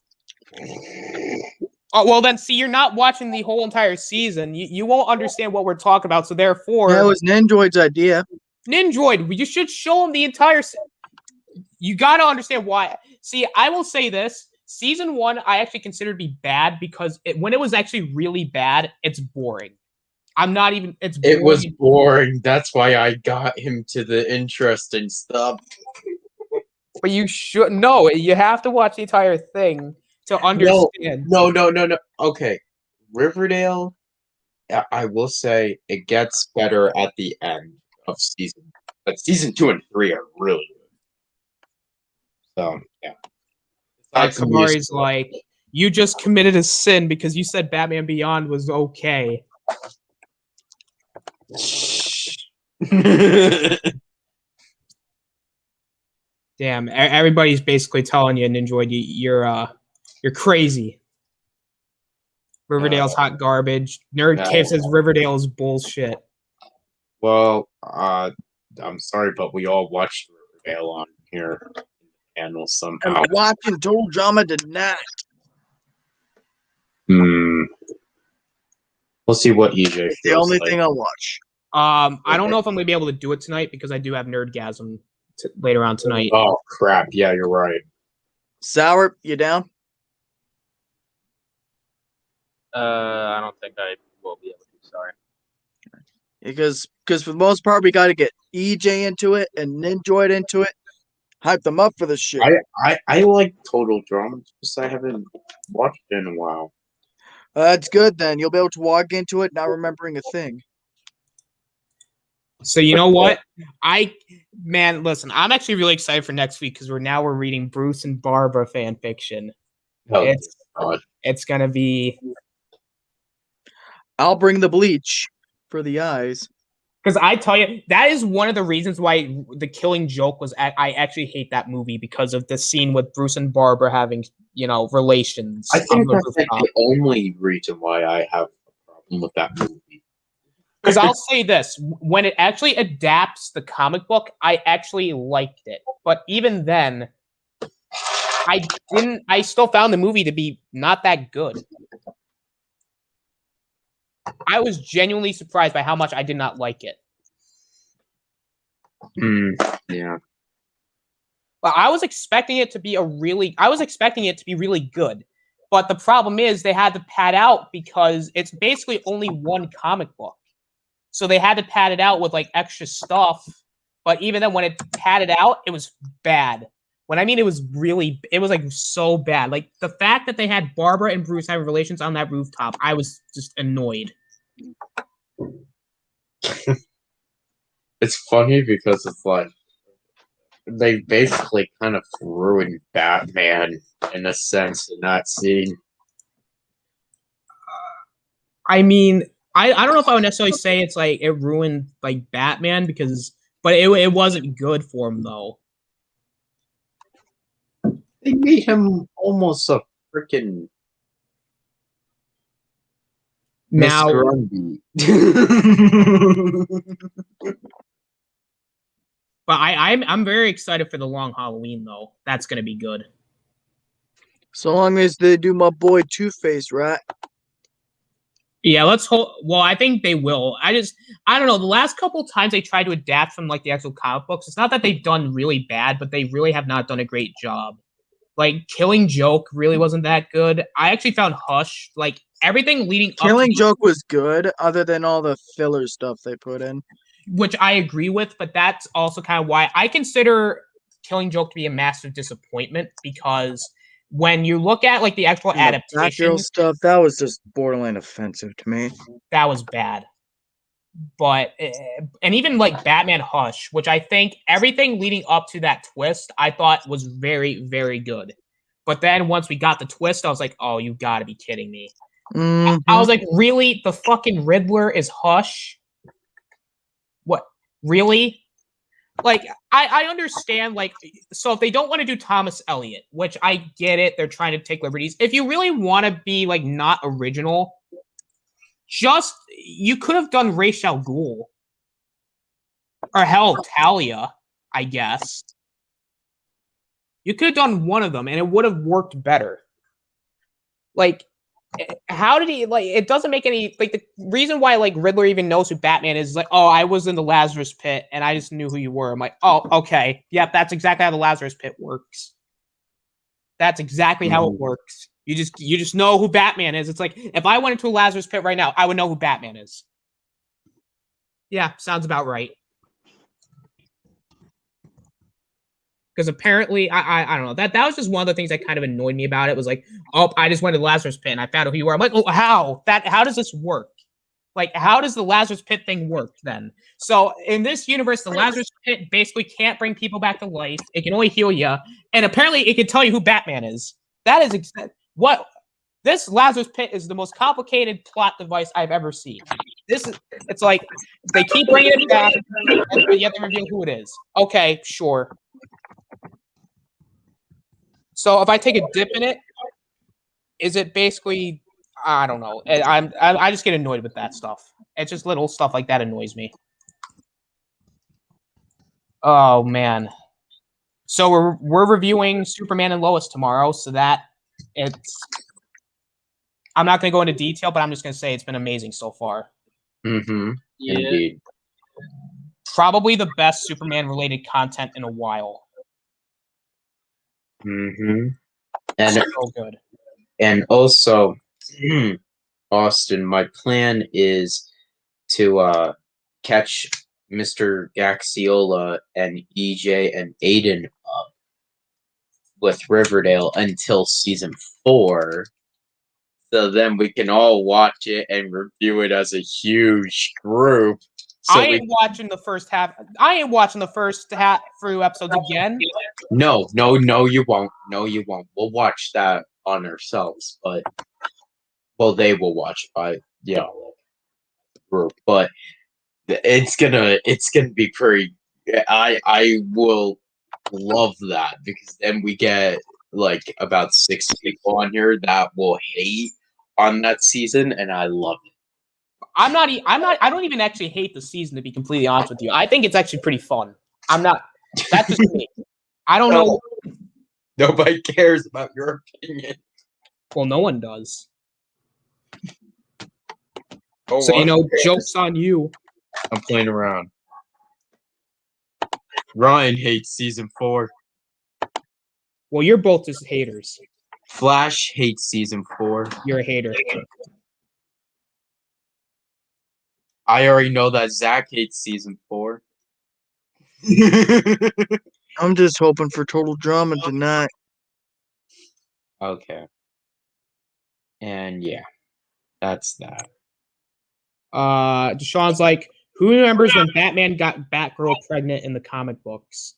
Oh, well then, see, you're not watching the whole entire season. You won't understand what we're talking about, so therefore... That was Ninjoid's idea. Ninjoid, you should show him the entire... You gotta understand why. See, I will say this. Season 1, I actually consider to be bad because when it was actually really bad, it's boring. I'm not even... It's boring. It was boring. That's why I got him to the interesting stuff. But you should... No, you have to watch the entire thing to understand. No. Okay. Riverdale, I will say it gets better at the end of season. But season 2 and 3 are really good. So, yeah. Kamari's like, you just committed a sin because you said Batman Beyond was okay. Damn, everybody's basically telling you, Ninjoid, you're crazy. Riverdale's hot garbage. Nerd Cave says Riverdale is bullshit. Well, I'm sorry, but we all watched Riverdale on here. Panel somehow. I'm watching Total Drama tonight. We'll see what EJ feels the only like. thing I'll watch. I don't know if I'm gonna be able to do it tonight because I do have Nerdgasm later on tonight. Oh crap! Yeah, you're right. Sour, you down? I don't think I will be able to. Sorry. Because for the most part, we got to get EJ into it and Ninjoid into it. hype them up for this shit. I like total drama, just I haven't watched it in a while. That's good then. You'll be able to walk into it not remembering a thing. So you know what? Listen, I'm actually really excited for next week because we're reading Bruce and Barbara fan fiction. Oh, it's gonna be. I'll bring the bleach for the eyes. Because I tell you, that is one of the reasons why The Killing Joke was. I actually hate that movie because of the scene with Bruce and Barbara having, relations. I think that's the only reason why I have a problem with that movie. Because I'll say this, when it actually adapts the comic book, I actually liked it. But even then, I still found the movie to be not that good. I was genuinely surprised by how much I did not like it. Yeah. But I was expecting it to be really good. But the problem is they had to pad out because it's basically only one comic book. So they had to pad it out with like extra stuff. But even then when it padded out, it was bad. When I mean it was like so bad. Like the fact that they had Barbara and Bruce having relations on that rooftop, I was just annoyed. It's funny because it's like they basically kind of ruined Batman in a sense in that scene. I mean, I don't know if I would necessarily say it's like it ruined like Batman but it wasn't good for him though. They made him almost a freaking now. Mr. But I'm very excited for the Long Halloween though. That's gonna be good. So long as they do my boy Two-Face, right? Yeah, let's hope. Well, I think they will. I don't know. The last couple times they tried to adapt from like the actual comic books, it's not that they've done really bad, but they really have not done a great job. Like Killing Joke really wasn't that good. I actually found Hush, like everything leading up to Killing Joke was good, other than all the filler stuff they put in. Which I agree with, but that's also kind of why I consider Killing Joke to be a massive disappointment because when you look at like the actual adaptation Batgirl stuff, that was just borderline offensive to me. That was bad. But and even like Batman Hush, which I think everything leading up to that twist, I thought was very, very good. But then once we got the twist, I was like, "Oh, you got to be kidding me!" Mm-hmm. I was like, "Really? The fucking Riddler is Hush? What? Really?" Like, I understand, like, so if they don't want to do Thomas Elliot, which I get it, they're trying to take liberties. If you really want to be, like, not original, you could have done Ra's al Ghul. Or hell, Talia, I guess. You could have done one of them, and it would have worked better. Like, how did he, like, it doesn't make any, like, the reason why, like, Riddler even knows who Batman is like, oh, I was in the Lazarus Pit, and I just knew who you were. I'm like, oh, okay. Yep, that's exactly how the Lazarus Pit works. That's exactly how it works. You just know who Batman is. It's like, if I went into a Lazarus Pit right now, I would know who Batman is. Yeah, sounds about right. Because apparently, I don't know. That was just one of the things that kind of annoyed me about it. Was like, oh, I just went to the Lazarus Pit and I found out who you were. I'm like, oh, how? How does this work? Like, how does the Lazarus Pit thing work then? So in this universe, the Lazarus Pit basically can't bring people back to life. It can only heal you, and apparently, it can tell you who Batman is. That is what this Lazarus Pit is. The most complicated plot device I've ever seen. It's like they keep bringing it back, and yet they reveal who it is. Okay, sure. So if I take a dip in it, is it basically? I don't know. I just get annoyed with that stuff. It's just little stuff like that annoys me. Oh man. So we're reviewing Superman and Lois tomorrow. So I'm not going to go into detail, but I'm just going to say it's been amazing so far. Mm-hmm. Yeah. Indeed. Probably the best Superman related content in a while. Mm-hmm. And so good. And also, Austin, my plan is to catch Mr. Gaxiola and EJ and Aiden up with Riverdale until season 4. So then we can all watch it and review it as a huge group. So I am watching the first half. I am watching the first half through episodes again. No, you won't. No, you won't. We'll watch that on ourselves, but they will watch it by group. But it's gonna be pretty. I will love that because then we get like about 6 people on here that will hate on that season, and I love it. I'm not. I don't even actually hate the season, to be completely honest with you. I think it's actually pretty fun. I'm not. That's just me. I don't know. Nobody cares about your opinion. Well, no one does. Oh, so joke's on you. I'm playing around. Ryan hates season 4. Well, you're both just haters. Flash hates season 4. You're a hater. I already know that Zach hates season 4. I'm just hoping for total drama tonight. Okay. And yeah, that's that. Deshaun's like, who remembers when Batman got Batgirl pregnant in the comic books?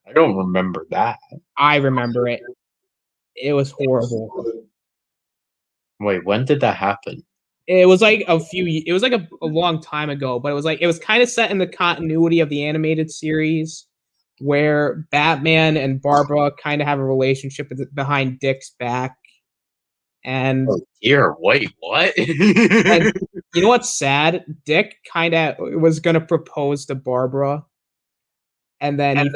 I don't remember that. I remember it. It was horrible. Wait, when did that happen? It was like it was like a long time ago, but it was kind of set in the continuity of the animated series where Batman and Barbara kind of have a relationship behind Dick's back. And wait, what? And you know what's sad? Dick kind of was going to propose to Barbara, and then he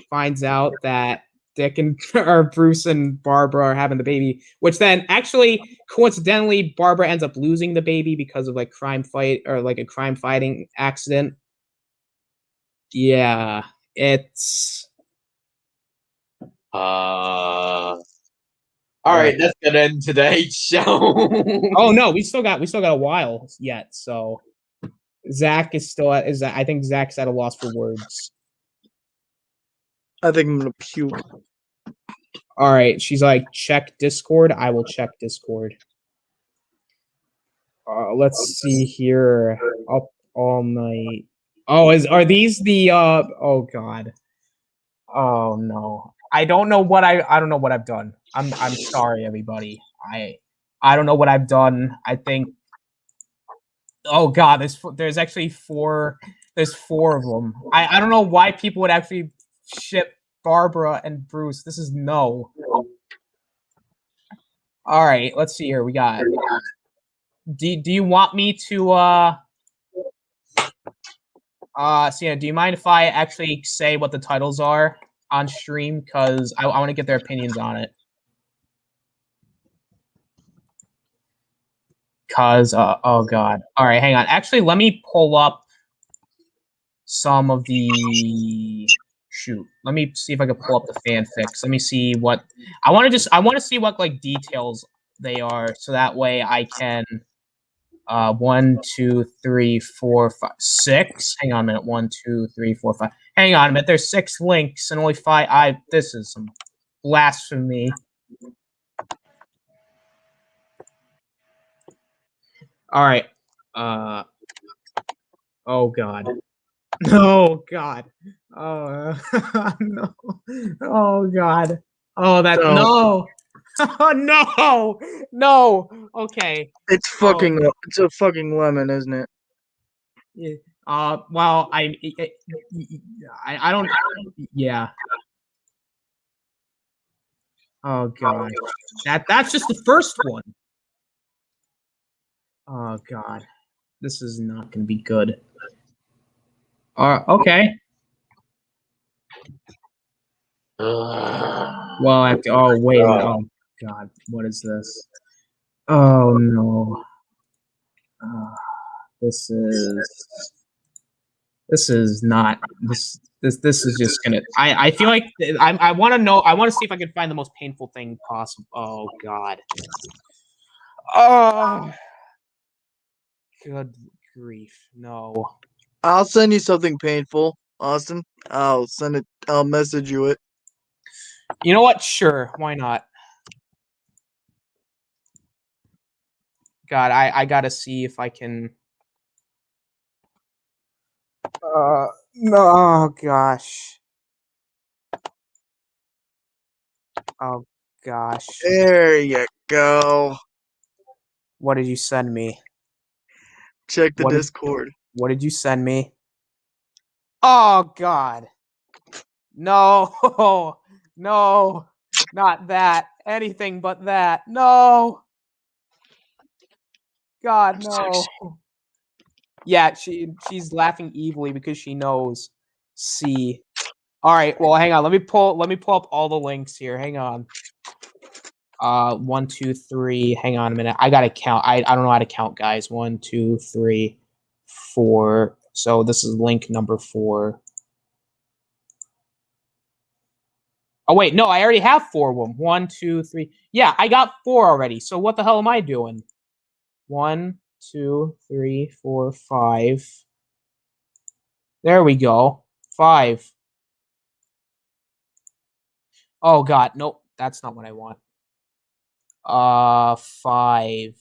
finds out that Dick and or Bruce and Barbara are having the baby, which then actually coincidentally Barbara ends up losing the baby because of like crime fighting accident. Yeah, it's all right, that's gonna end today's show. Oh no, we still got a while yet. So Zach is still I think Zach's at a loss for words. I think I'm gonna puke. All right, she's like, check Discord. I will check Discord. Let's see here. Up all night. Oh, are these the? Oh God. Oh no. I don't know what I don't know what I've done. I'm sorry, everybody. I don't know what I've done. I think. Oh God, there's actually 4. There's 4 of them. I don't know why people would actually ship Barbara and Bruce. This is no. All right, let's see here. We got. Do you want me to do you mind if I actually say what the titles are on stream? Because I want to get their opinions on it. Because, oh God. All right, hang on. Actually, let me pull up some of the... Shoot. Let me see if I can pull up the fanfics. Let me see what... I want to see what, like, details they are, so that way I can... 1, 2, 3, 4, 5, 6. Hang on a minute. 1, 2, 3, 4, 5. Hang on a minute. There's 6 links and only 5. This is some blasphemy. All right. Oh God. Oh God. Oh no. Oh God. Oh that no. Oh no. No. Okay. It's fucking. It's a fucking lemon, isn't it? Yeah. Well, I don't. Yeah. Oh God. That's just the first one. Oh God. This is not going to be good. Okay. Well, oh wait. Oh God. What is this? Oh no. This is not this is just gonna. I feel like I want to know. I want to see if I can find the most painful thing possible. Oh God. Oh. Good grief! No. I'll send you something painful, Austin. I'll send it. I'll message you it. You know what? Sure, why not? God, I gotta see if I can. No, oh gosh. Oh gosh. There you go. What did you send me? Check the Discord. What did you send me? Oh God. No. No. Not that. Anything but that. No. God, no. Yeah, she's laughing evilly because she knows. C. All right, well, hang on. Let me pull up all the links here. Hang on. 1, 2, 3. Hang on a minute. I gotta count. I don't know how to count, guys. 1, 2, 3, 4. So this is link number 4. Oh wait, no, I already have 4 of them. 1, 2, 3. Yeah, I got 4 already. So what the hell am I doing? 1, 2, 3, 4, 5. There we go. 5. Oh God, nope, that's not what I want. 5.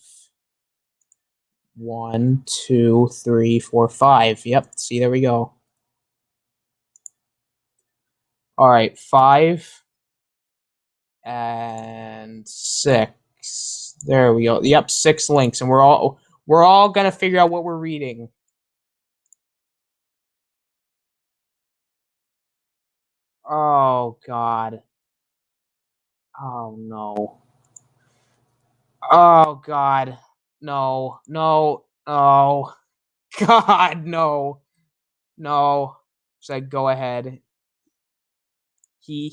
1, 2, 3, 4, 5. Yep. See, there we go. All right, 5 and 6. There we go. Yep, 6 links, and we're all gonna figure out what we're reading. Oh God. Oh no. Oh God. No. No. No. God, no. No. Said go ahead. You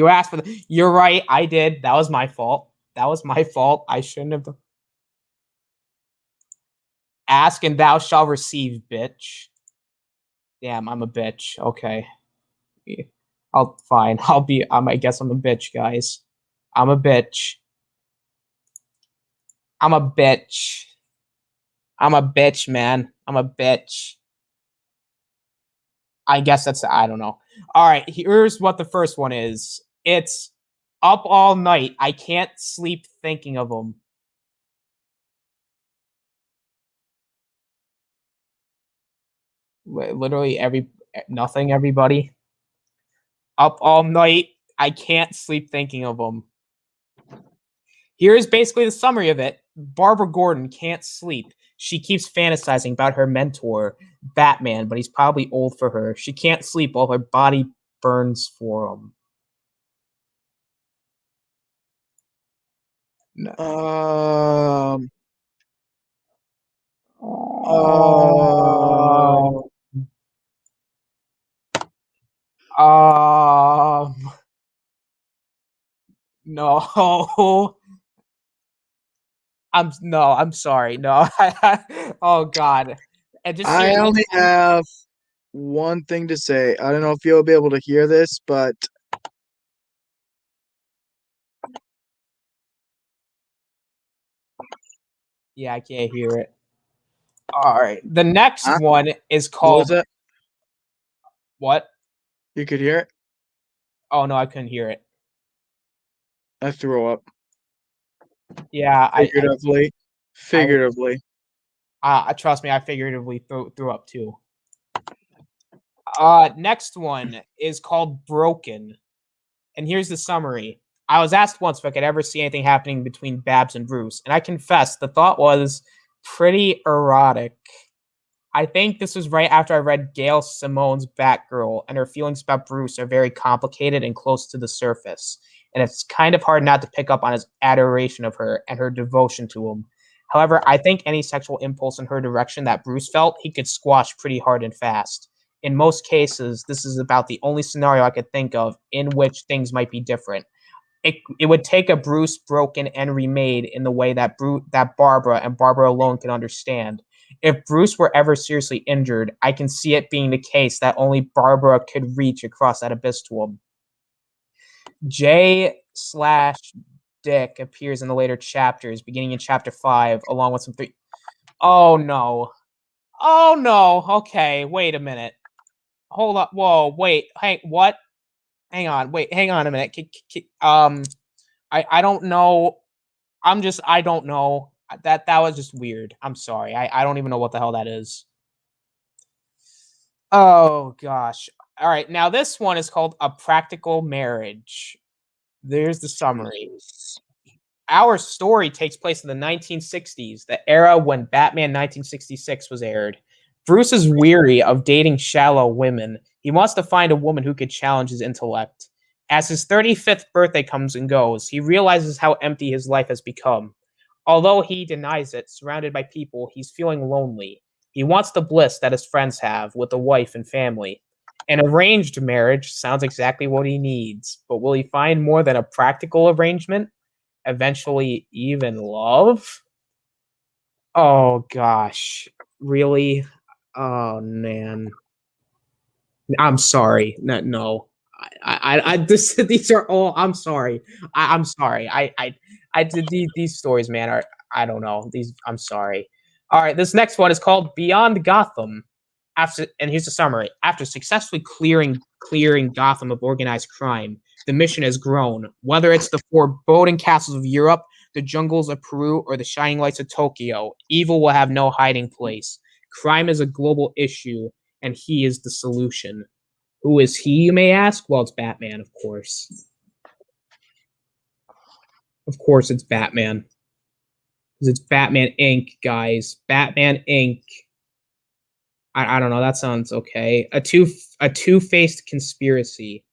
asked for the. You're right. I did. That was my fault. That was my fault. I shouldn't have. Ask and thou shalt receive, bitch. Damn, I'm a bitch. Okay. Fine. I guess I'm a bitch, guys. I'm a bitch. I'm a bitch. I'm a bitch, man. I'm a bitch. I guess that's. I don't know. All right. Here's what the first one is. It's up all night. I can't sleep thinking of them. Literally nothing, everybody. Up all night. I can't sleep thinking of them. Here's basically the summary of it. Barbara Gordon can't sleep. She keeps fantasizing about her mentor, Batman, but he's probably old for her. She can't sleep while her body burns for him. No. No. I'm sorry. No. Oh God. And just I only have one thing to say. I don't know if you'll be able to hear this, but yeah, I can't hear it. All right. The next one is called. What was that? What? You could hear it? Oh no, I couldn't hear it. I threw up. Yeah, figuratively. Figuratively. Trust me, I figuratively threw up too. Next one is called Broken. And here's the summary. I was asked once if I could ever see anything happening between Babs and Bruce, and I confess the thought was pretty erotic. I think this was right after I read Gail Simone's Batgirl, and her feelings about Bruce are very complicated and close to the surface. And it's kind of hard not to pick up on his adoration of her and her devotion to him. However, I think any sexual impulse in her direction that Bruce felt, he could squash pretty hard and fast. In most cases, this is about the only scenario I could think of in which things might be different. It would take a Bruce broken and remade in the way that Barbara and Barbara alone can understand. If Bruce were ever seriously injured, I can see it being the case that only Barbara could reach across that abyss to him. J/Dick appears in the later chapters, beginning in chapter 5, along with some 3. Oh no. Oh no. Okay, wait a minute. hold up. Whoa, wait. Hey, what? Hang on. Wait, hang on a minute. I don't know. I don't know. That was just weird. I'm sorry. I don't even know what the hell that is. Oh gosh. All right. Now this one is called A Practical Marriage. There's the summary. Our story takes place in the 1960s, the era when Batman 1966 was aired. Bruce is weary of dating shallow women. He wants to find a woman who could challenge his intellect. As his 35th birthday comes and goes, he realizes how empty his life has become. Although he denies it, surrounded by people, he's feeling lonely. He wants the bliss that his friends have with a wife and family. An arranged marriage sounds exactly what he needs, but will he find more than a practical arrangement? Eventually even love? Oh gosh. Really? Oh man. I'm sorry. No. These are all. I'm sorry. I'm sorry. I did these stories, man. Are I don't know these. I'm sorry. All right, this next one is called Beyond Gotham. And here's the summary. After successfully clearing Gotham of organized crime, the mission has grown. Whether it's the foreboding castles of Europe, the jungles of Peru, or the shining lights of Tokyo, evil will have no hiding place. Crime is a global issue, and he is the solution. Who is he, you may ask? Well, it's Batman, of course. Of course, it's Batman. Because it's Batman Inc., guys. Batman Inc. I don't know. That sounds okay. A two-faced conspiracy.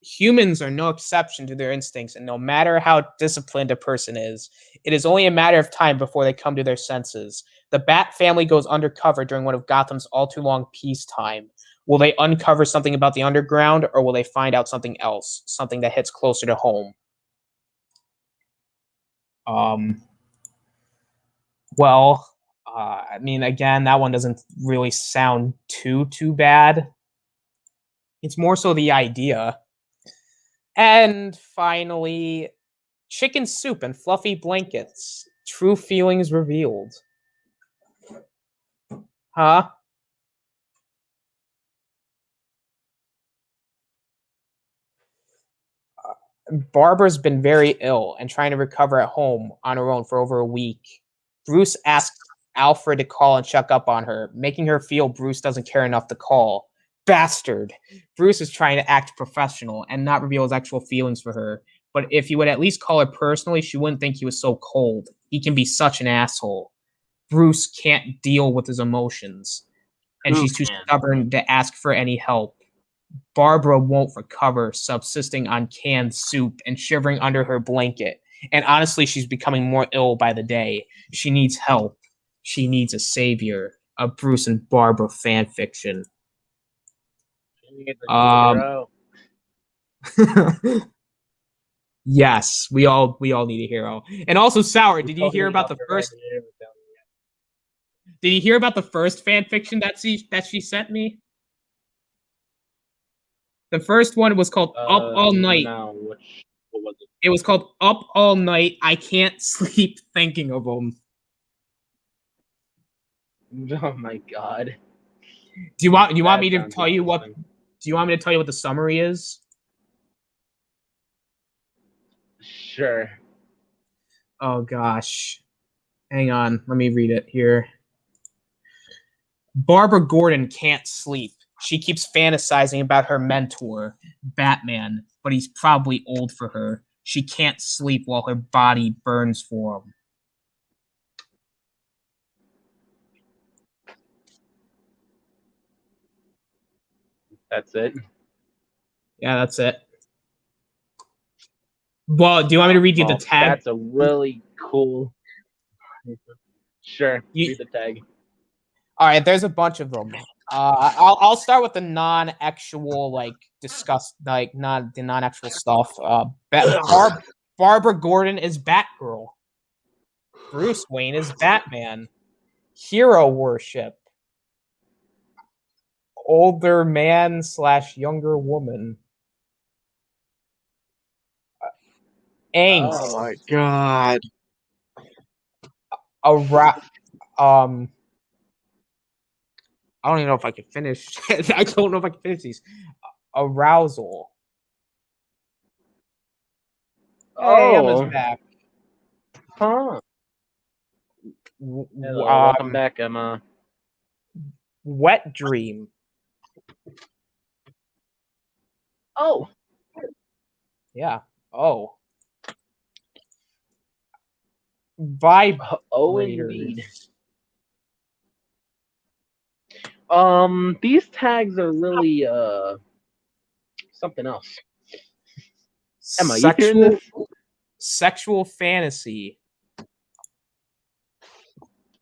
Humans are no exception to their instincts, and no matter how disciplined a person is, it is only a matter of time before they come to their senses. The Bat family goes undercover during one of Gotham's all-too-long peacetime. Will they uncover something about the underground, or will they find out something else, something that hits closer to home? Well, I mean, again, that one doesn't really sound too bad. It's more so the idea. And finally, chicken soup and fluffy blankets. True feelings revealed. Huh? Barbara's been very ill and trying to recover at home on her own for over a week. Bruce asks Alfred to call and check up on her, making her feel Bruce doesn't care enough to call. Bastard! Bruce is trying to act professional and not reveal his actual feelings for her, but if he would at least call her personally, she wouldn't think he was so cold. He can be such an asshole. Bruce can't deal with his emotions, and she's too stubborn to ask for any help. Barbara won't recover, subsisting on canned soup and shivering under her blanket. And honestly, she's becoming more ill by the day. She needs help. She needs a savior. A Bruce and Barbara fan fiction. Yes, we all need a hero. And also, Sour, did you hear about the first? Did you hear about the first fan fiction that she sent me? The first one was called Up All Night. No, what was it? It was called Up All Night. I Can't Sleep Thinking of Them. Oh my god. Do you want me to tell you what? Do you want me to tell you what the summary is? Sure. Oh gosh. Hang on, let me read it here. Barbara Gordon can't sleep. She keeps fantasizing about her mentor, Batman, but he's probably old for her. She can't sleep while her body burns for him. That's it? Yeah, that's it. Well, do you want me to read you the tag? That's a really cool... Sure, read the tag. All right, there's a bunch of them. I'll start with the non-actual non-actual stuff. Barbara Gordon is Batgirl. Bruce Wayne is Batman. Hero worship. Older man / younger woman. Angst. Oh my god. I don't even know if I can finish. I don't know if I can finish these. Arousal. Hey, Emma's back. Huh. Hello, welcome back, Emma. Wet Dream. Oh. Yeah. Oh. Vibrators. Oh, indeed. These tags are really something else. Emma, you hearing this? Sexual fantasy.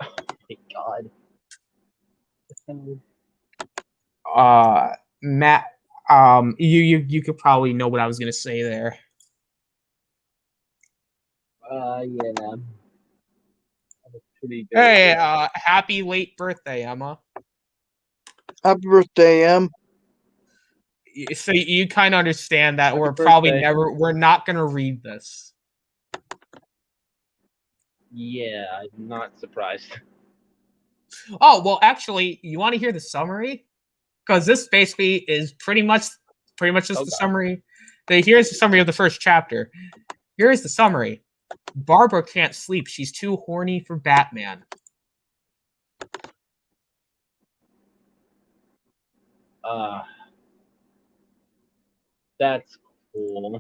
Oh my God. Matt. You could probably know what I was gonna say there. Yeah. Hey, happy late birthday, Emma. Happy birthday, Em. So you kind of understand that Happy we're birthday. probably we're not gonna read this. Yeah, I'm not surprised. Oh, well, actually, you want to hear the summary? Because this basically is pretty much just the summary. Here's the summary of the first chapter. Here's the summary. Barbara can't sleep. She's too horny for Batman. That's cool.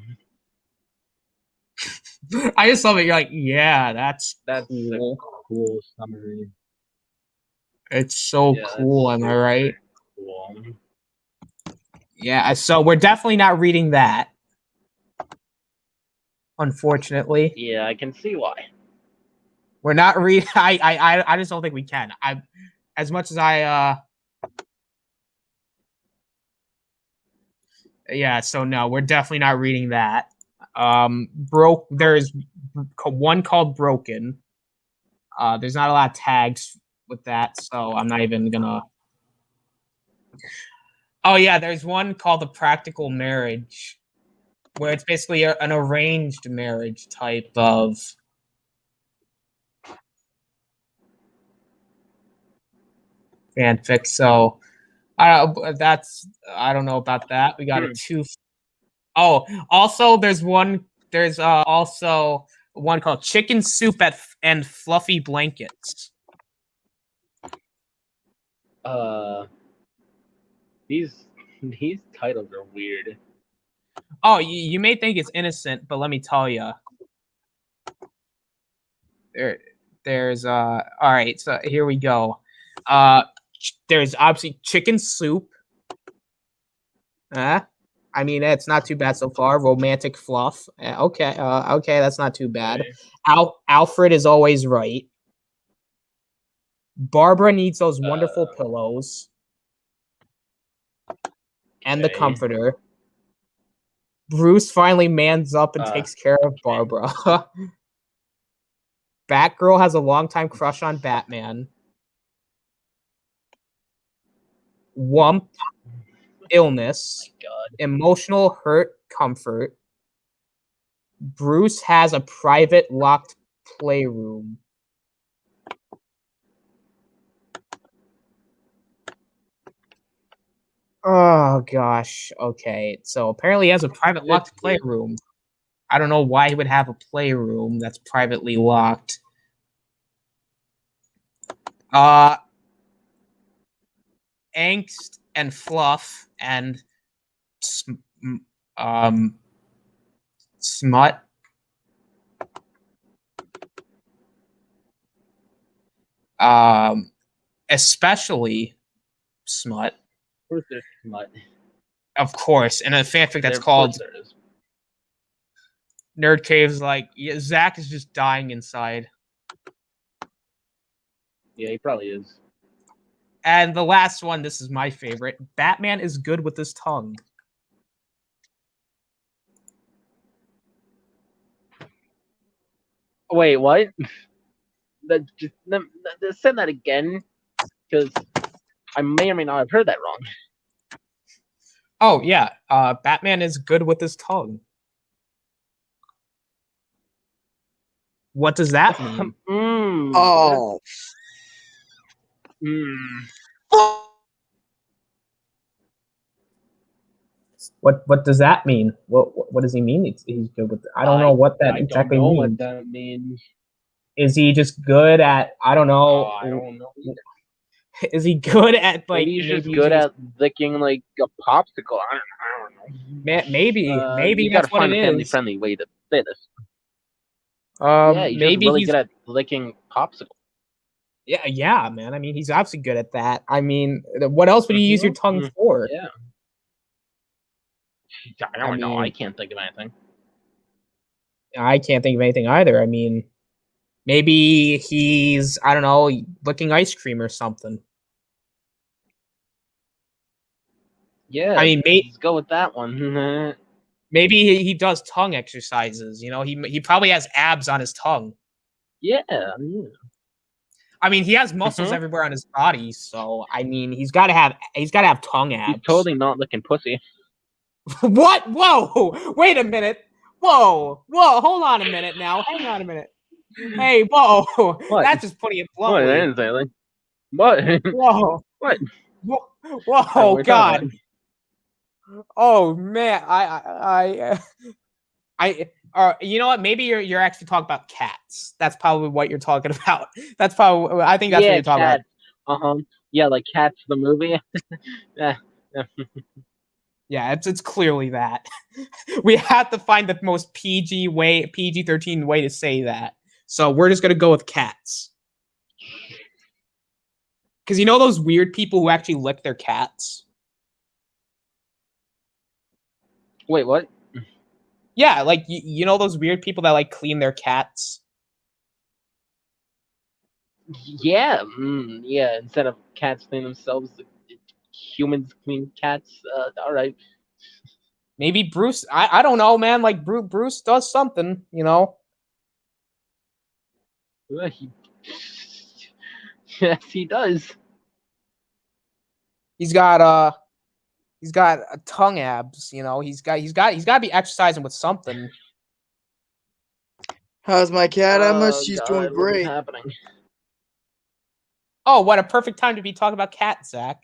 I just love it. You're like, yeah, that's cool. A cool summary. It's so cool, am I right? Cool. Yeah, so we're definitely not reading that. Unfortunately. Yeah, I can see why. We're not reading. I just don't think we can. As much as yeah, so no, we're definitely not reading that. There's one called Broken. There's not a lot of tags with that, so I'm not even gonna. Oh yeah, there's one called The Practical Marriage, where it's basically an arranged marriage type of. Fanfic, so I don't know about that. We got a 2. Oh, also there's also one called Chicken Soup and Fluffy Blankets. These titles are weird. Oh, you may think it's innocent, but let me tell you. There's all right, so here we go. There's obviously Chicken Soup. I mean, it's not too bad so far. Romantic fluff. Okay, that's not too bad. Okay. Alfred is always right. Barbara needs those wonderful pillows. And the comforter. Bruce finally mans up and takes care of Barbara. Batgirl has a longtime crush on Batman. Wump. Illness. Emotional hurt, comfort. Bruce has a private locked playroom. Oh gosh. Okay. So apparently he has a private locked playroom. I don't know why he would have a playroom that's privately locked. Angst and fluff and smut. Especially smut. Of course there's smut. Of course, in a fanfic that's called Nerd Cave's like, yeah, Zach is just dying inside. Yeah, he probably is. And the last one, this is my favorite. Batman is good with his tongue. Wait, what? Send that again, because I may or may not have heard that wrong. Oh yeah, Batman is good with his tongue. What does that mean? Oh. What does that mean? What does he mean? He's good with. I don't know what that exactly means. What that means. Is he just good at? I don't know. I don't know. Is he good at like? Maybe he's just good at licking like a popsicle. I don't know. Maybe you that's gotta what find it a is. family-friendly way to say this. Yeah, he's maybe just really he's good at licking popsicle. Yeah, man. I mean, he's obviously good at that. I mean, what else would you use your tongue for? Yeah. I don't know. I can't think of anything. I can't think of anything either. I mean, maybe he's, I don't know, licking ice cream or something. Yeah, I mean, let's go with that one. Maybe he does tongue exercises. You know, he probably has abs on his tongue. Yeah. I mean, he has muscles everywhere on his body, so I mean, he's got to have tongue abs. He's totally not licking pussy. What? Whoa! Wait a minute! Whoa! Hold on a minute now. Hang on a minute. Hey, whoa! What? That's just putting it bluntly. What? I didn't say anything. What? Whoa! What? Whoa! God! Oh man! You know what? Maybe you're actually talking about cats. That's probably what you're talking about. That's probably. I think that's what you're talking about. Yeah, like Cats the movie. Yeah, it's clearly that. We have to find the most PG-13 way to say that. So we're just gonna go with cats. Because you know those weird people who actually lick their cats? Wait, what? Yeah, like you know those weird people that like clean their cats? Yeah, yeah. Instead of cats clean themselves, humans clean cats. All right. Maybe Bruce. I don't know, man. Like Bruce does something, you know. Yes, he does. He's got tongue abs, you know. He's got to be exercising with something. How's my cat, Emma? She's doing great. What's happening? Oh, what a perfect time to be talking about cats, Zach.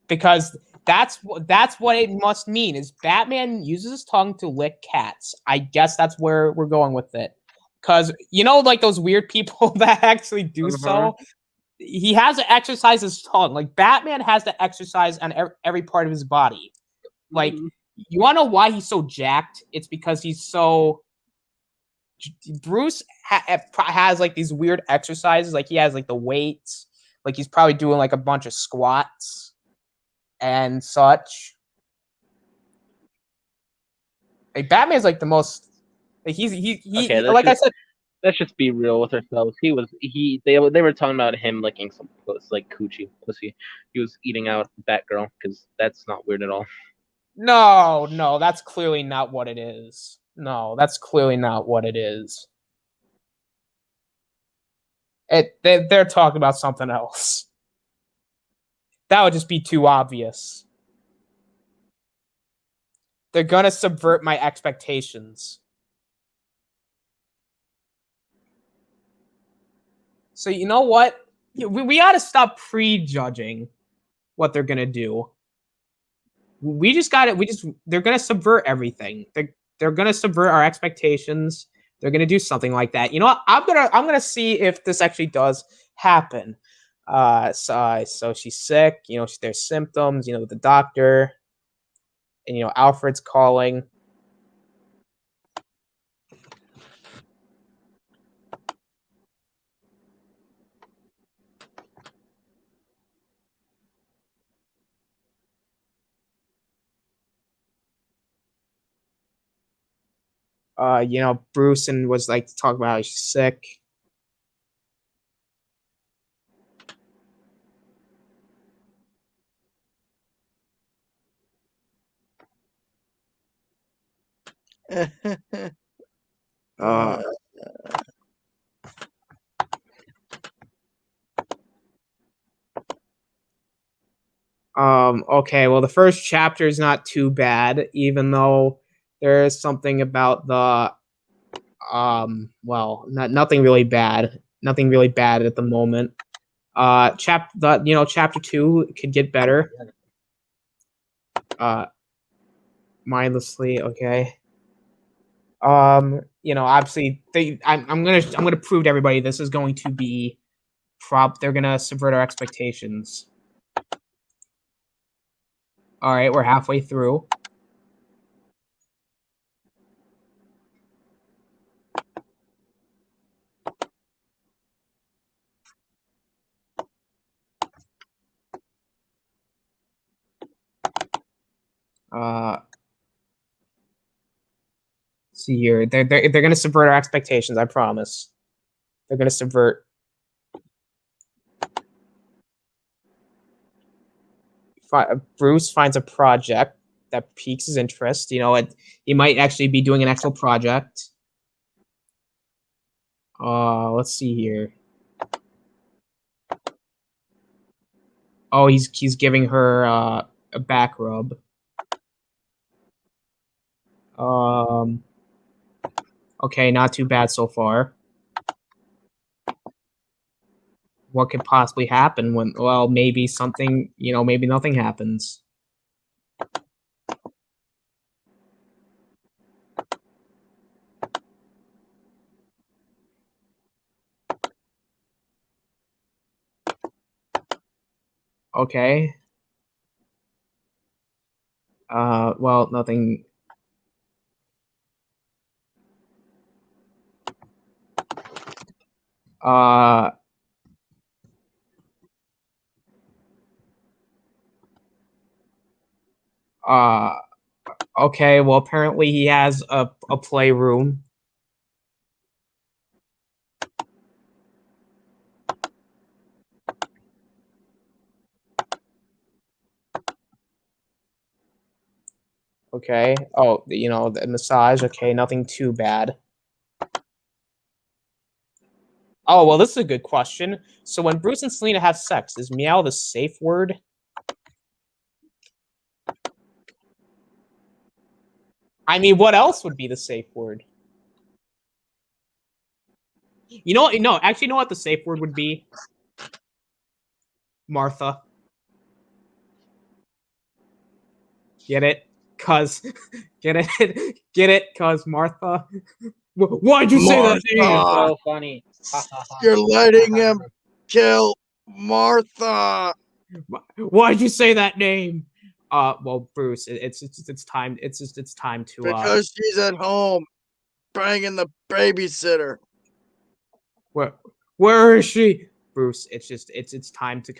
Because that's what it must mean. Is Batman uses his tongue to lick cats. I guess that's where we're going with it. Because you know, like those weird people that actually do so. He has to exercise his tongue. Like Batman has to exercise on every part of his body. Like you want to know why he's so jacked? It's because he's so. Bruce has like these weird exercises. Like he has like the weights. Like he's probably doing like a bunch of squats and such. Like Batman's like the most. Like okay, like I said. Let's just be real with ourselves. They were talking about him licking some like coochie pussy. He was eating out Batgirl because that's not weird at all. No, that's clearly not what it is. No, that's clearly not what it is. They're talking about something else. That would just be too obvious. They're gonna subvert my expectations. So you know what? We ought to stop prejudging what they're gonna do. We just got it. They're gonna subvert everything. They're gonna subvert our expectations. They're gonna do something like that. You know what? I'm gonna see if this actually does happen. So she's sick. You know, there's symptoms. You know, with the doctor, and you know Alfred's calling. You know, Bruce and was like to talk about how she's sick. Okay, well the first chapter is not too bad, even though there is something about the nothing really bad. Nothing really bad at the moment. Chapter 2 could get better. Mindlessly, okay. Obviously, I'm gonna prove to everybody this is going to be they're gonna subvert our expectations. All right, we're halfway through. See here, they're gonna subvert our expectations. I promise. They're gonna subvert. Bruce finds a project that piques his interest. He might actually be doing an actual project. Let's see here. Oh, he's giving her a back rub. Okay, not too bad so far. What could possibly happen when? Well, maybe something. Maybe nothing happens. Okay. Well, nothing. Okay, well, apparently he has a playroom. Okay. Oh, the massage. Okay, nothing too bad. Oh, well, this is a good question. So when Bruce and Selena have sex, is meow the safe word? I mean, what else would be the safe word? No, actually, you know what the safe word would be? Martha. Get it? Get it? Cause Martha. Why'd you say that name? So funny. You're letting him kill Martha. Why'd you say that name? Well, Bruce, it's time. It's time to. Because she's at home, banging the babysitter. Where is she? Bruce, it's time to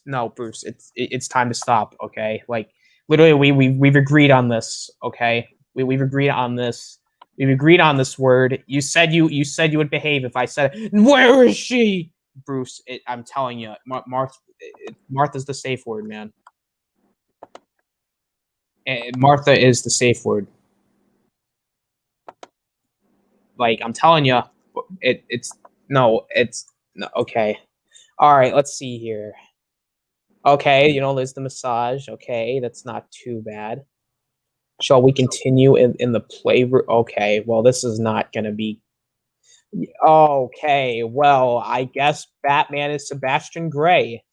no, Bruce, it's time to stop, okay? Like, literally, we've agreed on this, okay? We've agreed on this. We've agreed on this word. You said you would behave if I said it. Where is she? Bruce, I'm telling you, Martha's the safe word, man. And Martha is the safe word. Like, I'm telling you, it's okay. All right, let's see here. Okay, there's the massage. Okay, that's not too bad. Shall we continue in the playroom? Okay, well, this is not going to be... Okay, well, I guess Batman is Sebastian Gray.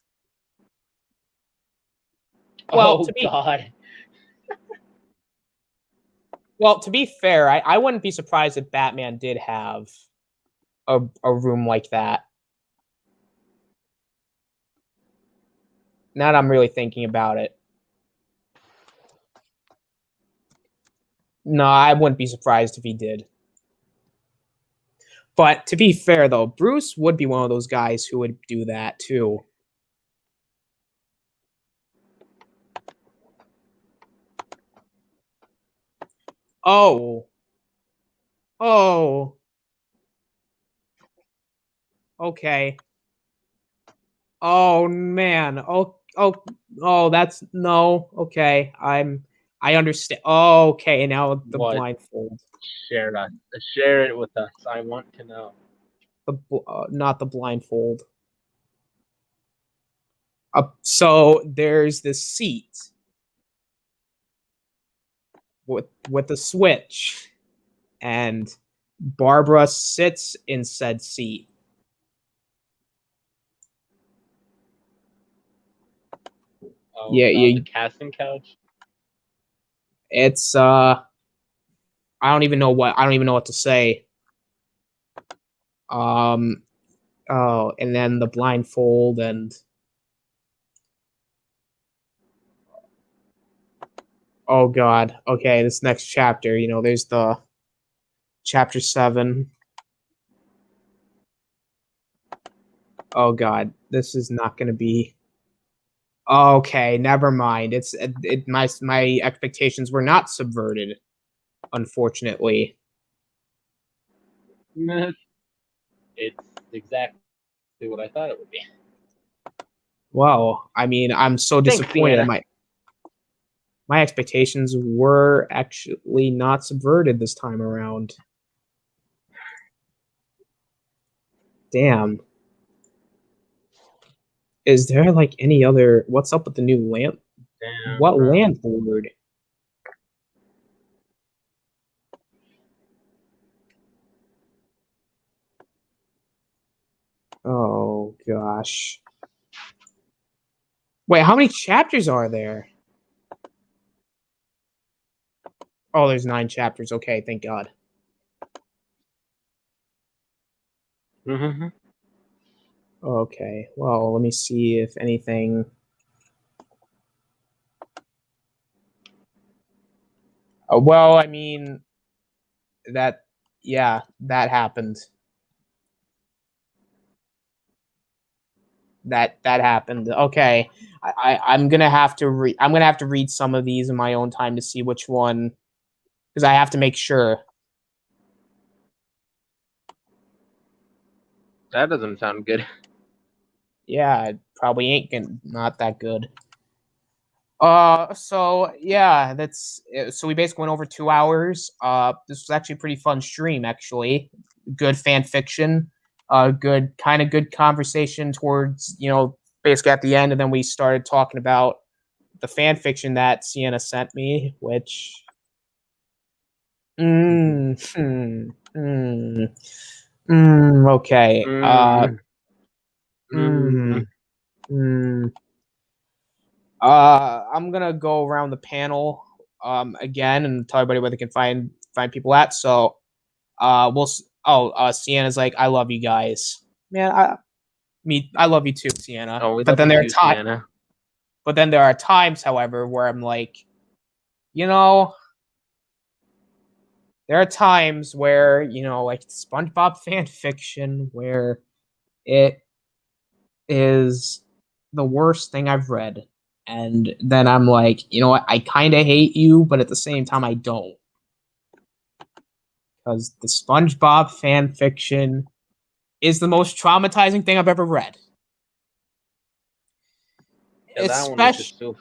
Well, God. Well, to be fair, I wouldn't be surprised if Batman did have a room like that. Now that I'm really thinking about it. No, I wouldn't be surprised if he did. But to be fair, though, Bruce would be one of those guys who would do that, too. Oh. Oh. Okay. Oh, man. Oh, that's... No. Okay. I understand. Oh, okay, now the blindfold. Share it with us. I want to know. Not the blindfold. So there's this seat with the switch, and Barbara sits in said seat. Oh, Yeah, the casting couch. It's I don't even know what to say. Oh, and then the blindfold and oh god. Okay, this next chapter, there's the chapter 7. Oh god, this is not going to be okay, never mind. My expectations were not subverted, unfortunately. It's exactly what I thought it would be. Well, I mean, I'm so disappointed. My expectations were actually not subverted this time around. Damn. Is there like any other? What's up with the new lamp? Damn, What bro. landlord? Oh gosh. Wait, how many chapters are there? Oh, there's 9 chapters. Okay, thank God. Mm-hmm. Okay, well, let me see if anything. Well, I mean, that happened. That happened. Okay, I'm gonna have to read. I'm gonna have to read some of these in my own time to see which one, because I have to make sure. That doesn't sound good. Yeah, it probably not that good. So yeah, so we basically went over 2 hours. This was actually a pretty fun stream, actually. Good fan fiction, good conversation towards, basically at the end, and then we started talking about the fan fiction that Sienna sent me, which okay. I'm gonna go around the panel again and tell everybody where they can find people at. So Sienna's like, I love you guys. Man, I love you too, Sienna. Oh, we but love then you there are too, times Sienna. But then there are times, however, where I'm like, there are times where, like SpongeBob fan fiction, where it is the worst thing I've read. And then I'm like, you know what? I kind of hate you, but at the same time, I don't. Because the SpongeBob fan fiction is the most traumatizing thing I've ever read. Yeah, that one was just so...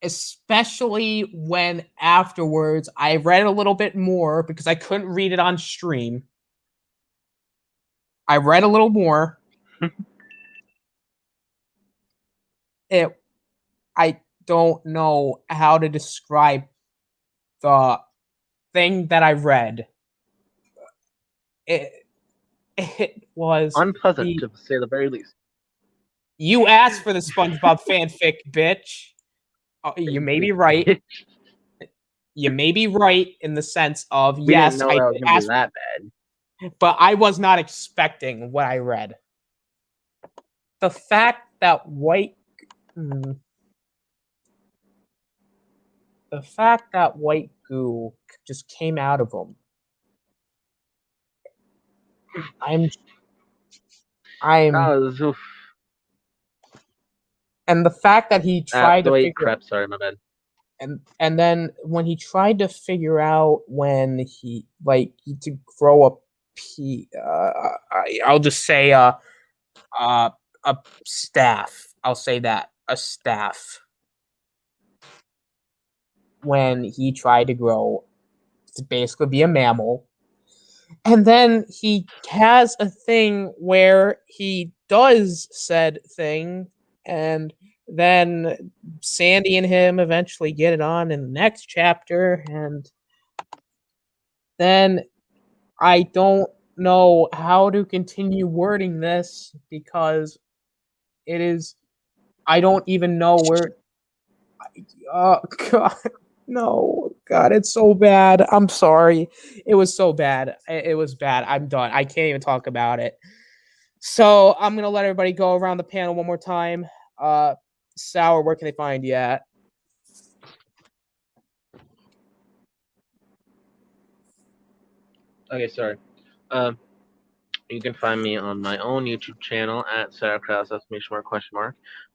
Especially when afterwards I read a little bit more because I couldn't read it on stream. I read a little more. I don't know how to describe the thing that I read. It was unpleasant, to say the very least. You asked for the SpongeBob fanfic, bitch. You may be right. You may be right in the sense of, we yes, didn't know that was going to be that bad. But I was not expecting what I read. The fact that white goo just came out of him. And the fact that he tried to figure crap, sorry, my bad. And then when he tried to figure out when he to grow I'll just say a staff. I'll say that, a staff. When he tried to grow to basically be a mammal. And then he has a thing where he does said thing, and then Sandy and him eventually get it on in the next chapter, and then I don't know how to continue wording this because it is I don't even know where. Oh God, no, God, it's so bad. I'm sorry. It was so bad. It was bad. I'm done. I can't even talk about it. So I'm gonna let everybody go around the panel one more time. Sour, where can they find you at? Okay, sorry. You can find me on my own YouTube channel at Sauerkraut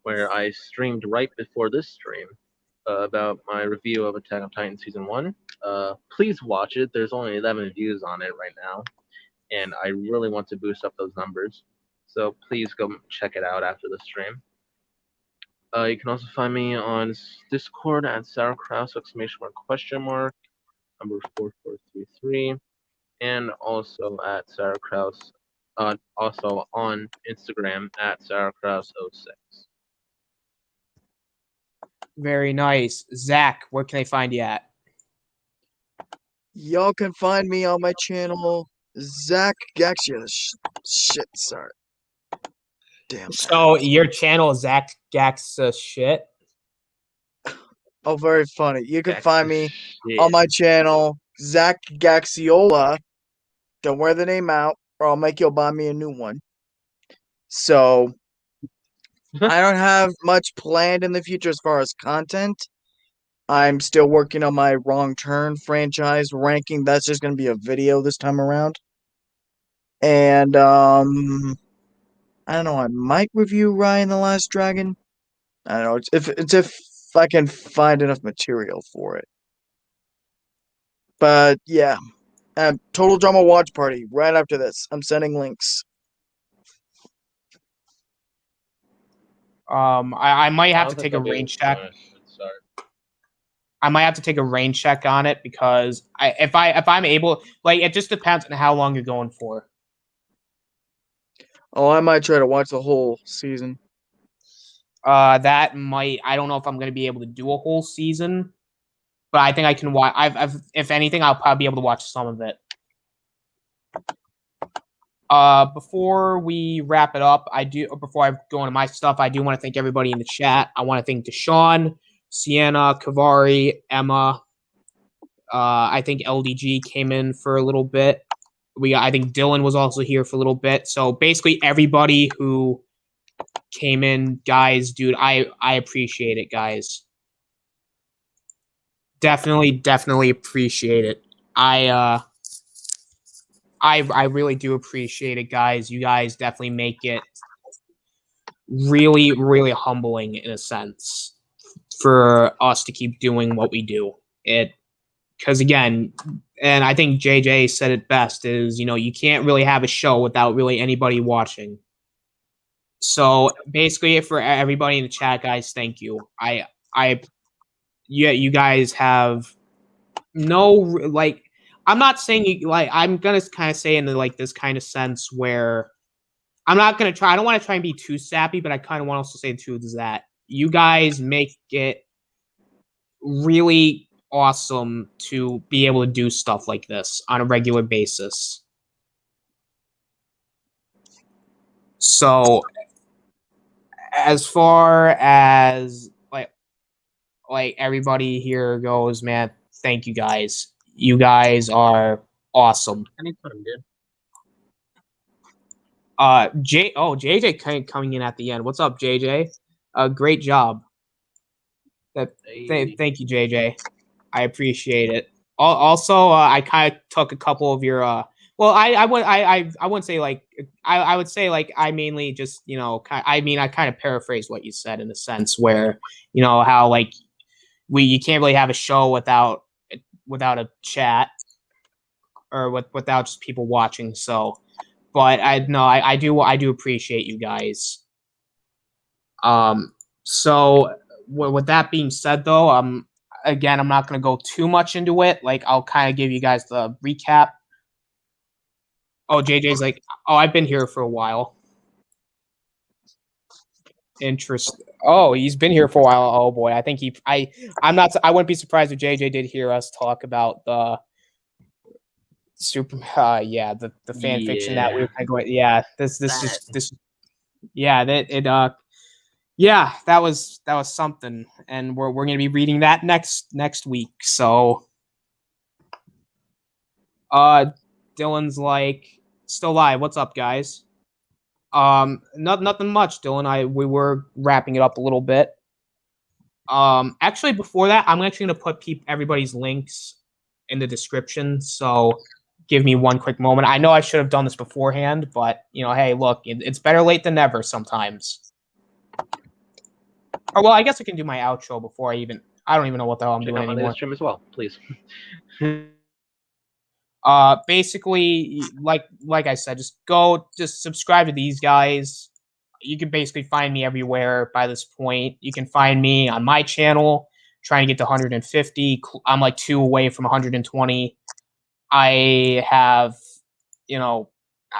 where I streamed right before this stream about my review of Attack on Titan Season 1. Please watch it. There's only 11 views on it right now, and I really want to boost up those numbers. So please go check it out after the stream. You can also find me on Discord at Sauerkraut number 4433, and also at Sauerkraut, also on Instagram at Sauerkraut06. Very nice. Zach, where can they find you at? Y'all can find me on my channel, Zach Gaxia. Shit, sorry. Damn. So your channel is Zach Gaxa shit. Oh, very funny. You can find me on my channel, Zach Gaxiola. Don't wear the name out, or I'll make you buy me a new one. So I don't have much planned in the future as far as content. I'm still working on my Wrong Turn franchise ranking. That's just going to be a video this time around. And I don't know. I might review Ryan the Last Dragon. I don't know. If I can find enough material for it. But yeah, Total Drama Watch Party right after this. I'm sending links. I might have to take a rain check. Sorry. I might have to take a rain check on it because if I'm able, like, it just depends on how long you're going for. Oh, I might try to watch the whole season. That might. I don't know if I'm going to be able to do a whole season, but I think I can watch. If anything, I'll probably be able to watch some of it. Before we wrap it up, before I go into my stuff, I do want to thank everybody in the chat. I want to thank Deshaun, Sienna, Kavari, Emma. I think LDG came in for a little bit. I think Dylan was also here for a little bit. So basically everybody who came in, guys, dude, I appreciate it, guys. Definitely appreciate it. I really do appreciate it, guys. You guys definitely make it really, really humbling in a sense for us to keep doing what we do. Because again, and I think JJ said it best, is, you can't really have a show without really anybody watching. So basically, for everybody in the chat, guys, thank you. You guys have no, like, I'm not saying you, like, I'm gonna kind of say in this kind of sense where I'm not gonna try. I don't want to try and be too sappy, but I kind of want to also say the truth is that you guys make it really awesome to be able to do stuff like this on a regular basis. So as far as like everybody here goes, man, thank you guys. You guys are awesome. Anytime, dude. JJ coming in at the end. What's up, JJ? Great job. Thank you, JJ. I appreciate it. Also, I kind of took a couple of your. Well, I wouldn't say like I would say like I mainly just I kind of paraphrased what you said in a sense where how like you can't really have a show without a chat or without just people watching. So, but I do appreciate you guys. So with that being said, though, again, I'm not going to go too much into it. Like, I'll kind of give you guys the recap. Oh, JJ's like, oh, I've been here for a while. Interesting. Oh, he's been here for a while. Oh boy, I think I wouldn't be surprised if JJ did hear us talk about the the fan fiction that we were kind of going. Yeah, this yeah, that was something, and we're gonna be reading that next week. So, Dylan's like still live. What's up, guys? Nothing much, Dylan. We were wrapping it up a little bit. Actually, before that, I'm actually gonna put everybody's links in the description. So, give me one quick moment. I know I should have done this beforehand, but hey, look, it's better late than never sometimes. Or well, I guess I can do my outro before I don't even know what the hell I'm doing anymore. Stream as well, please. Basically, like I said, just subscribe to these guys. You can basically find me everywhere by this point. You can find me on my channel, trying to get to 150. I'm like 2 away from 120. I have,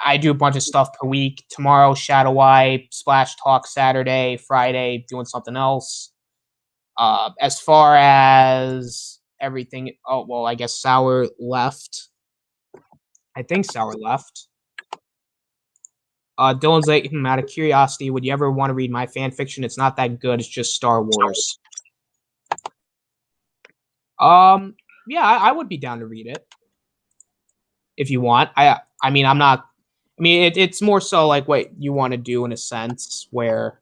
I do a bunch of stuff per week. Tomorrow, Shadow Eye, SplashTalk Saturday, Friday, doing something else. As far as everything, I guess Sour left. I think Sour left. Dylan's like, out of curiosity, would you ever want to read my fan fiction? It's not that good. It's just Star Wars. Yeah, I would be down to read it if you want. I mean, I'm not. I mean, it's more so like what you want to do in a sense, where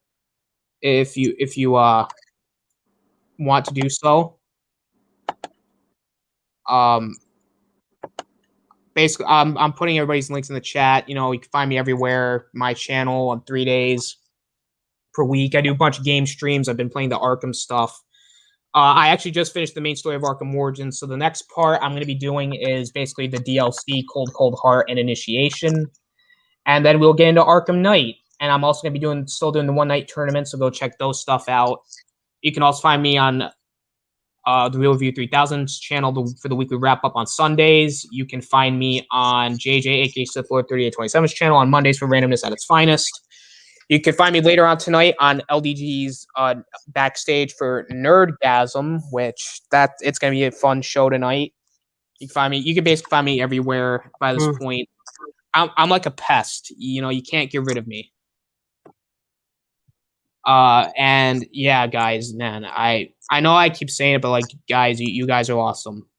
if you want to do so. Basically, I'm putting everybody's links in the chat. You can find me everywhere. My channel on 3 days per week. I do a bunch of game streams. I've been playing the Arkham stuff. I actually just finished the main story of Arkham Origins. So the next part I'm going to be doing is basically the DLC, Cold Heart and Initiation. And then we'll get into Arkham Knight. And I'm also going to be still doing the one night tournament. So go check those stuff out. You can also find me on the Real Review 3000's channel for the weekly wrap up on Sundays. You can find me on JJ, aka Sith Lord 3827's channel on Mondays for randomness at its finest. You can find me later on tonight on LDG's backstage for Nerdgasm, which it's going to be a fun show tonight. You can basically find me everywhere by this point. I'm like a pest. You can't get rid of me. And yeah, guys, man, I know I keep saying it, but like, guys, you guys are awesome.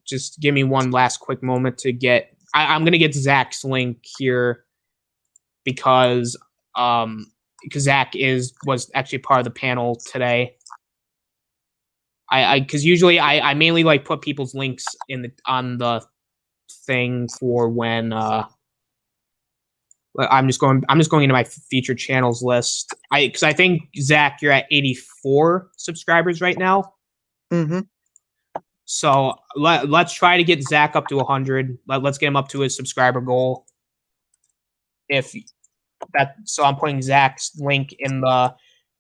Just give me one last quick moment to get. I'm gonna get Zach's link here because Zach was actually part of the panel today. Because usually I mainly like put people's links on the thing for when I'm just going into my featured channels list. Because I think Zach, you're at 84 subscribers right now. Mm-hmm. So let's try to get Zach up to 100. Let's get him up to his subscriber goal. So I'm putting Zach's link in the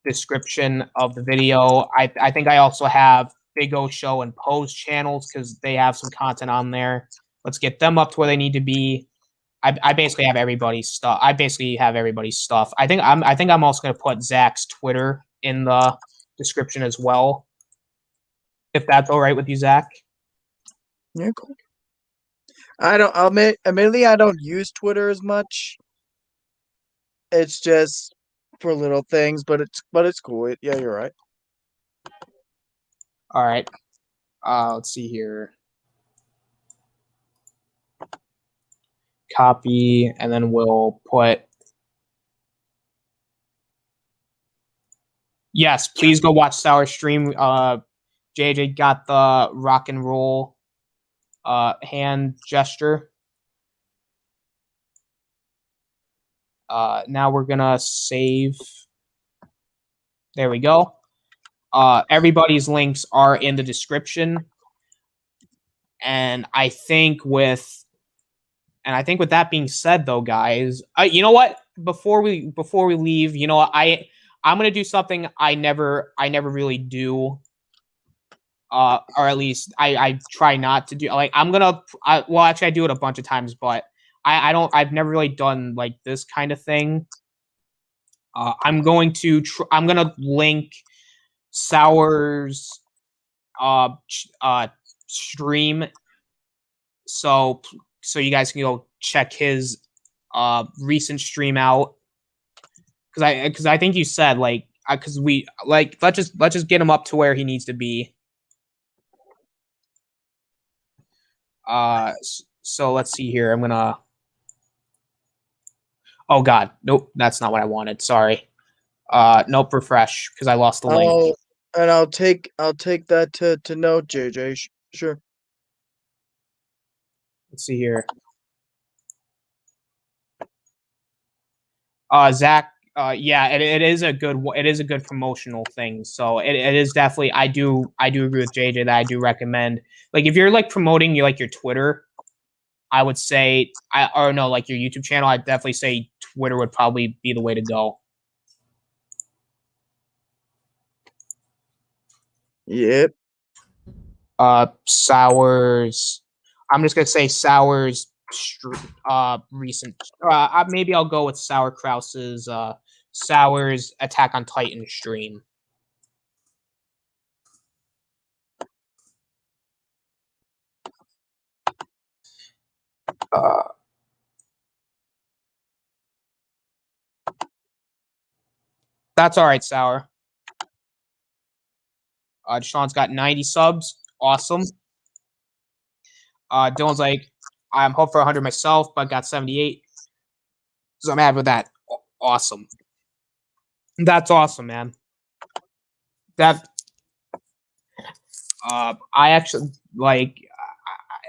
description of the video. I think I also have Big O Show and Pose channels because they have some content on there. Let's get them up to where they need to be. I basically have everybody's stuff. I think I'm also going to put Zach's Twitter in the description as well. If that's all right with you, Zach. Yeah, cool. Admittedly, I don't use Twitter as much. It's just for little things, but it's cool. Yeah, you're right. All right. Let's see here. Copy, and then we'll put. Yes, please go watch Sour stream. JJ got the rock and roll hand gesture. Now we're gonna save. There we go. Everybody's links are in the description. And I think with that being said, though, guys, you know what? Before we leave, you know what? I'm gonna do something I never really do. Or at least I try not to do. Like actually I do it a bunch of times, but I've never really done like this kind of thing. I'm gonna link Sour's stream, so you guys can go check his recent stream out, because I think you said because we let's just get him up to where he needs to be. So let's see here. I'm gonna. Oh God, nope, that's not what I wanted. Sorry. Nope, refresh because I lost the link. I'll take that to note, JJ. Sure. Let's see here. Zach. Yeah, it is a good promotional thing. So it is definitely. I do agree with JJ that I do recommend. Like if you're like promoting your Twitter, I would say your YouTube channel. I'd definitely say Twitter would probably be the way to go. Yep. Sours. I'm just gonna say Sours. Recent. Maybe I'll go with Sour Krause's Sours Attack on Titan stream. That's all right, Sour. Sean's got 90 subs. Awesome. Dylan's like, I'm hoping for 100 myself, but got 78. So I'm happy with that. Awesome. That's awesome, man. That I actually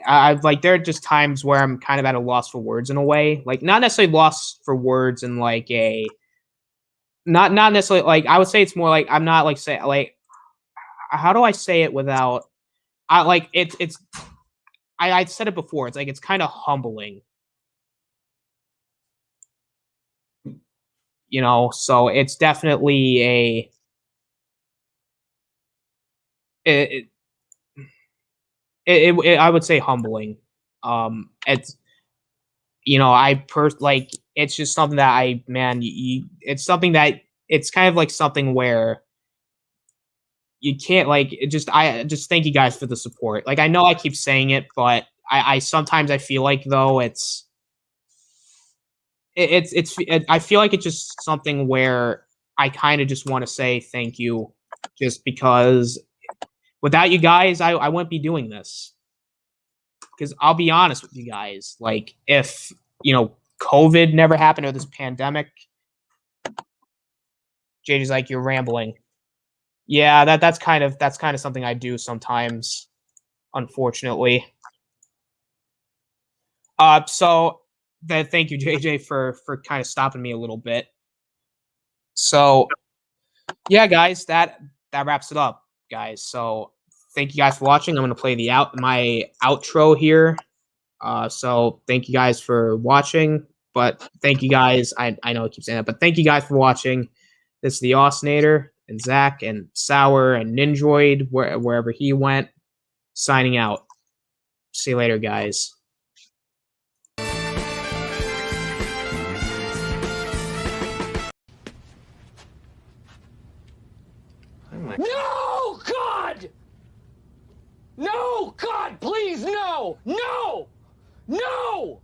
I there are just times where I'm kind of at a loss for words in a way. Like not necessarily lost for words in like a not necessarily like I would say it's more like I'm not like say like how do I say it without I said it before. It's like it's kind of humbling. You know, so it's definitely I would say humbling. It's it's just something that it's something that it's kind of like something where you can't I just thank you guys for the support. Like I know I keep saying it, but I sometimes I feel like though I feel like it's just something where I kind of just want to say thank you, just because without you guys, I wouldn't be doing this. Because I'll be honest with you guys, like if COVID never happened or this pandemic, JJ's like you're rambling. Yeah, that's kind of something I do sometimes, unfortunately. So thank you, JJ, for kind of stopping me a little bit. So yeah, guys, that wraps it up, guys. So thank you guys for watching. I'm gonna play my outro here. So thank you guys for watching. But thank you guys. I know I keep saying that, but thank you guys for watching. This is the Osnator and Zach and Sour and Ninjoid, wherever he went, signing out. See you later, guys. No, God! No, God, please, no! No! No!